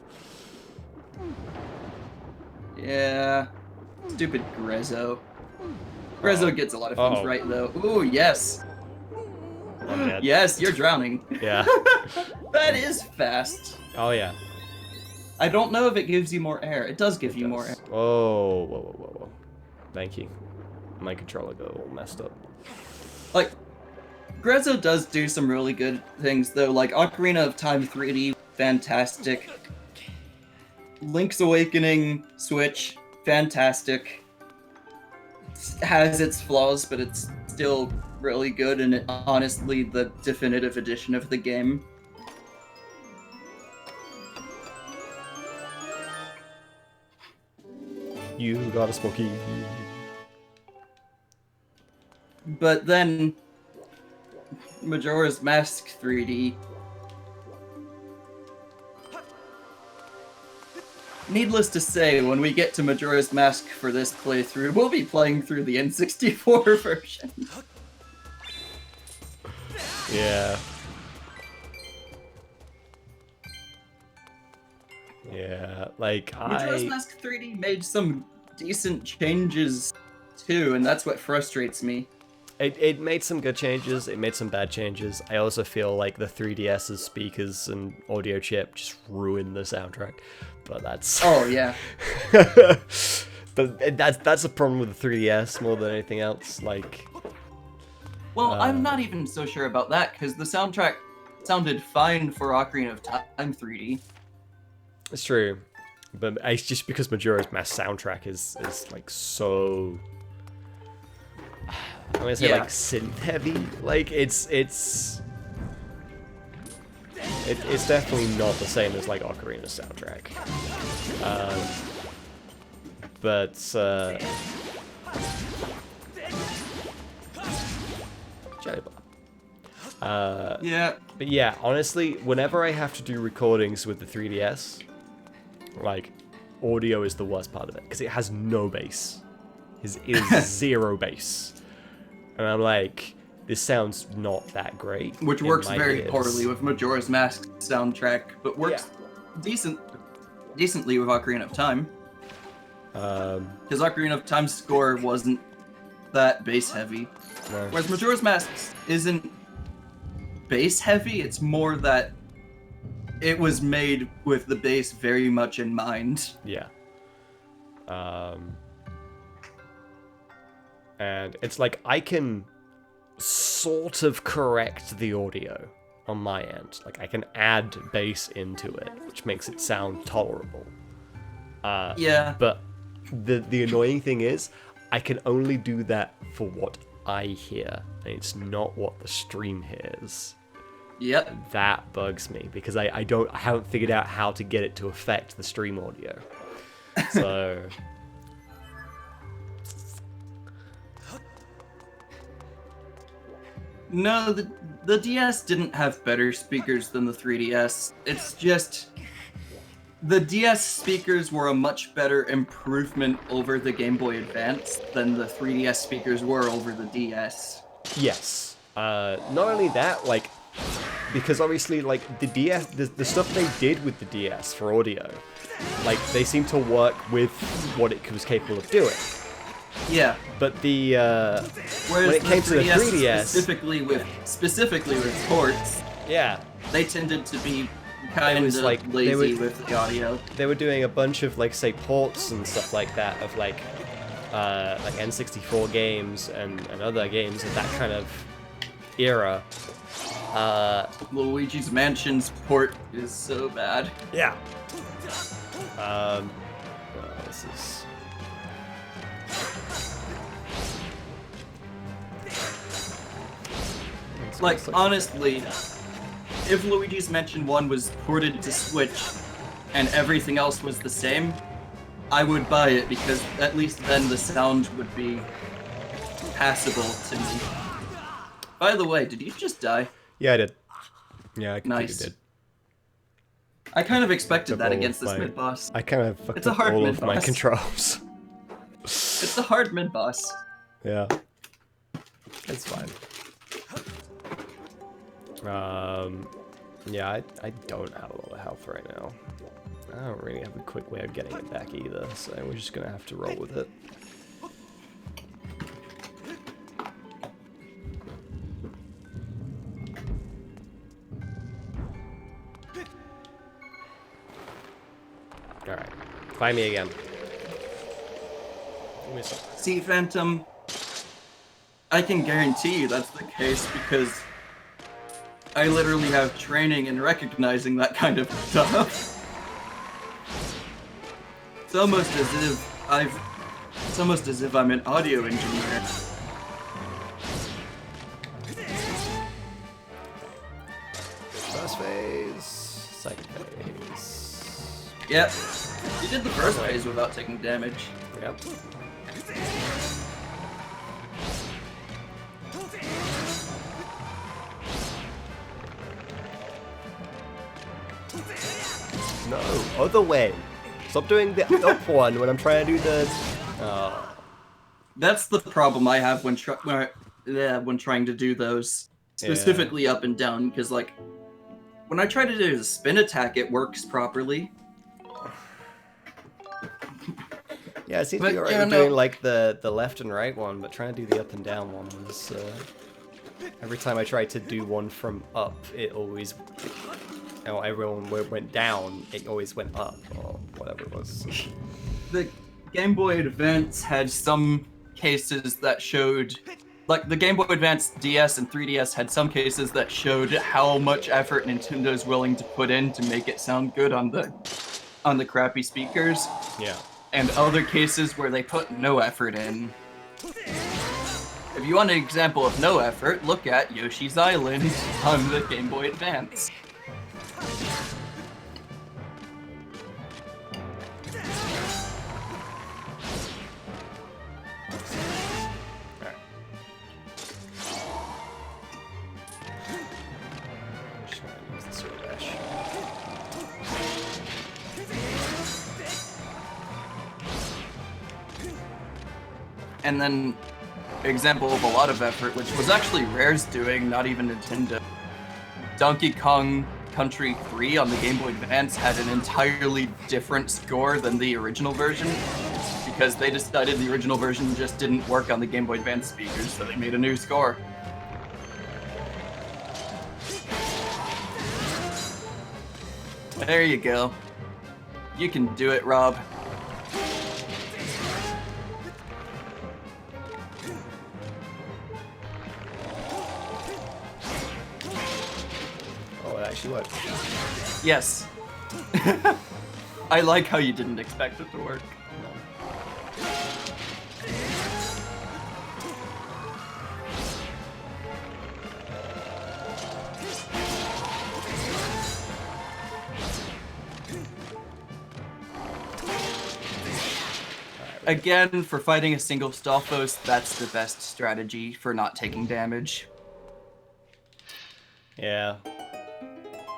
Yeah. Stupid Grezzo. Grezzo gets a lot of things right, though. Ooh, yes. I'm dead. Yes, you're drowning. Yeah. That is fast. Oh, yeah. I don't know if it gives you more air. It does give you more air. Oh, whoa. Thank you. My controller got all messed up. Like, Grezzo does do some really good things, though. Like, Ocarina of Time 3D, fantastic. Link's Awakening Switch, fantastic. It has its flaws, but it's still really good, and honestly the definitive edition of the game. You got a smoky. But then Majora's Mask 3D. Needless to say, when we get to Majora's Mask for this playthrough, we'll be playing through the N64 version. Yeah. Yeah, like Majora's Mask 3D made some decent changes too, and that's what frustrates me. It made some good changes, it made some bad changes. I also feel like the 3DS's speakers and audio chip just ruined the soundtrack. But that's... Oh, yeah. But that's a problem with the 3DS more than anything else, like... Well, I'm not even so sure about that, because the soundtrack sounded fine for Ocarina of Time 3D. It's true. But it's just because Majora's Mask soundtrack is like so... I'm gonna say like synth heavy. Like it's definitely not the same as like Ocarina's soundtrack. Yeah. But yeah, honestly, whenever I have to do recordings with the 3DS, like audio is the worst part of it because it has no bass. It is zero bass. And I'm like, this sounds not that great. Which works very poorly with Majora's Mask soundtrack, but works decently with Ocarina of Time. Because Ocarina of Time's score wasn't that bass heavy. No. Whereas Majora's Mask isn't bass heavy, it's more that it was made with the bass very much in mind. Yeah. And it's like I can sort of correct the audio on my end. Like I can add bass into it, which makes it sound tolerable. Yeah. But the annoying thing is, I can only do that for what I hear, and it's not what the stream hears. Yep. That bugs me because I haven't figured out how to get it to affect the stream audio. So. No, the DS didn't have better speakers than the 3DS. It's just... The DS speakers were a much better improvement over the Game Boy Advance than the 3DS speakers were over the DS. Yes. Not only that, like... Because obviously, like, the DS... The stuff they did with the DS for audio, like, they seem to work with what it was capable of doing. Yeah. But the when it came to the 3DS, specifically with ports, yeah, they tended to be kind of like lazy with the audio. They were doing a bunch of like say ports and stuff like that of like N64 games and other games of that kind of era. Luigi's Mansion's port is so bad. Yeah. This is. Like, honestly, if Luigi's Mansion 1 was ported to Switch and everything else was the same, I would buy it because at least then the sound would be passable to me. By the way, did you just die? Yeah, I did. Yeah, I completely Nice. did. I kind of expected Took that all against of this my- mid-boss. I kind of fucked It's a up hard all of my mid-boss. controls. It's a hard mid boss. Yeah. It's fine. Yeah, I don't have a lot of health right now. I don't really have a quick way of getting it back either, so we're just gonna have to roll with it. Alright. Find me again. Give me some. See, Phantom, I can guarantee you that's the case because I literally have training in recognizing that kind of stuff. It's almost as if I'm an audio engineer. First phase, second phase. Yep. You did the first phase without taking damage. Yep. No, other way. Stop doing the up one when I'm trying to do the. Oh. That's the problem I have when trying to do those, specifically up and down, because like when I try to do the spin attack, it works properly. Yeah, it seems to be already doing like the left and right one, but trying to do the up and down one was every time I tried to do one from up, it always. Everyone went down, it always went up, or whatever it was. The Game Boy Advance had some cases that showed, like the Game Boy Advance DS and 3DS had some cases that showed how much effort Nintendo's willing to put in to make it sound good on the crappy speakers. Yeah. And other cases where they put no effort in. If you want an example of no effort, look at Yoshi's Island on the Game Boy Advance. And then, example of a lot of effort, which was actually Rare's doing, not even Nintendo. Donkey Kong Country 3 on the Game Boy Advance had an entirely different score than the original version, because they decided the original version just didn't work on the Game Boy Advance speakers, so they made a new score. There you go. You can do it, Rob. What? Yes. I like how you didn't expect it to work. Again, for fighting a single Stalfos, that's the best strategy for not taking damage. Yeah.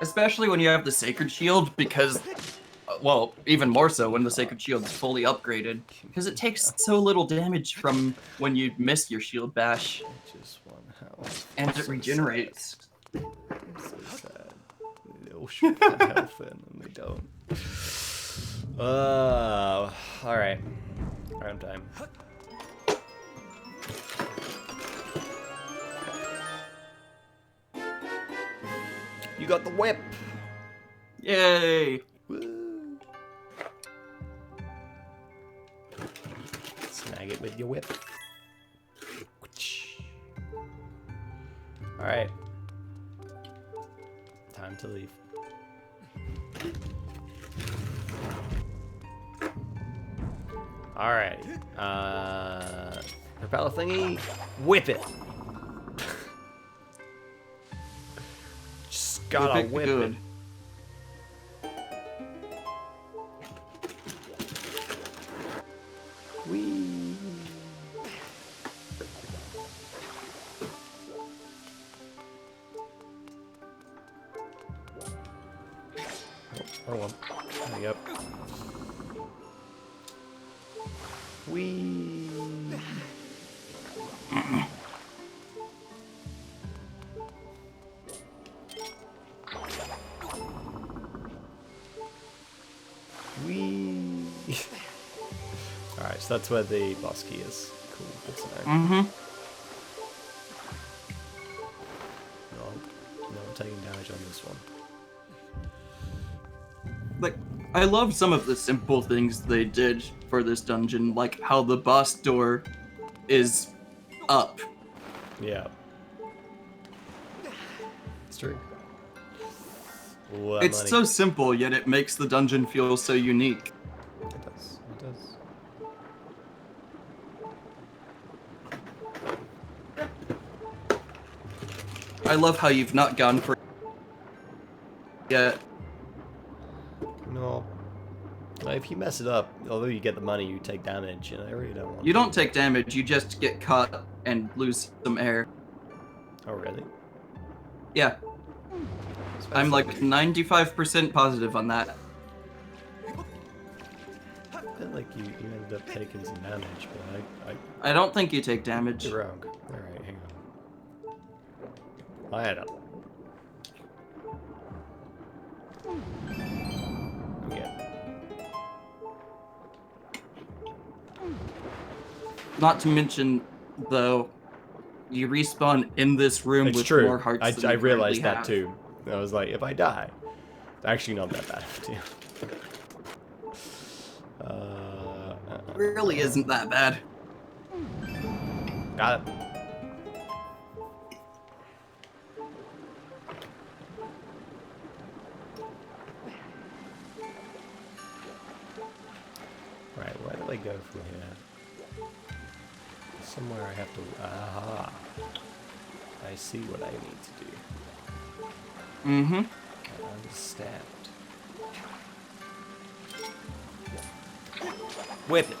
Especially when you have the Sacred Shield, because, well, even more so when the Sacred Shield is fully upgraded, because it takes so little damage from when you miss your Shield Bash. Just one health. And it regenerates. So sad. They all should have health in, and they don't. Alright. Round time. You got the whip! Yay! Woo. Snag it with your whip. Alright. Time to leave. Alright. Propeller thingy. Whip it! Just gotta whip it. Whee! Oh, well. There you go. Whee! So that's where the boss key is. Cool. Good to know. Mm-hmm. No, I'm taking damage on this one. Like, I love some of the simple things they did for this dungeon, like how the boss door is up. Yeah. It's true. Ooh, It's money. so simple, yet it makes the dungeon feel so unique. It does. It does. I love how you've not gone for yet. No. Well, if you mess it up, although you get the money, you take damage, and I really don't want You to. don't take damage, you just get caught and lose some air. Oh, really? Yeah, I'm like 95% positive on that. I feel like you ended up taking some damage, but I don't think you take damage. you're wrong. Alright, hang on. I had up. Okay. Not to mention, though, you respawn in this room It's with true. more hearts than I you realized currently that have. too. I was like, if I die, it's actually not that bad. Really isn't that bad. Got it. Right, where do I go from here? Somewhere I have to. Aha! I see what I need to do. Mm-hmm. I understand. Whip it.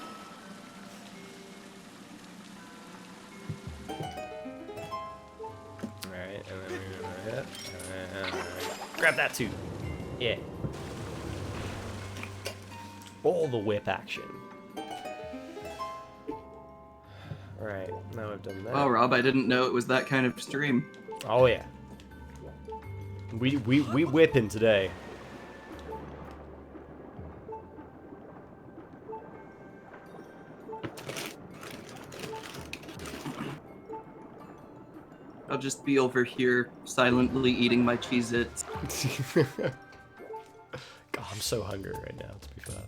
Alright, and then we're gonna hit. And grab that too. Yeah. All the whip action. Alright, now I've done that. Wow, Rob, I didn't know it was that kind of stream. Oh yeah. We whipping today. I'll just be over here silently eating my Cheez-Its. God, I'm so hungry right now, to be fair.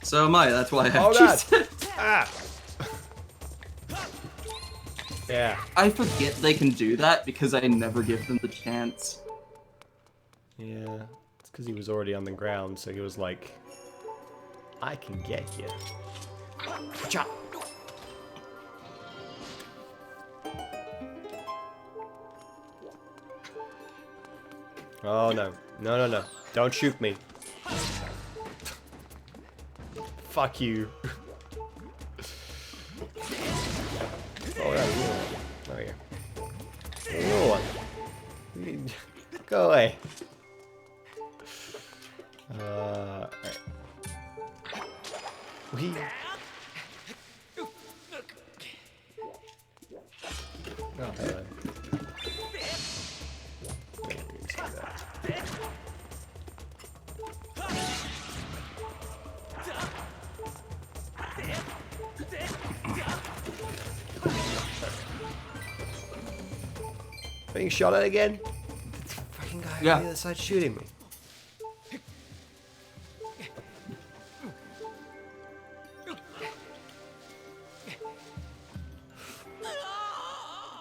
So am I, that's why I have Oh, God. Cheez-Its. Ah! Yeah. I forget they can do that because I never give them the chance. Yeah. It's because he was already on the ground, so he was like, I can get you. Chop. Oh no. No, no, no. Don't shoot me. Fuck you. Oh, yeah, you one. Oh, yeah. You one. Go away. Alright. We. Oh, hello. Being shot at again? It's the fucking guy Yeah. on the other side shooting me.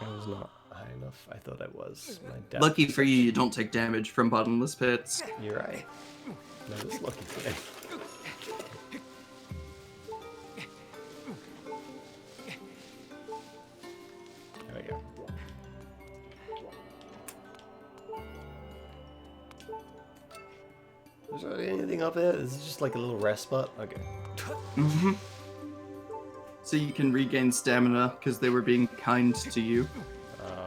I was not high enough. I thought I was. My depth. Lucky for you, you don't take damage from bottomless pits. You're right. That was lucky for me. There we go. Is there anything up there? Is it just like a little rest spot? Okay. Mm-hmm. So you can regain stamina because they were being kind to you.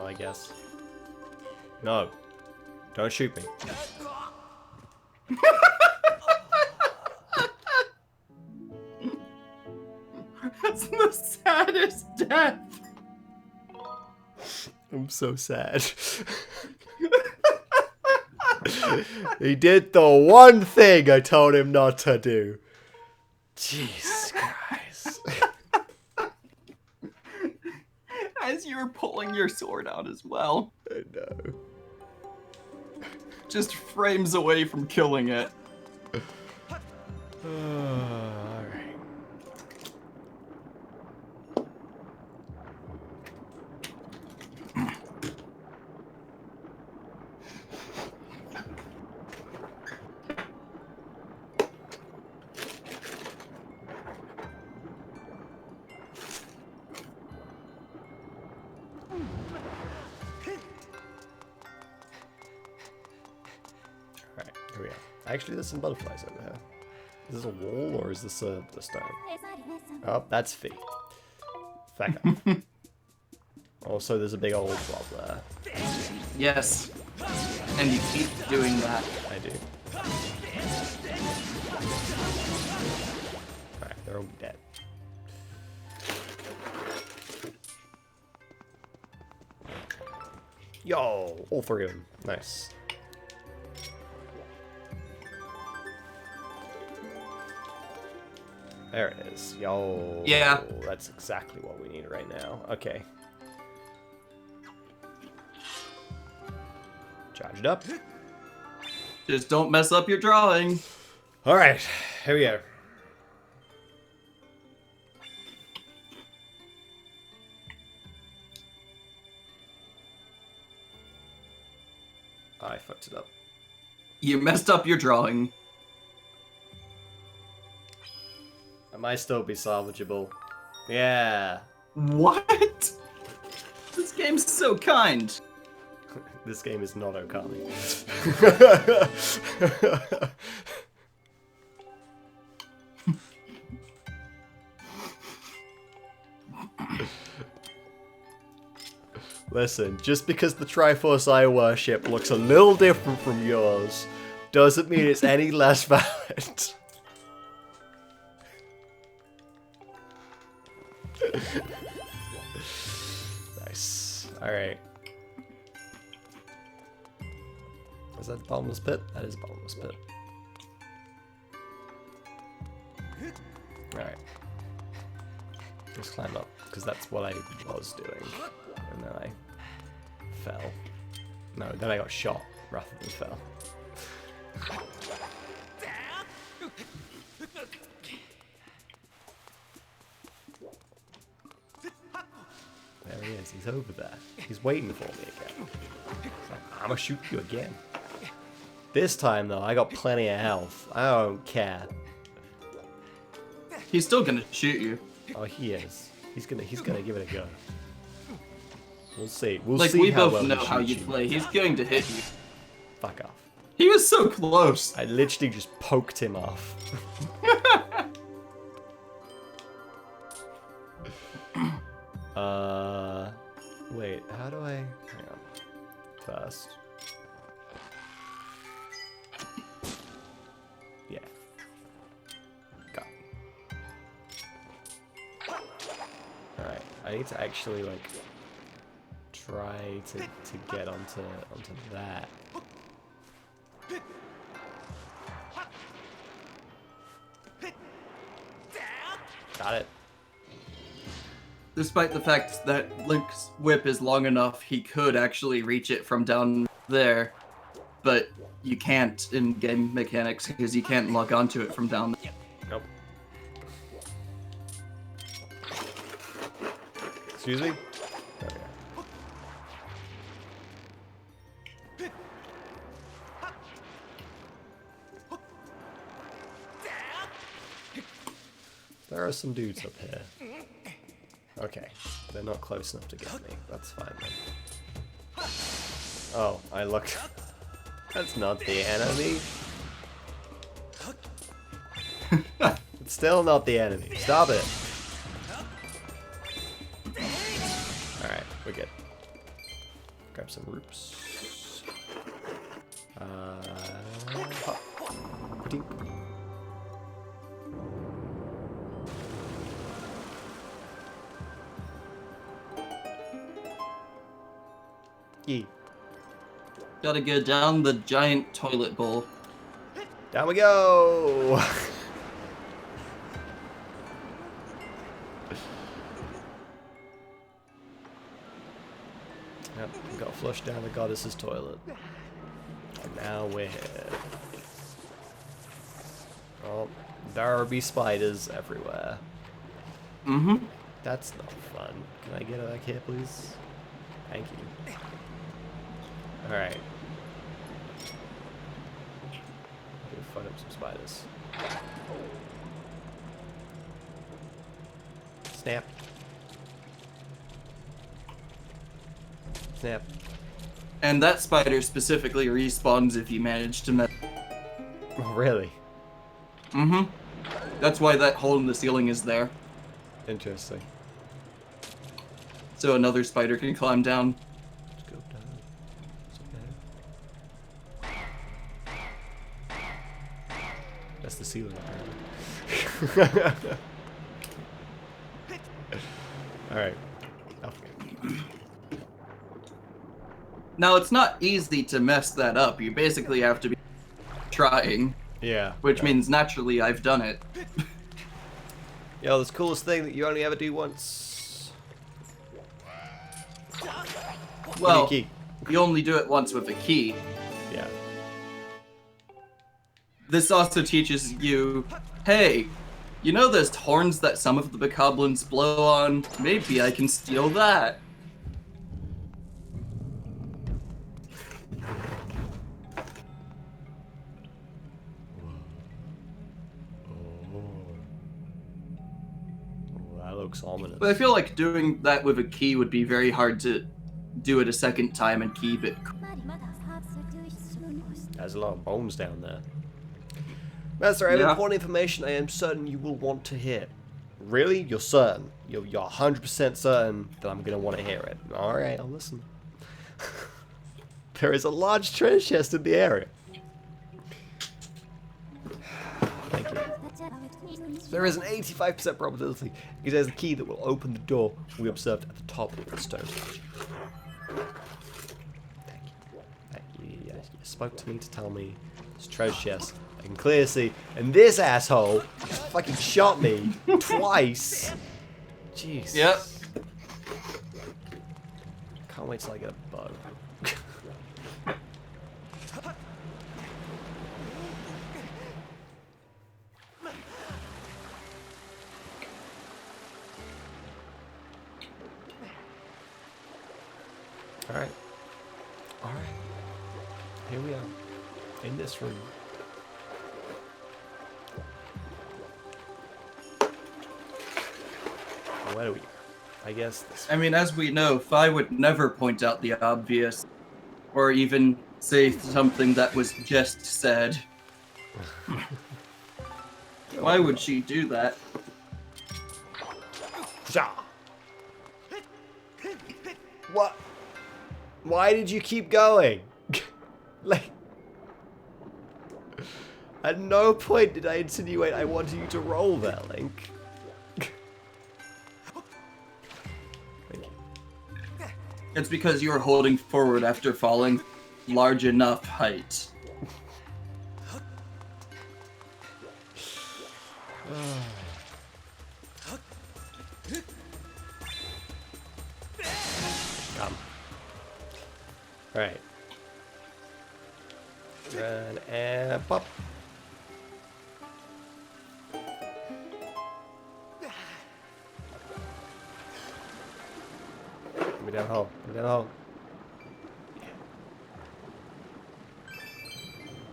I guess. No. Don't shoot me. That's the saddest death. I'm so sad. He did the one thing I told him not to do. Jesus Christ. you're pulling your sword out as well. I know. Just frames away from killing it. Alright. Alright, here we go. Actually, there's some butterflies over here. Is this a wall or is this a stone? Oh, that's feet. Back up. Also, there's a big old blob there. Yes. And you keep doing that. I do. Alright, they're all dead. Yo! All three of them. Nice. There it is. Yo. Yeah. That's exactly what we need right now. Okay. Charge it up. Just don't mess up your drawing. Alright, here we go. I fucked it up. You messed up your drawing. It might still be salvageable. Yeah. What? This game's so kind. This game is not Okami. Listen, just because the Triforce I worship looks a little different from yours, doesn't mean it's any less valid. Nice. Alright. Is that the bottomless pit? That is a bottomless pit. Alright. Just climb up, because that's what I was doing. And then I fell. No, then I got shot rather than fell. There he is, he's over there. He's waiting for me again. He's like, I'm gonna shoot you again. This time though, I got plenty of health. I don't care. He's still gonna shoot you. Oh, he is. He's gonna give it a go. We'll see. We'll Like, see we how both well know he how shoots you play. He's going to hit you. Fuck off. He was so close. I literally just poked him off. Wait, how do I... Hang on. First. Yeah. Got it. Alright, I need to actually, like, try to get onto that. Got it. Despite the fact that Link's whip is long enough, he could actually reach it from down there. But you can't in game mechanics because you can't log onto it from down there. Nope. Excuse me? There we go. There are some dudes up here. Okay, they're not close enough to get me. That's fine then. Oh, I looked. That's not the enemy. It's still not the enemy. Stop it. Alright, we're good. Grab some roots. Hop. Dink. Yee. Gotta go down the giant toilet bowl. Down we go! Yep, we got flushed down the goddess's toilet. And now we're here. Oh, there be spiders everywhere. Mm-hmm. That's not fun. Can I get it back here, please? Thank you. Alright. Go fight up some spiders. Snap. Snap. And that spider specifically respawns if you manage to mess. Oh, really? Mm-hmm. That's why that hole in the ceiling is there. Interesting. So another spider can climb down. Let's go down. That's the ceiling, apparently. Alright. Now, it's not easy to mess that up. You basically have to be trying. Yeah. Which means, naturally, I've done it. Yo, this coolest thing that you only ever do once. Well, key. you only do it once with a key. Yeah. This also teaches you, hey, you know those horns that some of the bokoblins blow on? Maybe I can steal that. That looks ominous. But I feel like doing that with a key would be very hard to do it a second time and keep it. There's a lot of bones down there. Master, I have Yeah. important information I am certain you will want to hear. Really? You're certain? You're 100% certain that I'm going to want to hear it. Alright, I'll listen. There is a large treasure chest in the area. Thank you. There is an 85% probability it has the key that will open the door we observed at the top of the stone statue. Thank you. Thank you. You spoke to me to tell me this treasure chest. I can clearly see. And this asshole just fucking shot me twice. Jeez. Yep. Can't wait till I get a bow. Alright. Alright. Here we are. In this room. Where do we? I guess this. I mean, as we know, Fi would never point out the obvious, or even say something that was just said. Why would she do that? What? Why did you keep going? Like, at no point did I insinuate I wanted you to roll there, Link. Thank you. It's because you were holding forward after falling large enough height. Come. Alright. Run and pop. Get me down the hole. Get me down the hole.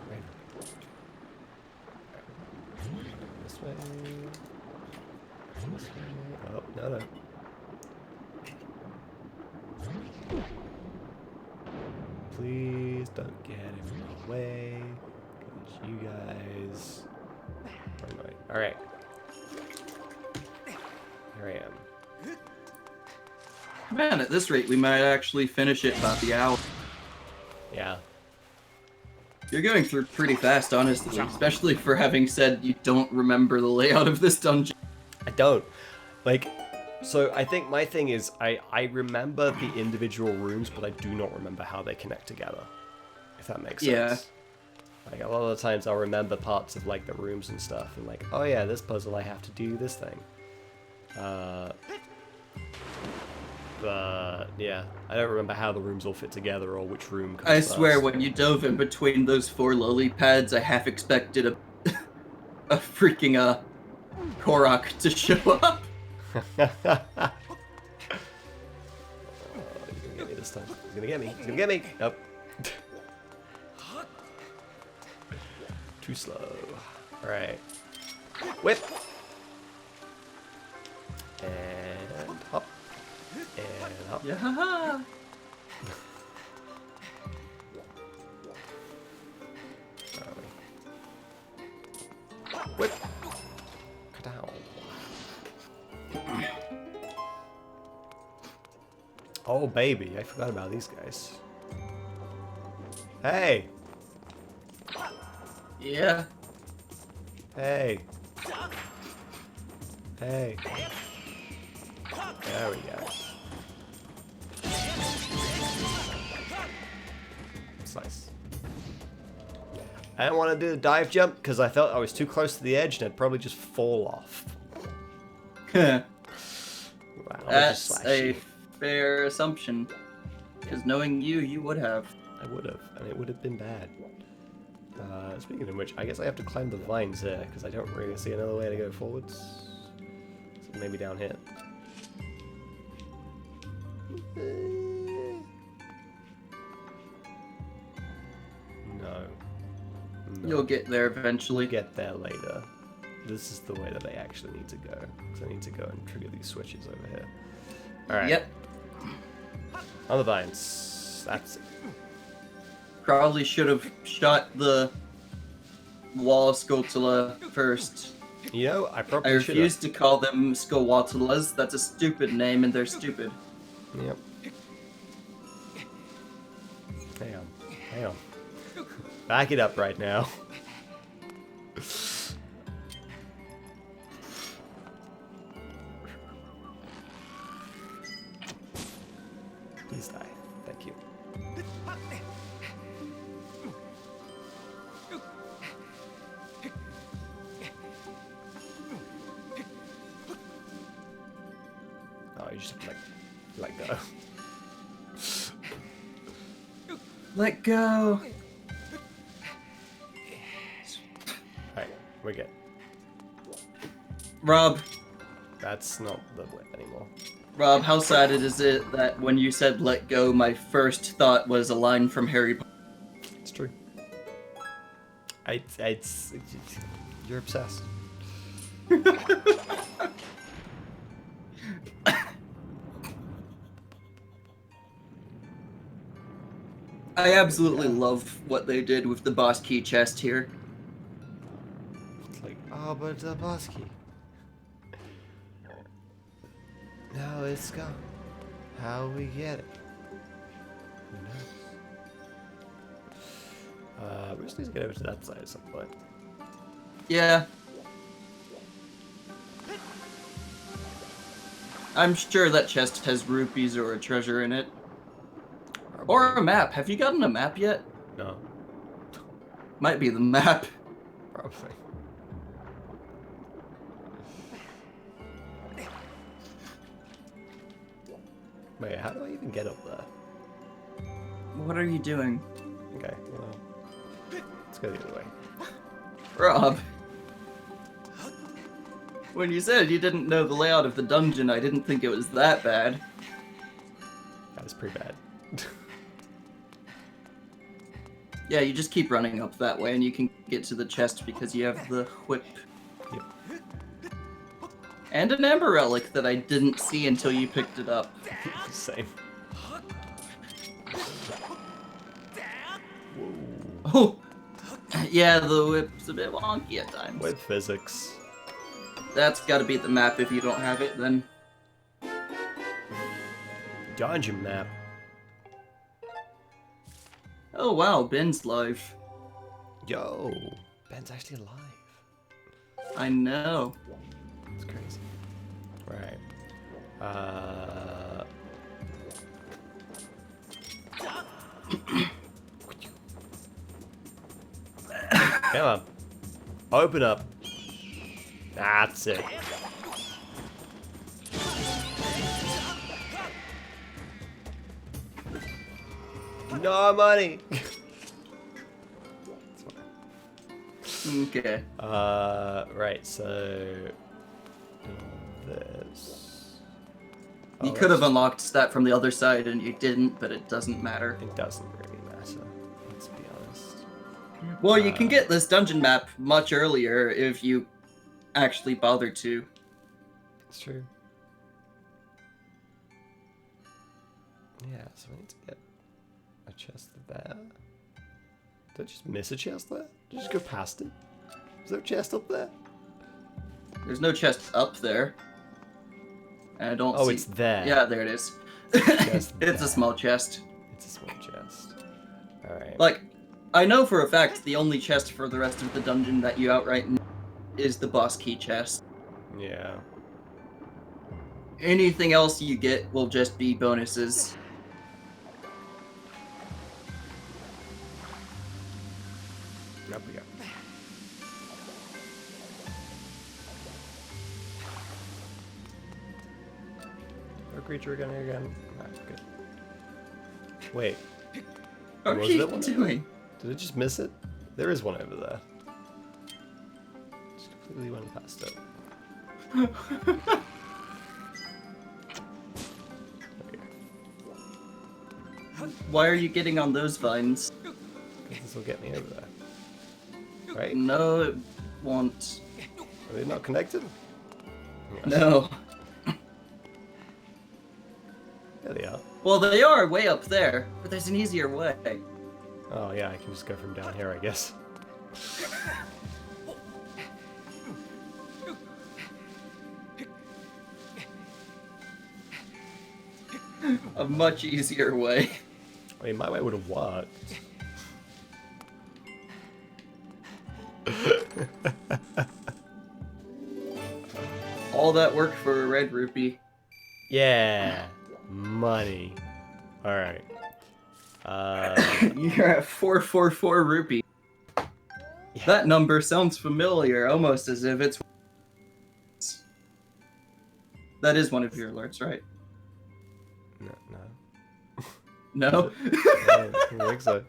Right. This way. This way. Oh, no. Please don't get in my way, because you guys are annoying. Alright. Here I am. Man, at this rate, we might actually finish it about the hour. Yeah. You're going through pretty fast, honestly, especially for having said you don't remember the layout of this dungeon. I don't. Like, so I think my thing is I remember the individual rooms, but I do not remember how they connect together. If that makes sense. Yeah. Like, a lot of the times I'll remember parts of, like, the rooms and stuff, and like, oh yeah, this puzzle I have to do this thing. Yeah, I don't remember how the rooms all fit together or which room comes I swear, first. when you dove in between those 4 lily pads, I half expected a a freaking Korok to show up. He's gonna get me this time. He's gonna get me. He's gonna get me. Nope. Too slow. Alright. Whip. And hop. And hop. Yeah. Whip. Ka-dow. Oh, baby. I forgot about these guys. Hey. Yeah. Hey. Hey. There we go. It's nice. I didn't want to do the dive jump because I felt I was too close to the edge and I'd probably just fall off. Wow, That's a fair assumption. Because knowing you, you would have. I would have, and it would have been bad. Speaking of which, I guess I have to climb the vines here because I don't really see another way to go forwards. So maybe down here. No. You'll get there eventually. Get there later. This is the way that I actually need to go. Because I need to go and trigger these switches over here. Alright. Yep. On the vines. That's it. Probably should have shot the wall Skulltula first. You know, I I probably should refuse to call them Skullwatulas. That's a stupid name and they're stupid. Yep. Hang on. Hang on. Back it up right now. Please die. Thank you. Oh, you just have to let go. Let go. Alright, we're good. Rob, That's not the way anymore. Rob, how sad is it that when you said let go, my first thought was a line from Harry Potter? It's true. You're obsessed. I absolutely love what they did with the boss key chest here. It's like, oh, but the boss key. Now it's gone. How we get it? Who knows? We just need to get over to that side at some point. Yeah. I'm sure that chest has rupees or a treasure in it. Or a map. Have you gotten a map yet? No, Might be the map. probably. Wait, how do I even get up there? What are you doing? Okay, well, let's go the other way. Rob. When you said you didn't know the layout of the dungeon, I didn't think it was that bad. That was pretty bad. Yeah, you just keep running up that way and you can get to the chest because you have the whip. Yep. And an amber relic that I didn't see until you picked it up. Same. Oh! Yeah, the whip's a bit wonky at times. With physics. That's gotta be the map if you don't have it, then. Dungeon map. Oh wow, Ben's live. Yo, Ben's actually alive. I know. It's crazy. Right. Come on. Open up. That's it. No money. Okay. Right. So this. You Oh, could have that's- unlocked that from the other side and you didn't, but it doesn't matter. It doesn't really matter. Let's be honest. Well, you can get this dungeon map much earlier if you actually bother to. It's true. Yeah, so I need to get a chest there. Did I just miss a chest there? Did I just go past it? Is there a chest up there? There's no chest up there. And I don't see... Oh, it's there. Yeah, there it is. Chest It's there. a small chest. It's a small chest. Alright. Like, I know for a fact the only chest for the rest of the dungeon that you outright know is the boss key chest. Yeah. Anything else you get will just be bonuses. Up we go. No creature again. Ah, good. Wait. What are Was you there one? doing? Did I just miss it? There is one over there. Just completely went past it. Why are you getting on those vines? This will get me over there. Right? No, it won't. Are they not connected? Yes. No. There they are. Well, they are way up there, but there's an easier way. Oh yeah, I can just go from down here, I guess. A much easier way. I mean, my way would have worked. All that work for a red rupee. Yeah, money. All right. You're at 444 rupee. Yeah. That number sounds familiar, almost as if it's... That is one of your alerts, right? No. No? I don't think so.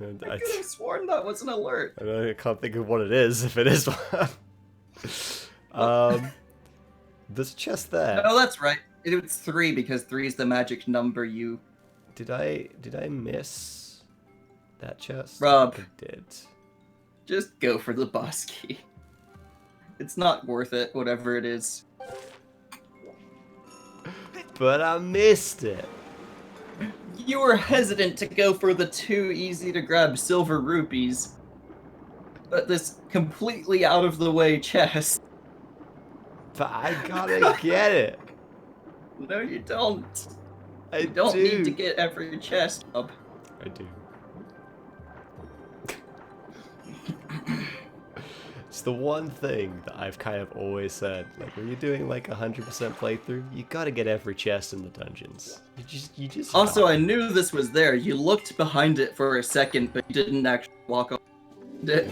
And I could have sworn that was an alert. I can't think of what it is, if it is one. There's a chest there. Oh, that's right. It's 3 because 3 is the magic number you... Did I miss that chest? Rob. I think I did. Just go for the boss key. It's not worth it, whatever it is. But I missed it. You were hesitant to go for the 2 easy-to-grab silver rupees. But this completely out-of-the-way chest. But I gotta get it. No, you don't. I You don't do. need to get every chest up. I do. It's the one thing that I've kind of always said. Like, when you're doing like 100% playthrough, you gotta get every chest in the dungeons. You just. Also, I knew this was there. You looked behind it for a second, but you didn't actually walk up it.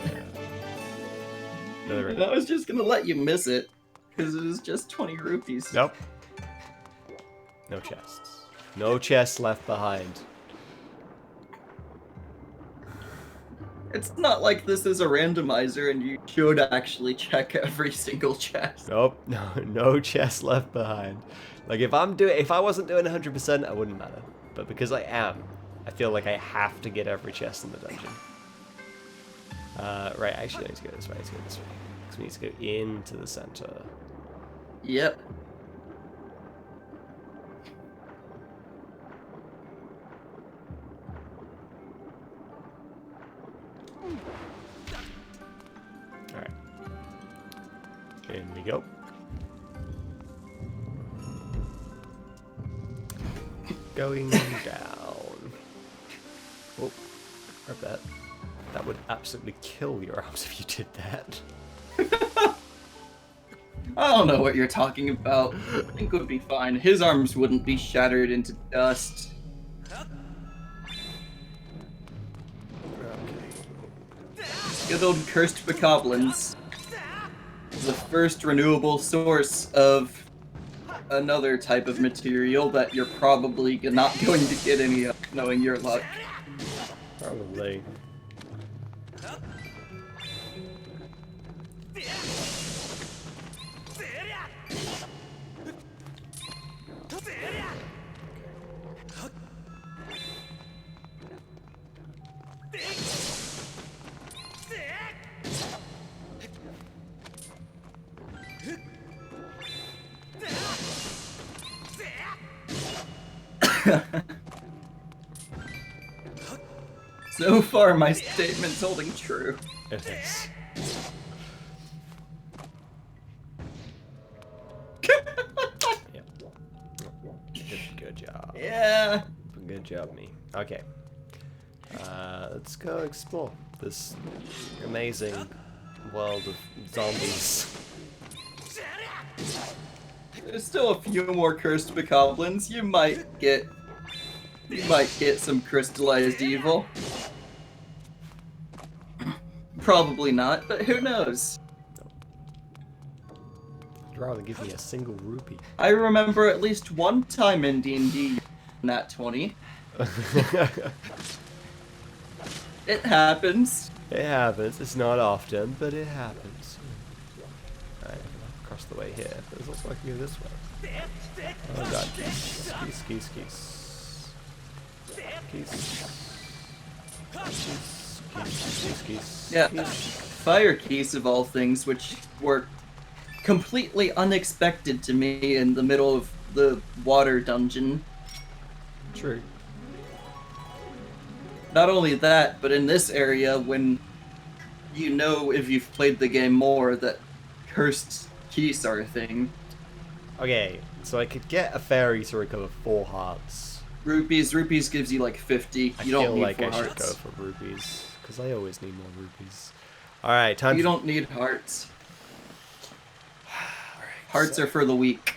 No, And I was just gonna let you miss it, because it was just 20 rupees. Nope. No chests. No chests left behind. It's not like this is a randomizer and you should actually check every single chest. Nope. No chests left behind. Like if I wasn't doing 100%, I wouldn't matter. But because I am, I feel like I have to get every chest in the dungeon. Right. Actually, I need to go this way. Because we need to go into the center. Yep. Alright. In we go. Going down. Oh, grab that. That would absolutely kill your arms if you did that. I don't know what you're talking about. I think it would be fine. His arms wouldn't be shattered into dust. Good old cursed bokoblins is the first renewable source of another type of material that you're probably not going to get any of, knowing your luck. Probably. So far, my statement's holding true. It is. Yep. Good job. Yeah. Good job, me. Okay. Let's go explore this amazing world of zombies. There's still a few more cursed bokoblins. You might get some crystallized evil. Probably not, but who knows? I'd rather give me a single rupee. I remember at least one time in D&D nat 20. It happens. It happens. It's not often, but it happens. Alright, across the way here. There's also I can go this way. Oh god. Skis, skis, skis. Skis. Skis. Yeah, fire keys of all things, which were completely unexpected to me in the middle of the water dungeon. True. Not only that, but in this area, when you know if you've played the game more that cursed keys are a thing. Okay, so I could get a fairy to recover 4 hearts. Rupees gives you like 50. I You don't feel need like 4 I should hearts. go for rupees, because I always need more rupees. Alright, time You to... don't need hearts. Alright, Hearts so- are for the weak.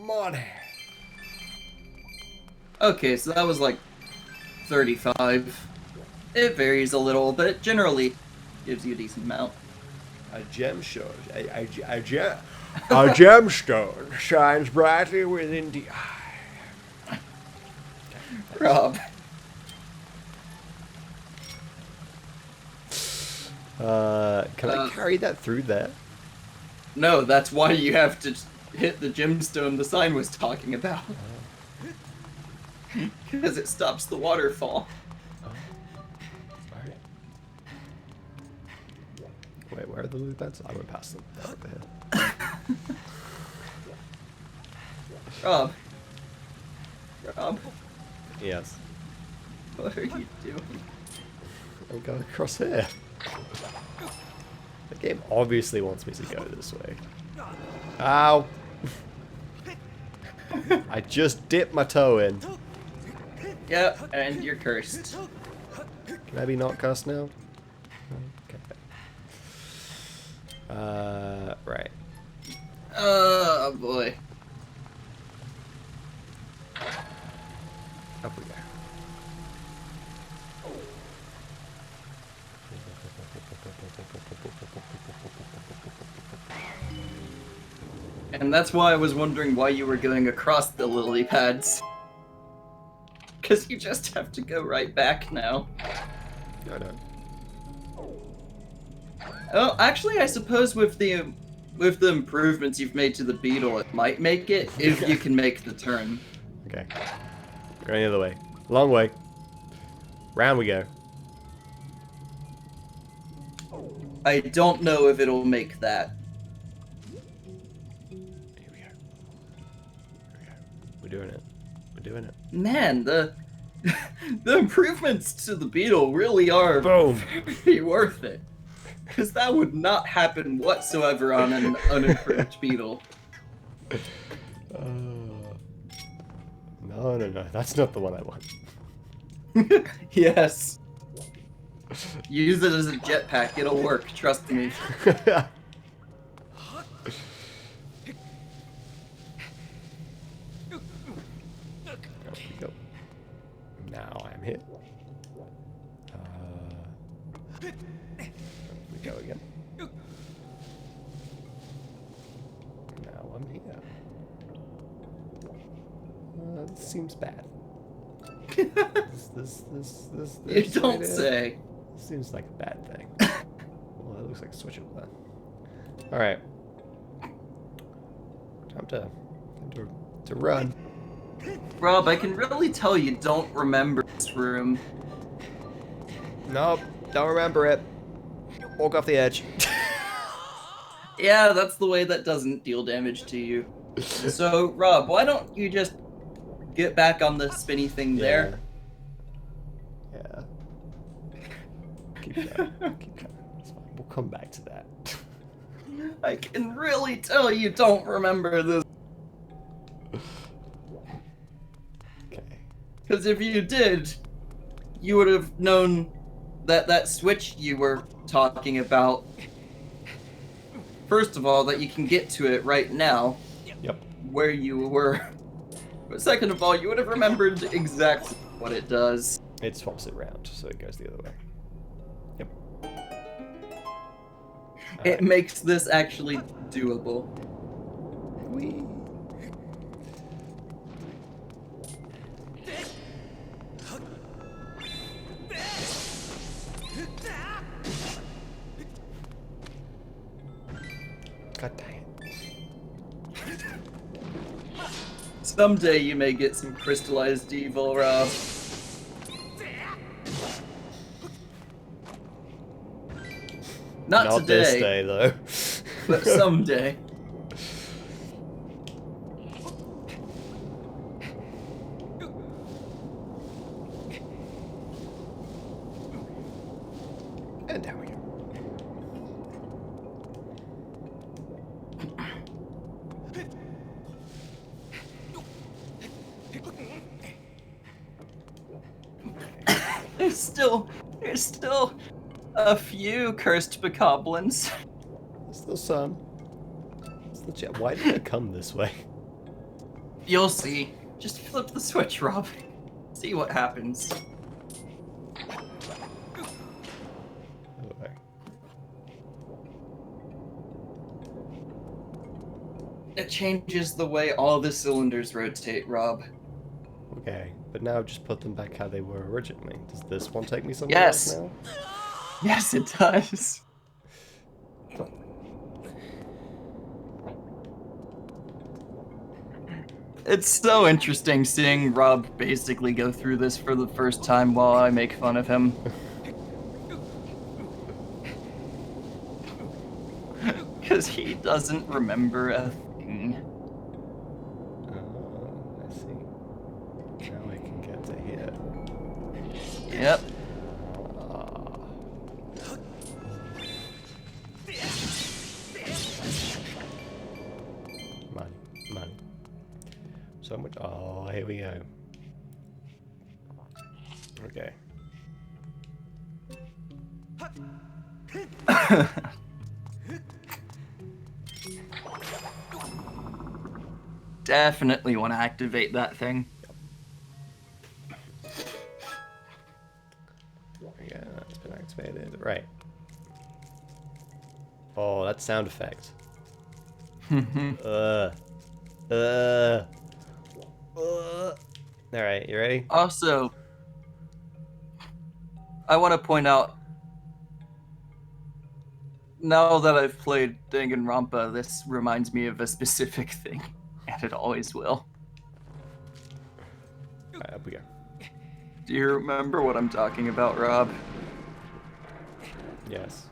Money. Okay, so that was like 35. It varies a little, but it generally gives you a decent amount. A gemstone. A gemstone shines brightly within the eye. Rob. Can I carry that through there? No, that's why you have to hit the gemstone the sign was talking about. Because it stops the waterfall. Alright. Wait, where are the loot beds? I went past them. They're over here. Rob. Rob, Yes. what are you doing? I'm going across here. The game obviously wants me to go this way. Ow! I just dipped my toe in. Yep, and you're cursed. Can I be not cussed now? Okay. Right. Oh boy. Up we go. And that's why I was wondering why you were going across the lily pads. Because you just have to go right back now. No, no. Oh, actually, I suppose with the improvements you've made to the beetle, it might make it if you can make the turn. Okay. Going the other way. Long way. Round we go. I don't know if it'll make that. Here we go. Here we go. We're doing it. We're doing it. Man, the improvements to the beetle really are Boom. very worth it. Because that would not happen whatsoever on an unimproved beetle. No, no, no. That's not the one I want. Yes. Use it as a jetpack, it'll work, trust me. There we go. Now I'm hit. We go again. Now I'm here. This seems bad. this You don't right say. Seems like a bad thing. Well, it looks like a switchable then. Alright. Time to run. Rob, I can really tell you don't remember this room. Nope, don't remember it. Walk off the edge. Yeah, that's the way that doesn't deal damage to you. So, Rob, why don't you just get back on the spinny thing there? Yeah. Keep going. Keep going. It's fine. We'll come back to that. I can really tell you don't remember this. Okay. Because if you did, you would have known that that switch you were talking about, first of all, that you can get to it right now. Yep. Where you were. But second of all, you would have remembered exactly what it does. It swaps it around, so it goes the other way. Yep. It makes this actually doable. Whee. God dang it. Someday you may get some crystallized evil, Rob. Not Not today, this day, though. but someday. And there we go. There's still a few cursed bokoblins. There's still some. Why did it come this way? You'll see. Just flip the switch, Rob. See what happens. Okay. It changes the way all the cylinders rotate, Rob. Okay, but now I've just put them back how they were originally. Does this one take me somewhere Yes. else now? Yes, it does. It's so interesting seeing Rob basically go through this for the first time while I make fun of him. Because he doesn't remember a thing. Oh, I see. Now I can get to here. Yep. Ah. Money. So much. Oh, here we go. Okay. Definitely want to activate that thing. Yeah, it's been activated. Right. Oh, that sound effect. Alright, you ready? Also, I want to point out, now that I've played Danganronpa, this reminds me of a specific thing, and it always will. Alright, up we go. Do you remember what I'm talking about, Rob? Yes.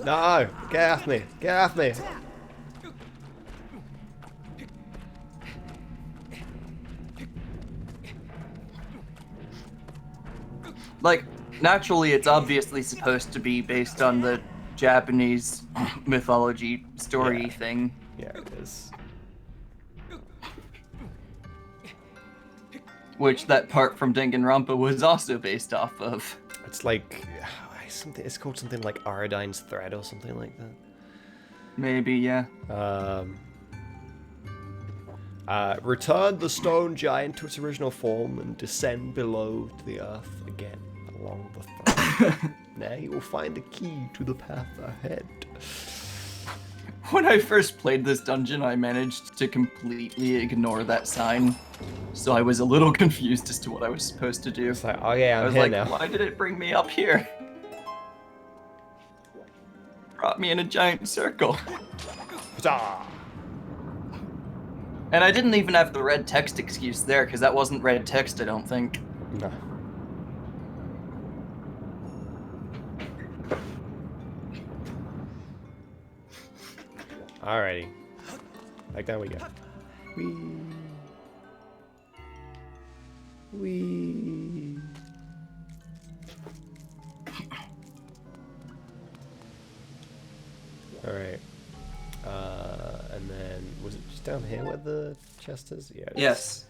No! Get off me! Get off me! Like, naturally, it's obviously supposed to be based on the Japanese mythology story Yeah. thing. Yeah, it is. Which that part from Danganronpa was also based off of. It's like something. It's called something like Aradine's Thread or something like that. Maybe, yeah. Return the stone giant to its original form and descend below to the earth again along the throne. Now you will find the key to the path ahead. When I first played this dungeon, I managed to completely ignore that sign. So I was a little confused as to what I was supposed to do. It's like, oh yeah, I I'm was here like, now. why did it bring me up here? Brought me in a giant circle. Huzzah! And I didn't even have the red text excuse there, because that wasn't red text, I don't think. No. Alrighty. Back down we go. Whee. Whee. Alright. And then, was it just down here where the chest is? Yeah. It Yes. is.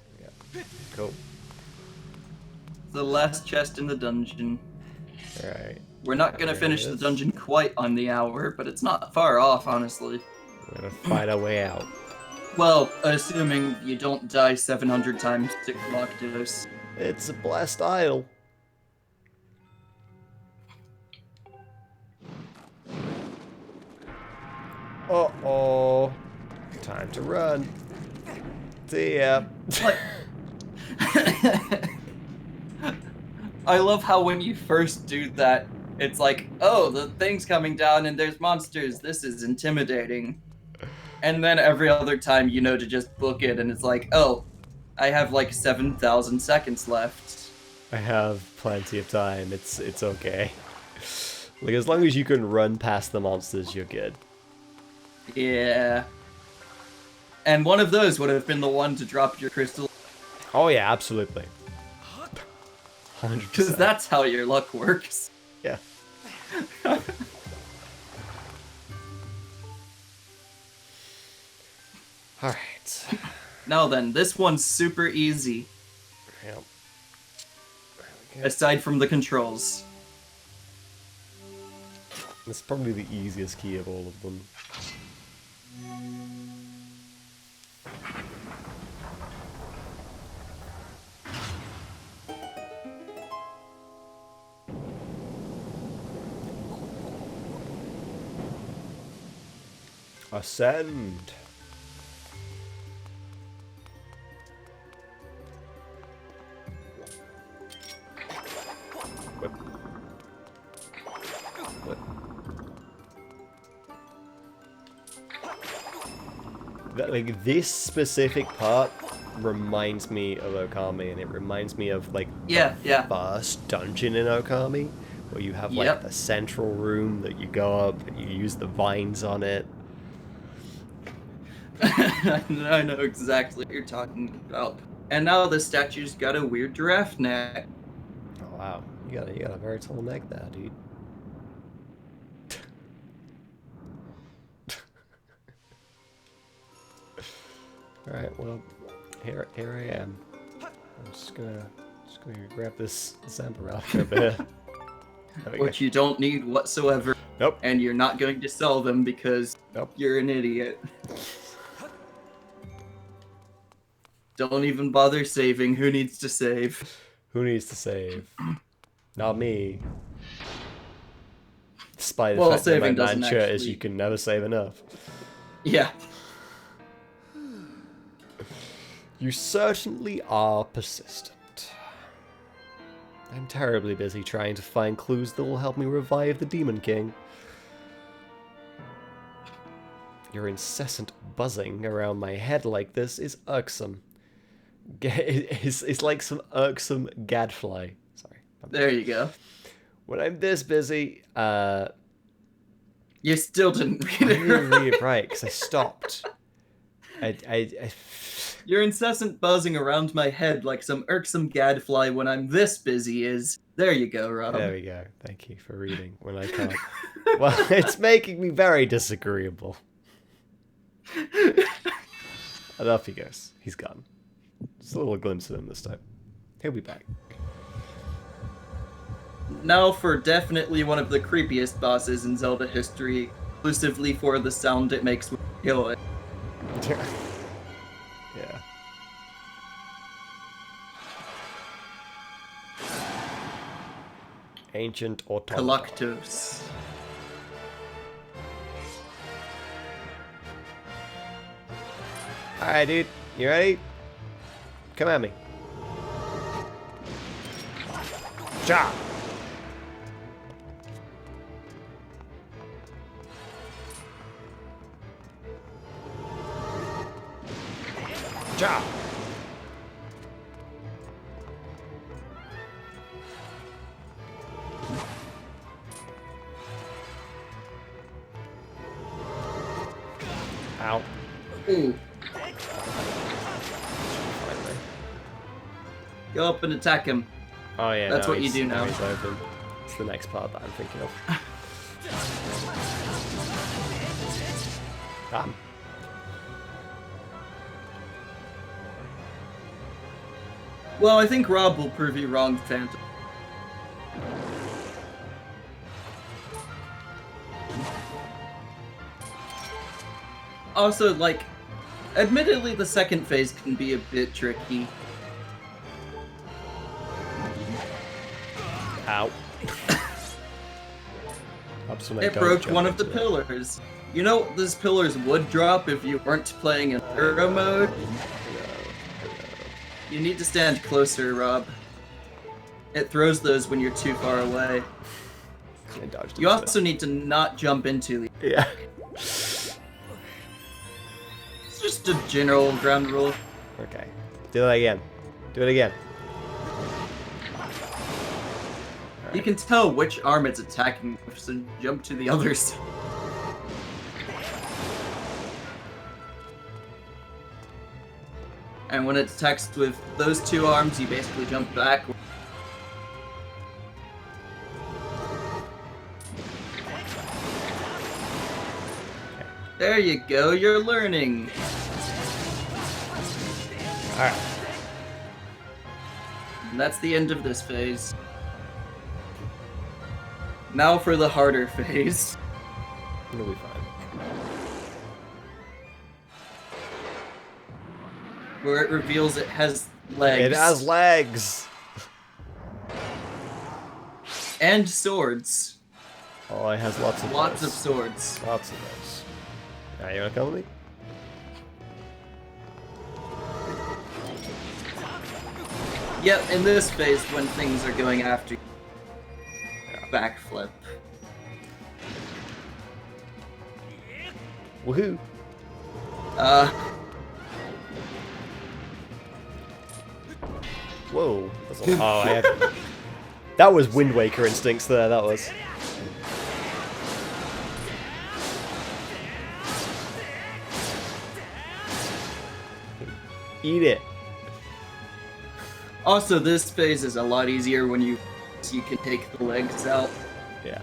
Yeah. Cool. The last chest in the dungeon. Alright. We're not gonna There finish it the is. dungeon quite on the hour, but it's not far off, honestly. We're gonna fight our way out. Well, assuming you don't die 700 times to Loctos. It's a blessed isle. Uh-oh. Time to run. See ya. Like, I love how when you first do that, it's like, oh, the thing's coming down and there's monsters. This is intimidating. And then every other time, you know, to just book it, and it's like, oh, I have like 7,000 seconds left. I have plenty of time. It's okay. Like, as long as you can run past the monsters, you're good. Yeah. And one of those would have been the one to drop your crystal, Oh yeah, absolutely. 100%. because that's how your luck works. Yeah. Alright. Now then, this one's super easy, Yep. There we go. aside from the controls. It's probably the easiest key of all of them. Ascend. Whip. Whip. That, like, this specific part reminds me of Okami, and it reminds me of, like, Yeah, yeah. first dungeon in Okami, where you have, like, Yep. the central room that you go up and you use the vines on it. I know exactly what you're talking about. And now the statue's got a weird giraffe neck. Oh wow, you got a very tall neck there, dude. All right, well, here I am. I'm just gonna grab this Zampa out over here. There we go. Which you don't need whatsoever. Nope. And you're not going to sell them because Nope. you're an idiot. Don't even bother saving. Who needs to save? Who needs to save? Not me. Despite the Well, fact that my saving doesn't mantra is actually- you can never save enough. Yeah. You certainly are persistent. I'm terribly busy trying to find clues that will help me revive the Demon King. Your incessant buzzing around my head like this is irksome. It's like some irksome gadfly. Sorry. There you go. When I'm this busy, You still didn't I read it didn't right. read it right because I stopped. I Your incessant buzzing around my head like some irksome gadfly when I'm this busy is... There you go, Rob. There we go. Thank you for reading when I can't. Well, it's making me very disagreeable. And off he goes. He's gone. Just a little glimpse of him this time. He'll be back. Now for definitely one of the creepiest bosses in Zelda history, exclusively for the sound it makes when you kill it. Yeah. Ancient automaton. Galactus. Alright, dude. You ready? Come at me. Cha! Cha! Ow. Ooh. Finally. Go up and attack him. Oh yeah, That's no, what you do now. He's open. It's the next part that I'm thinking of. Damn. Well, I think Rob will prove you wrong, Phantom. Also, like, admittedly, the second phase can be a bit tricky. Ow. It broke one of the pillars. You know, those pillars would drop if you weren't playing in Euro mode. You need to stand closer, Rob. It throws those when you're too far away. You also need to not jump into the... Yeah. It's just a general ground rule. Okay. Do that again. Do it again. You can tell which arm it's attacking with, so jump to the others. And when it attacks with those two arms, you basically jump back. There you go, you're learning. Alright. And that's the end of this phase. Now for the harder phase. It'll be fine. Where it reveals it has legs. It has legs! And swords. Oh, it has lots of Lots those. of swords. Lots of those. Alright, you wanna come with me? Yep, in this phase, when things are going after you. Backflip. Woohoo! Whoa. That's a, oh, I had... That was Wind Waker instincts there, that was. Eat it. Also, this phase is a lot easier when you can take the legs out. Yeah.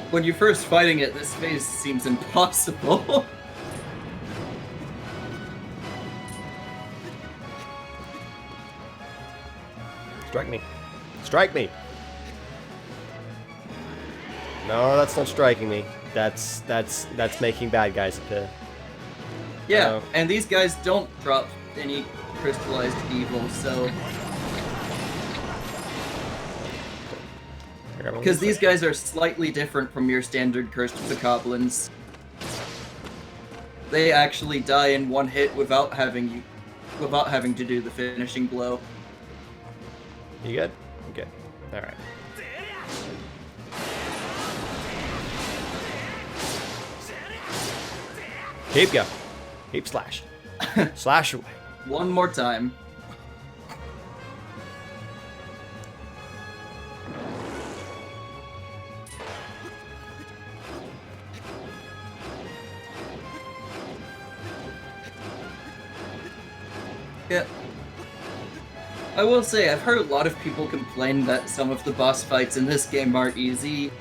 When you're first fighting it, this phase seems impossible. Strike me. Strike me! No, that's not striking me. That's making bad guys appear. Yeah, and these guys don't drop any crystallized evil, so... Because these guys are slightly different from your standard Cursed Goblins. They actually die in one hit without having to do the finishing blow. You good? I'm good. Alright. Keep going. Keep slash. Slash away. One more time. Yeah. I will say, I've heard a lot of people complain that some of the boss fights in this game are easy,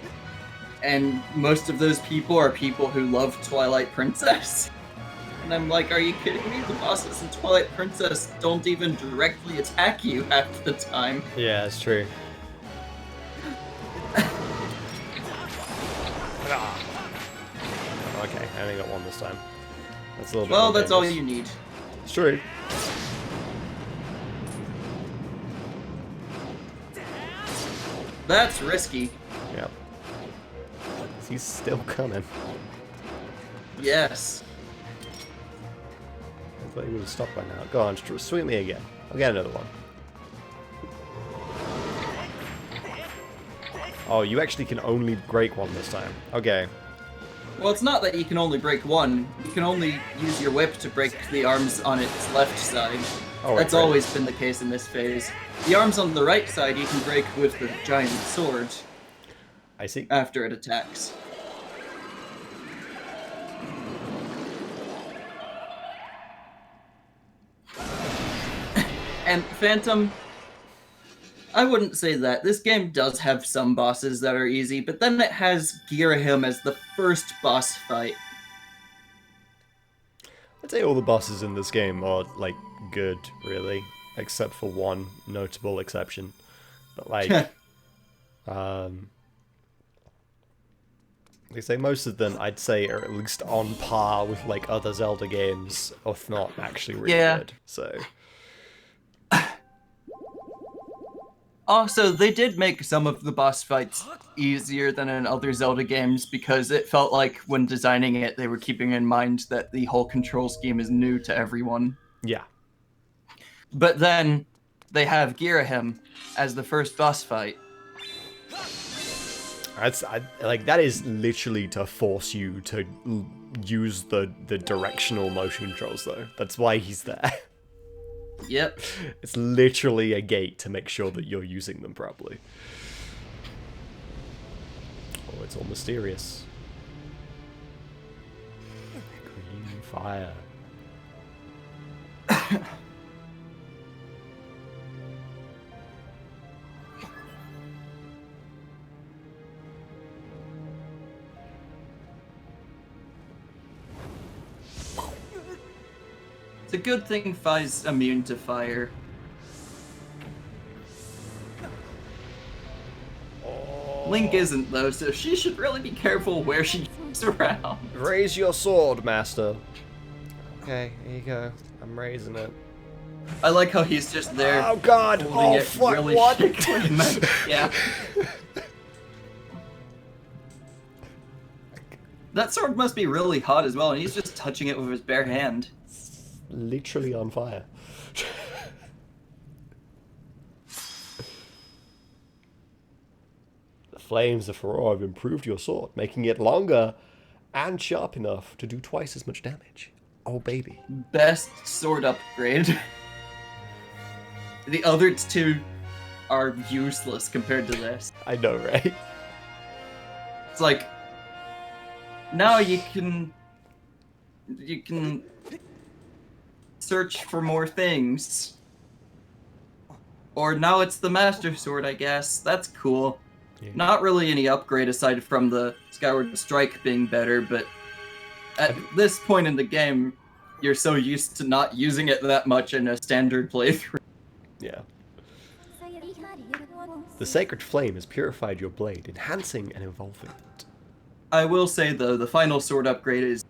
and most of those people are people who love Twilight Princess. And I'm like, are you kidding me? The bosses in Twilight Princess don't even directly attack you half the time. Yeah, that's true. Okay, I only got one this time. That's a little bit Well, more that's all dangerous. you need. It's true. That's risky. Yep. He's still coming. Yes. I thought he would have stopped by now. Go on, swing me again. I'll get another one. Oh, you actually can only break one this time. Okay. Well, it's not that you can only break one. You can only use your whip to break the arms on its left side. Oh, That's right. always been the case in this phase. The arms on the right side you can break with the giant sword I see. after it attacks. And Phantom, I wouldn't say that. This game does have some bosses that are easy, but then it has Girahim as the first boss fight. I'd say all the bosses in this game are, like, good, really. Except for one notable exception. But, like, they say most of them, I'd say, are at least on par with, like, other Zelda games, if not actually really good. So... Also, they did make some of the boss fights easier than in other Zelda games because it felt like when designing it, they were keeping in mind that the whole control scheme is new to everyone. Yeah. But then they have Girahim as the first boss fight. Like, that is literally to force you to use the directional motion controls, though. That's why he's there. Yep. It's literally a gate to make sure that you're using them properly. Oh, it's all mysterious. Green fire. It's a good thing Fi's immune to fire. Link isn't, though, so she should really be careful where she moves around. Raise your sword, master. Okay, here you go. I'm raising it. I like how he's just there. Oh god! Holding Oh it fuck! really What? shakily. Yeah. That sword must be really hot as well, and he's just touching it with his bare hand. Literally on fire. The flames of furore have improved your sword, making it longer and sharp enough to do twice as much damage. Oh baby. Best sword upgrade. The other two are useless compared to this. I know, right? It's like, now you can search for more things. Or now it's the Master Sword, I guess. That's cool. Yeah. Not really any upgrade aside from the Skyward Strike being better, but at this point in the game, you're so used to not using it that much in a standard playthrough. Yeah. The sacred flame has purified your blade, enhancing and evolving it. I will say, though, the final sword upgrade is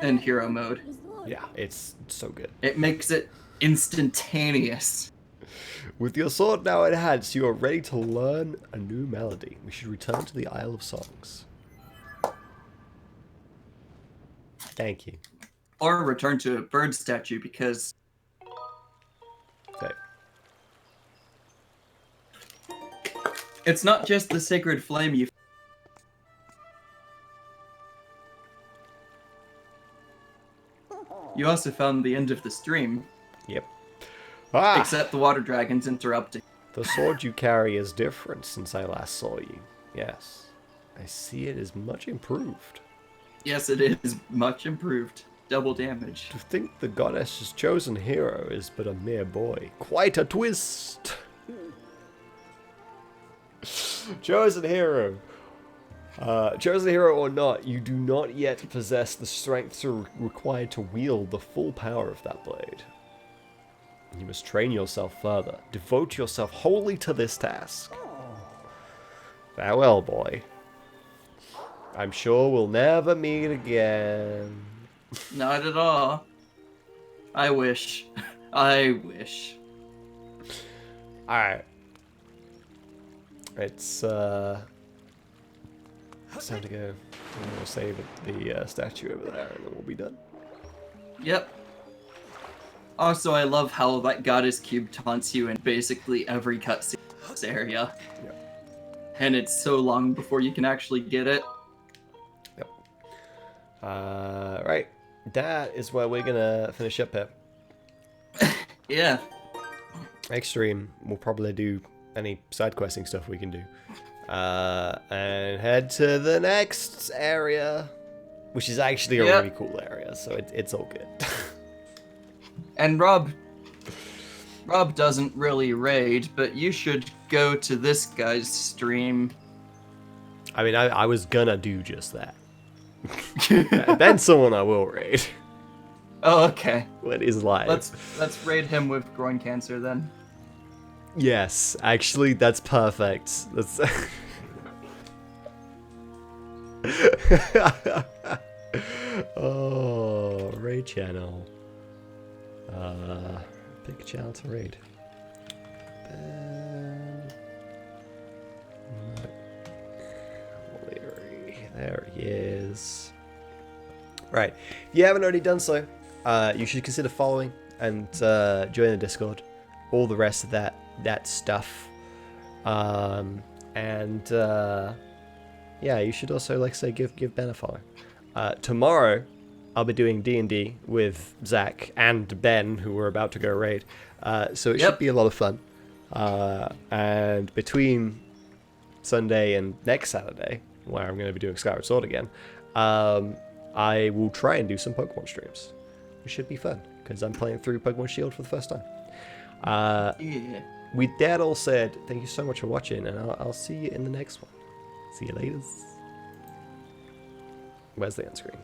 in hero mode. Yeah, it's so good. It makes it instantaneous. With your sword now enhanced, you are ready to learn a new melody. We should return to the Isle of Songs. Thank you. Or return to a bird statue, because Okay. it's not just the sacred flame you... You also found the end of the stream, Yep. Ah! except the water dragon's interrupting. The sword you carry is different since I last saw you. Yes. I see it is much improved. Yes, it is much improved. Double damage. To think the goddess's chosen hero is but a mere boy. Quite a twist! Chosen hero. Chosen hero or not, you do not yet possess the strength required to wield the full power of that blade. You must train yourself further. Devote yourself wholly to this task. Farewell, boy. I'm sure we'll never meet again. Not at all. I wish. I wish. Alright. It's time to go. I'm gonna save the statue over there, and then we'll be done. Yep. Also, I love how that goddess cube taunts you in basically every cutscene in this area. Yep. And it's so long before you can actually get it. Yep. Right. That is where we're gonna finish up here. Yeah. Next stream, we'll probably do any side questing stuff we can do. And head to the next area, which is actually a really cool area, so it's all good. And Rob doesn't really raid, but you should go to this guy's stream. I mean, I was gonna do just that. Then someone I will raid. Oh, okay. What is live? Let's raid him with groin cancer then. Yes, actually, that's perfect. That's. Oh, raid channel. Pick a channel to raid. There he is. Right. If you haven't already done so, you should consider following and join the Discord. All the rest of that stuff. Yeah, you should also, like I say, give Ben a follow. Tomorrow, I'll be doing D&D with Zach and Ben, who we're about to go raid. So it should be a lot of fun. And between Sunday and next Saturday, where I'm going to be doing Skyward Sword again, I will try and do some Pokemon streams. It should be fun, because I'm playing through Pokemon Shield for the first time. Yeah. With that all said, thank you so much for watching, and I'll see you in the next one. See you later. Where's the end screen?